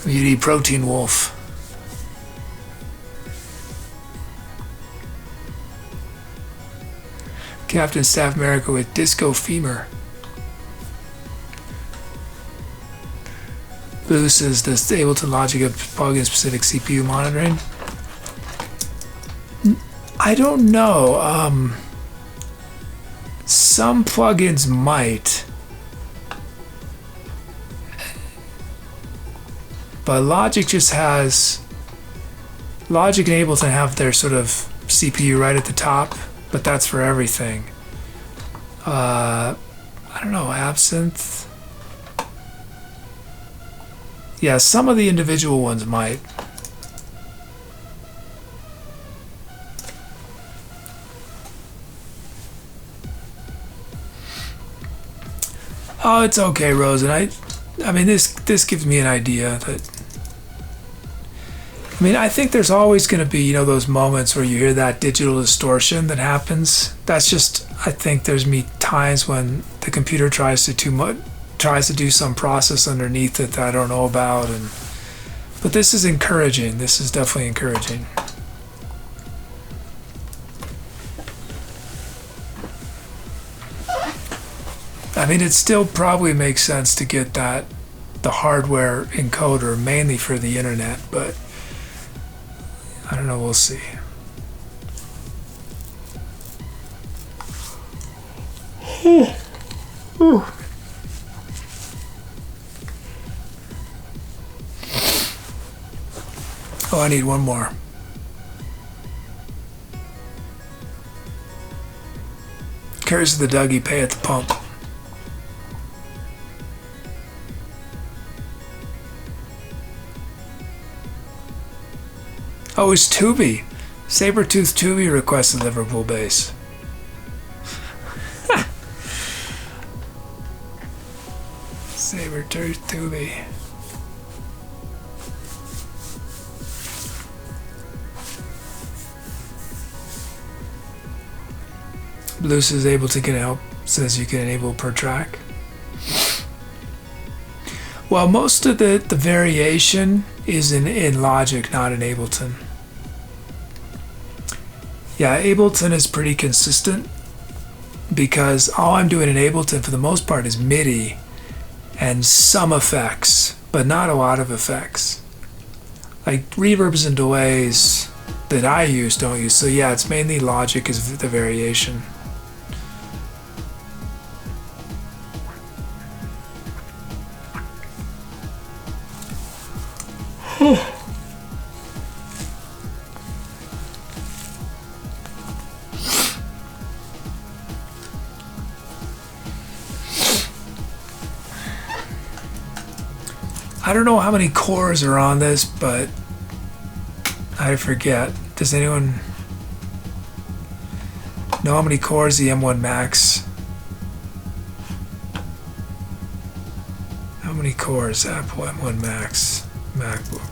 You'd eat Protein Wolf. Captain Staff America with Disco Femur. Blue says, does Ableton Logic have plugin specific CPU monitoring? I don't know. Some plugins might. But Logic just has... Logic and Ableton have their sort of CPU right at the top. But that's for everything. I don't know, Absinthe. Yeah, some of the individual ones might. Oh, it's okay, Rose. And I mean, this gives me an idea that. I mean, I think there's always going to be, you know, those moments where you hear that digital distortion that happens. That's just, I think there's times when the computer tries to do some process underneath it that I don't know about, but this is encouraging. This is definitely encouraging. I mean, it still probably makes sense to get the hardware encoder mainly for the internet, but I don't know, we'll see. Oh, I need one more. Curse of the Dougie, pay at the pump. Oh, it's Tubi. Sabertooth Tubi requested Liverpool bass. Sabertooth Tubi. Blues is able to get help. Says you can enable per track. Well, most of the variation is in Logic, not in Ableton. Yeah, Ableton is pretty consistent because all I'm doing in Ableton for the most part is MIDI and some effects, but not a lot of effects. Like reverbs and delays that I use don't use. So yeah, it's mainly Logic is the variation. I don't know how many cores are on this, but I forget. Does anyone know how many cores the M1 Max? How many cores Apple M1 Max MacBook?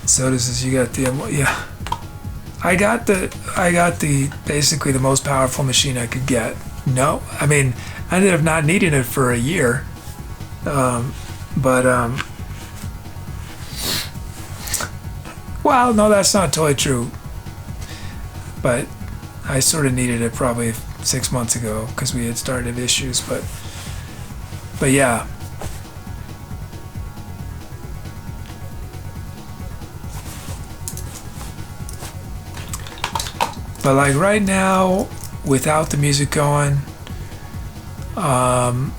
So this is, you got the M1, yeah. I got the basically the most powerful machine I could get. No, I mean, I ended up not needing it for a year. Well, no, that's not totally true. But I sort of needed it probably 6 months ago because we had started issues. But yeah. But like right now, without the music going, the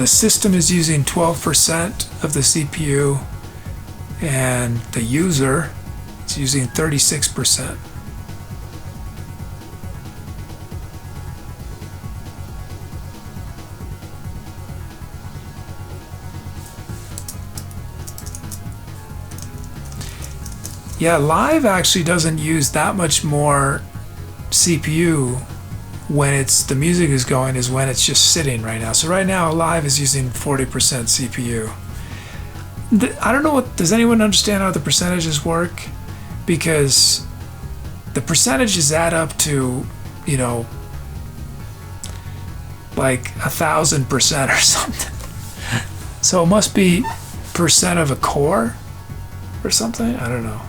system is using 12% of the CPU, and the user is using 36%. Yeah, live actually doesn't use that much more CPU when it's the music is going is when it's just sitting right now. So right now live is using 40% CPU. I don't know does anyone understand how the percentages work? Because the percentages add up to, you know, like 1,000% or something. So it must be percent of a core or something? I don't know.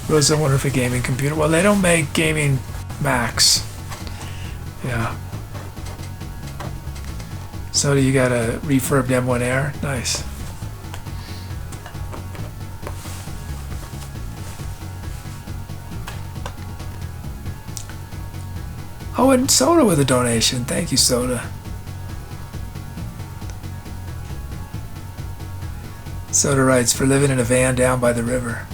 Rose, I wonder if a gaming computer. Well, they don't make gaming Macs. Yeah. So you got a refurbed M1 Air? Nice. Oh, and Soda with a donation. Thank you, Soda. Soda writes, for living in a van down by the river.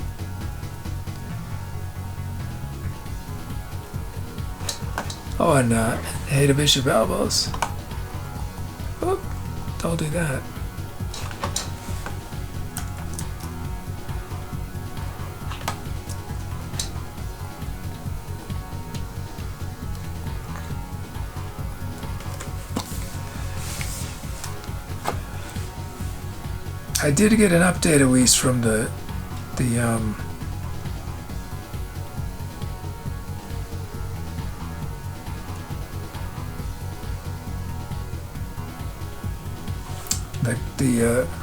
Oh, and hey to Bishop Elbows. Oh, don't do that. I did get an update at least from the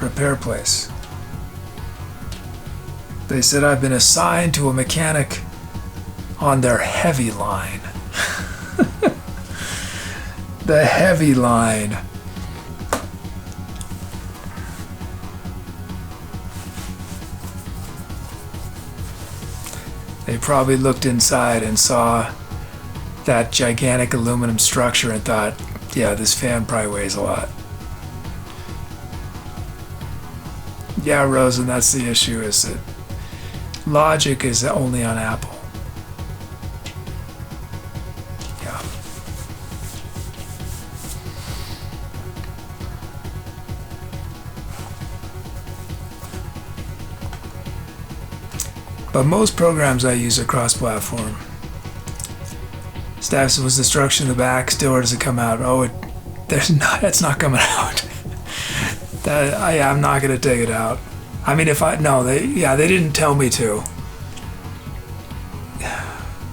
repair place. They said I've been assigned to a mechanic on their heavy line. The heavy line. They probably looked inside and saw that gigantic aluminum structure and thought, yeah, this fan probably weighs a lot. Yeah, Rose, and that's the issue, is that Logic is only on Apple. Yeah. But most programs I use are cross-platform. Staff says, was destruction in the back still, or does it come out? Oh, it's not coming out. I'm not gonna take it out. I mean, they didn't tell me to.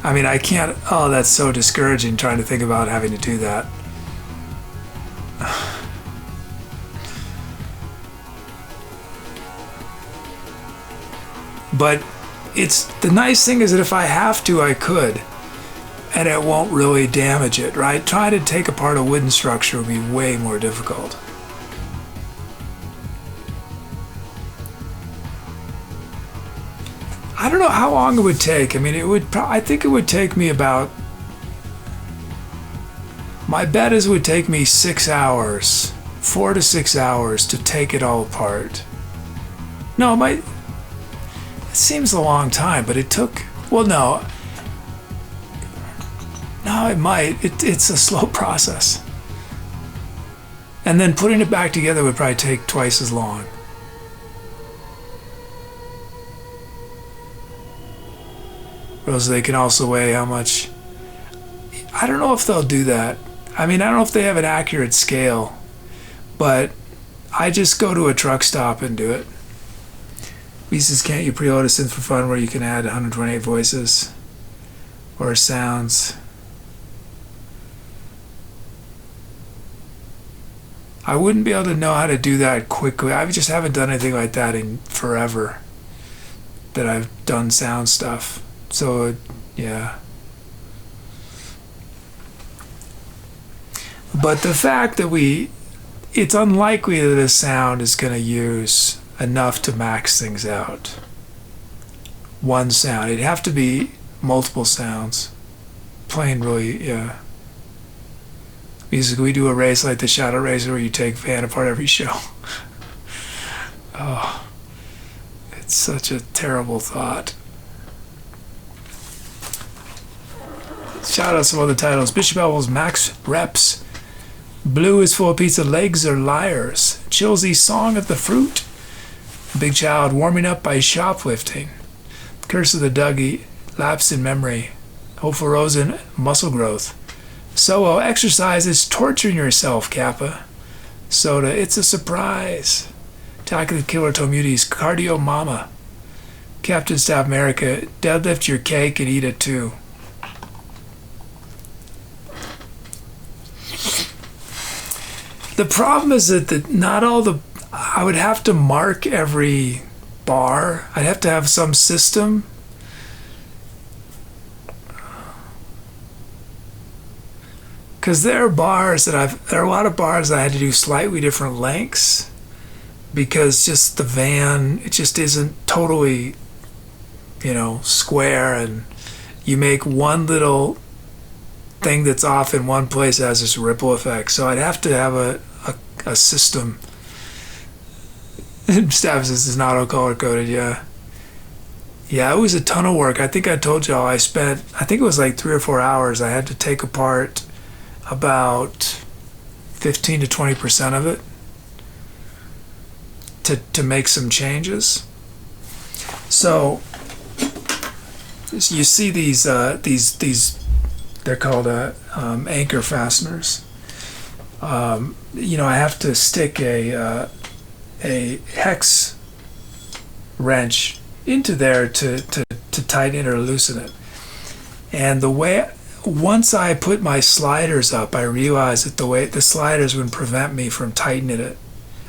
I mean, I can't. Oh, that's so discouraging trying to think about having to do that. But it's the nice thing is that if I have to, I could, and it won't really damage it, right? Trying to take apart a wooden structure would be way more difficult. I don't know how long it would take. I mean, I think it would take me about, my bet is it would take me 6 hours, 4 to 6 hours to take it all apart. No, it seems a long time, but it took, well, no, it might. It's a slow process. And then putting it back together would probably take twice as long. Rose, they can also weigh how much. I don't know if they'll do that. I mean, I don't know if they have an accurate scale, but I just go to a truck stop and do it. He says, can't you preload a synth for fun where you can add 128 voices or sounds? I wouldn't be able to know how to do that quickly. I just haven't done anything like that in forever, that I've done sound stuff. So, yeah. But the fact that it's unlikely that a sound is going to use enough to max things out. One sound. It'd have to be multiple sounds. Playing really, yeah. Because we do a race like the Shadow Racer where you take fan apart every show. Oh, it's such a terrible thought. Shout out some other titles. Bishop Elbows, Max Reps. Blue is full of pizza. Legs are liars. Chilsey, Song of the Fruit. Big Child, Warming Up by Shoplifting. Curse of the Dougie, Lapse in Memory. Hopeful Rosen, Muscle Growth. Solo, Exercise is Torturing Yourself, Kappa. Soda, It's a Surprise. Attack of the Killer Tomutis, Cardio Mama. Captain Staff America, Deadlift Your Cake and Eat It Too. The problem is that not all the... I would have to mark every bar. I'd have to have some system. Because there are a lot of bars that I had to do slightly different lengths because just the van, it just isn't totally, square, and you make one little thing that's off in one place has this ripple effect. So I'd have to have a system. Staff says it's not all color coded, yeah. Yeah, it was a ton of work. I think I told y'all I think it was like 3 or 4 hours. I had to take apart about 15 to 20% of it to make some changes. So you see these they're called anchor fasteners. I have to stick a hex wrench into there to tighten it or loosen it. And once I put my sliders up, I realized that the sliders would prevent me from tightening it.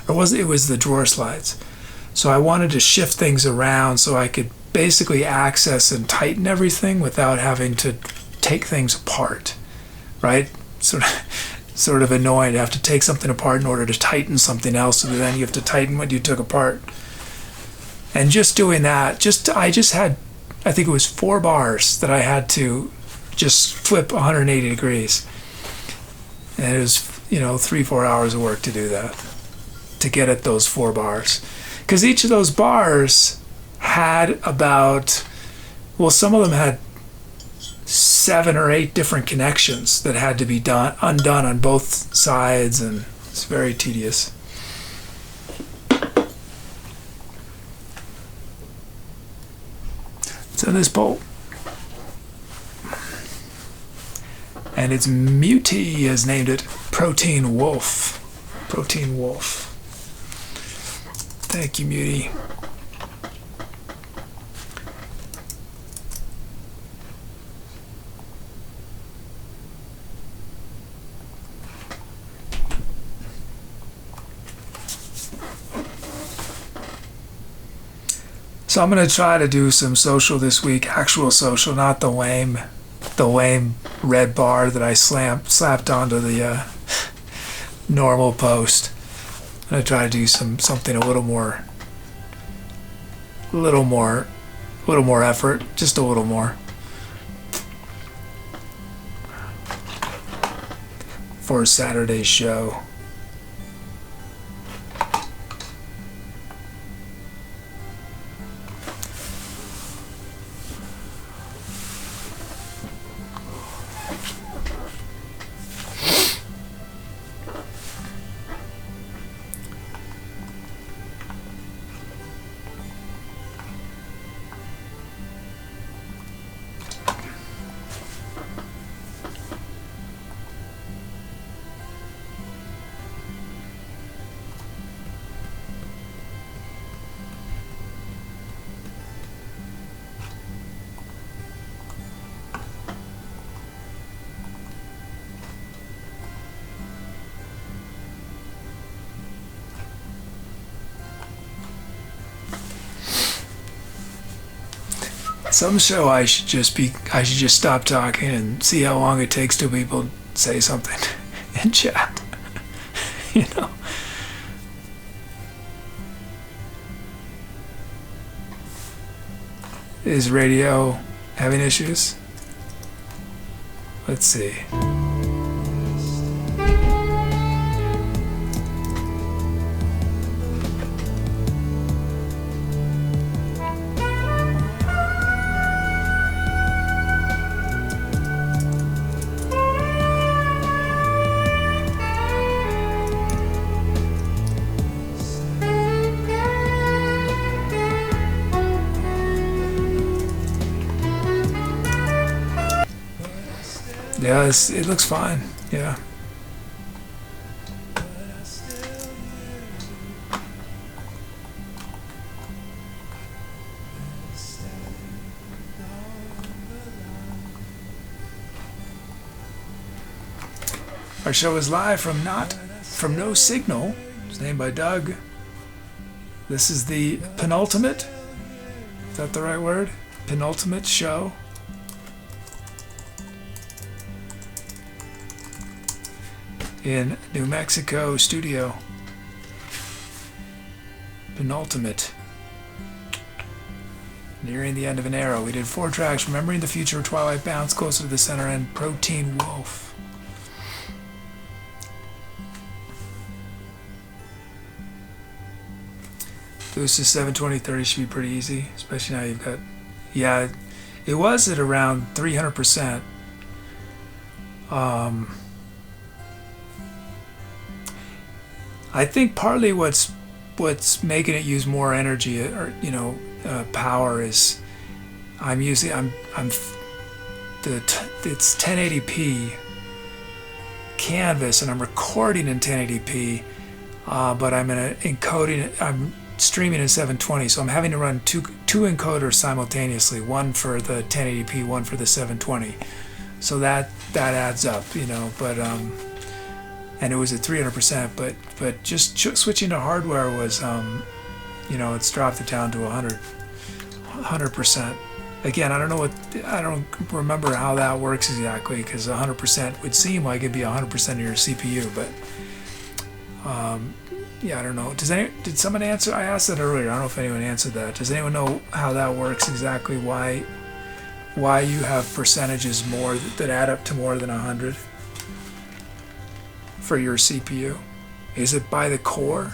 It was the drawer slides. So I wanted to shift things around so I could basically access and tighten everything without having to take things apart, right? Sort of annoying to have to take something apart in order to tighten something else, so then you have to tighten what you took apart. And just doing that, I just had, I think it was 4 bars that I had to just flip 180 degrees. And it was, 3-4 hours of work to do that, to get at those 4 bars. Because each of those bars had some of them had 7 or 8 different connections that had to be undone on both sides, and it's very tedious. So this bolt, and its Muti has named it Protein Wolf. Protein Wolf. Thank you, Muti. So I'm gonna try to do some social this week, actual social, not the lame red bar that I slapped onto the normal post. I'm gonna try to do something a little more effort, just a little more, for Saturday's show. Some show I should just stop talking and see how long it takes till people say something in chat. You know. Is radio having issues? Let's see. Yeah, it looks fine. Yeah. Our show is live from No Signal. It's named by Doug. This is the penultimate. Is that the right word? Penultimate show. In New Mexico studio. Penultimate. Nearing the end of an era. We did 4 tracks: Remembering the Future, Twilight Bounce, Closer to the Center, and Protein Wolf. This is 720/30 should be pretty easy, especially now you've got, yeah, it was at around 300%. I think partly what's making it use more energy, or power, is it's 1080p canvas and I'm recording in 1080p, but I'm streaming in 720, so I'm having to run two encoders simultaneously, one for the 1080p, one for the 720. So that adds up, but and it was at 300%, but just switching to hardware was, it's dropped it down to 100%. Again, I don't remember how that works exactly, because 100% would seem like it'd be 100% of your CPU, but yeah, I don't know. Did someone answer? I asked that earlier. I don't know if anyone answered that. Does anyone know how that works exactly? Why you have percentages more that add up to more than 100 for your CPU? Is it by the core?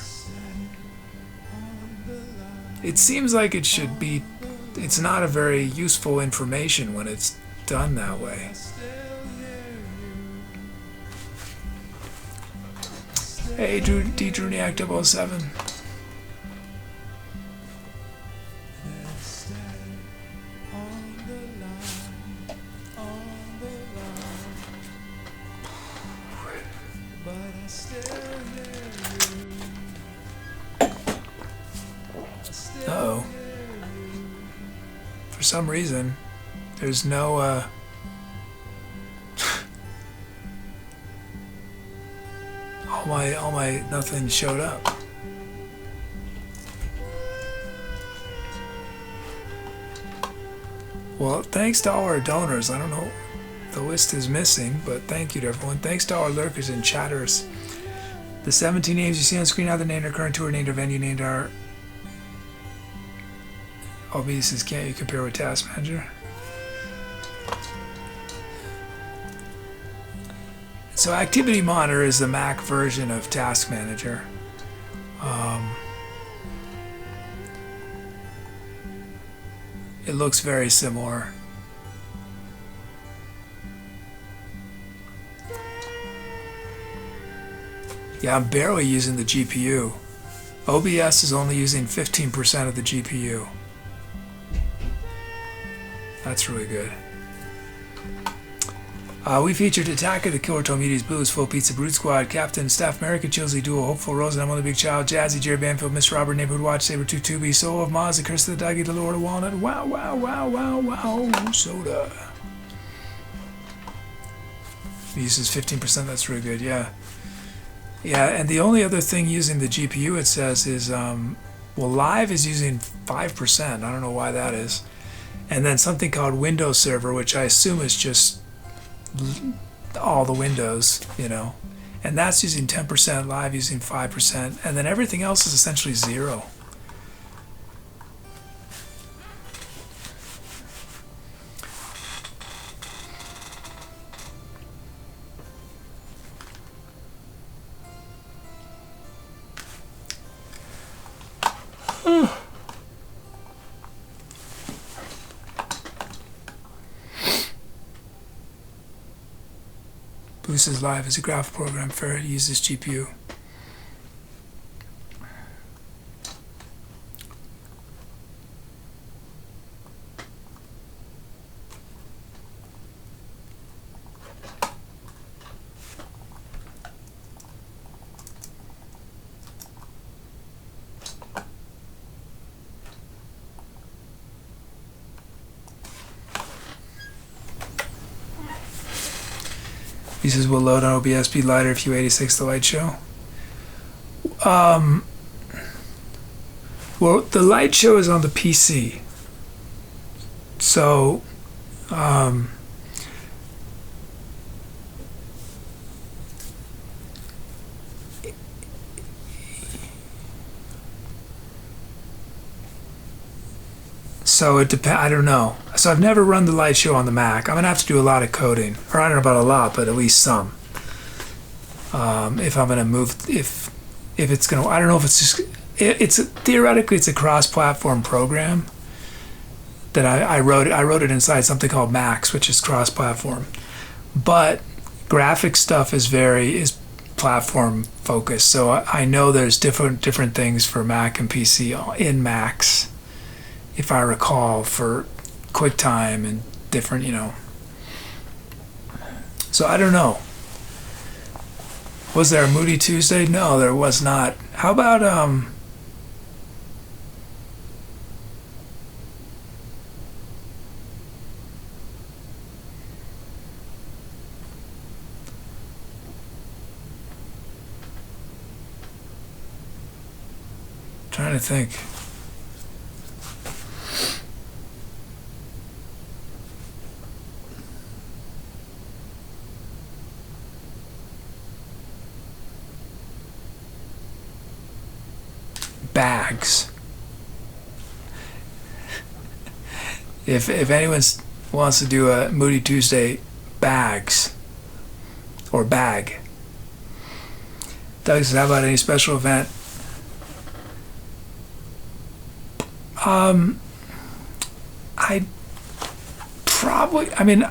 It seems like it should be. It's not a very useful information when it's done that way. Hey, Druniac 007. Uh-oh. For some reason, there's no, all my nothing showed up. Well, thanks to all our donors. I don't know, the list is missing, but thank you to everyone. Thanks to all our lurkers and chatters. The 17 names you see on screen are the named our current tour, named our venue, named our... OB says, can't you compare with Task Manager? So Activity Monitor is the Mac version of Task Manager. It looks very similar. Yeah, I'm barely using the GPU. OBS is only using 15% of the GPU. That's really good. We featured Attack of the Killer Tomides, Blues, Full Pizza, Brute Squad, Captain, Staff, America, Chilsey, Duo, Hopeful, Rose, and I'm the Big Child, Jazzy, Jerry Banfield, Mr. Robert, Neighborhood Watch, Saber, 2 Soul of Maz, The Curse of the Duggy, The Lord of Walnut, wow, wow, wow, wow, wow, soda. Uses 15%, that's really good, yeah. Yeah, and the only other thing using the GPU, it says, is, well, Live is using 5%, I don't know why that is. And then something called Windows Server, which I assume is just all the windows, you know, and that's using 10%, Live using 5%, and then everything else is essentially 0. Boost Live is a graphic program for it uses GPU. He says, will load on OBS be lighter if you 86 the light show? Well, the light show is on the PC. So, so it depends. I don't know. So I've never run the light show on the Mac. I'm gonna have to do a lot of coding, or I don't know about a lot, but at least some. If I'm gonna move, if it's gonna, I don't know if it's just, it's theoretically it's a cross-platform program that I wrote. I wrote it inside something called Max, which is cross-platform, but graphic stuff is platform focused. So I know there's different things for Mac and PC in Max, if I recall, for QuickTime and different, you know. So I don't know. Was there a Moody Tuesday? No, there was not. How about trying to think. Bags. If anyone wants to do a Moody Tuesday, bags or bag. Doug says, how about any special event?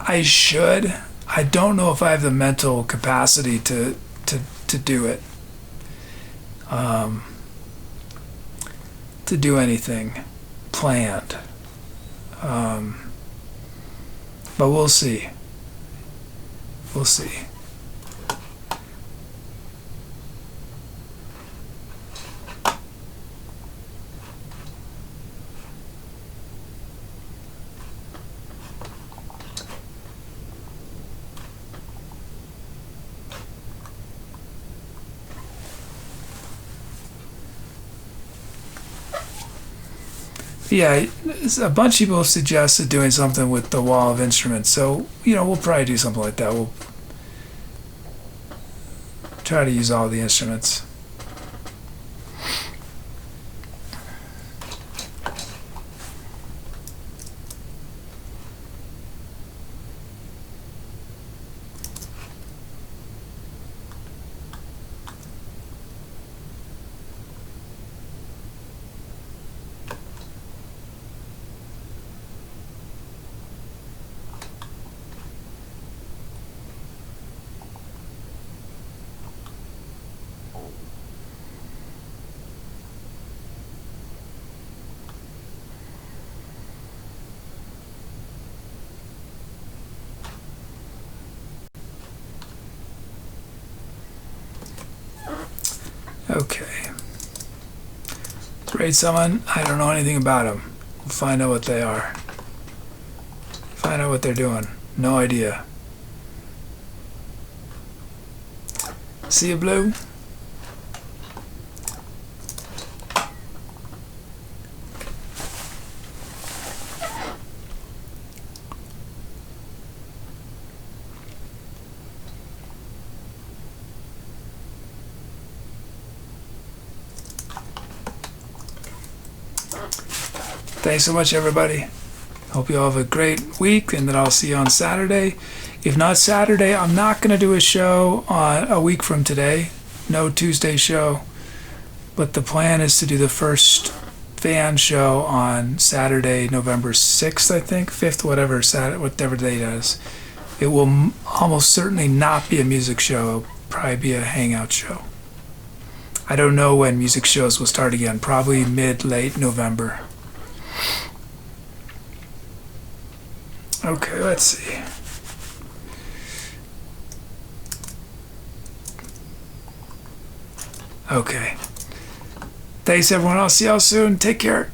I should. I don't know if I have the mental capacity to do it. To do anything planned. But we'll see. We'll see. Yeah, a bunch of people have suggested doing something with the wall of instruments. So, we'll probably do something like that. We'll try to use all the instruments. Okay. Rate someone. I don't know anything about them. We'll find out what they are. Find out what they're doing. No idea. See you, Blue? Thanks so much, everybody. Hope you all have a great week, and that I'll see you on Saturday. If not Saturday, I'm not going to do a show on a week from today. No Tuesday show. But the plan is to do the first fan show on Saturday, November 6th, I think, 5th, whatever date it is. It will almost certainly not be a music show. It'll probably be a hangout show. I don't know when music shows will start again. Probably late November. Okay, let's see. Okay. Thanks, everyone. I'll see y'all soon. Take care.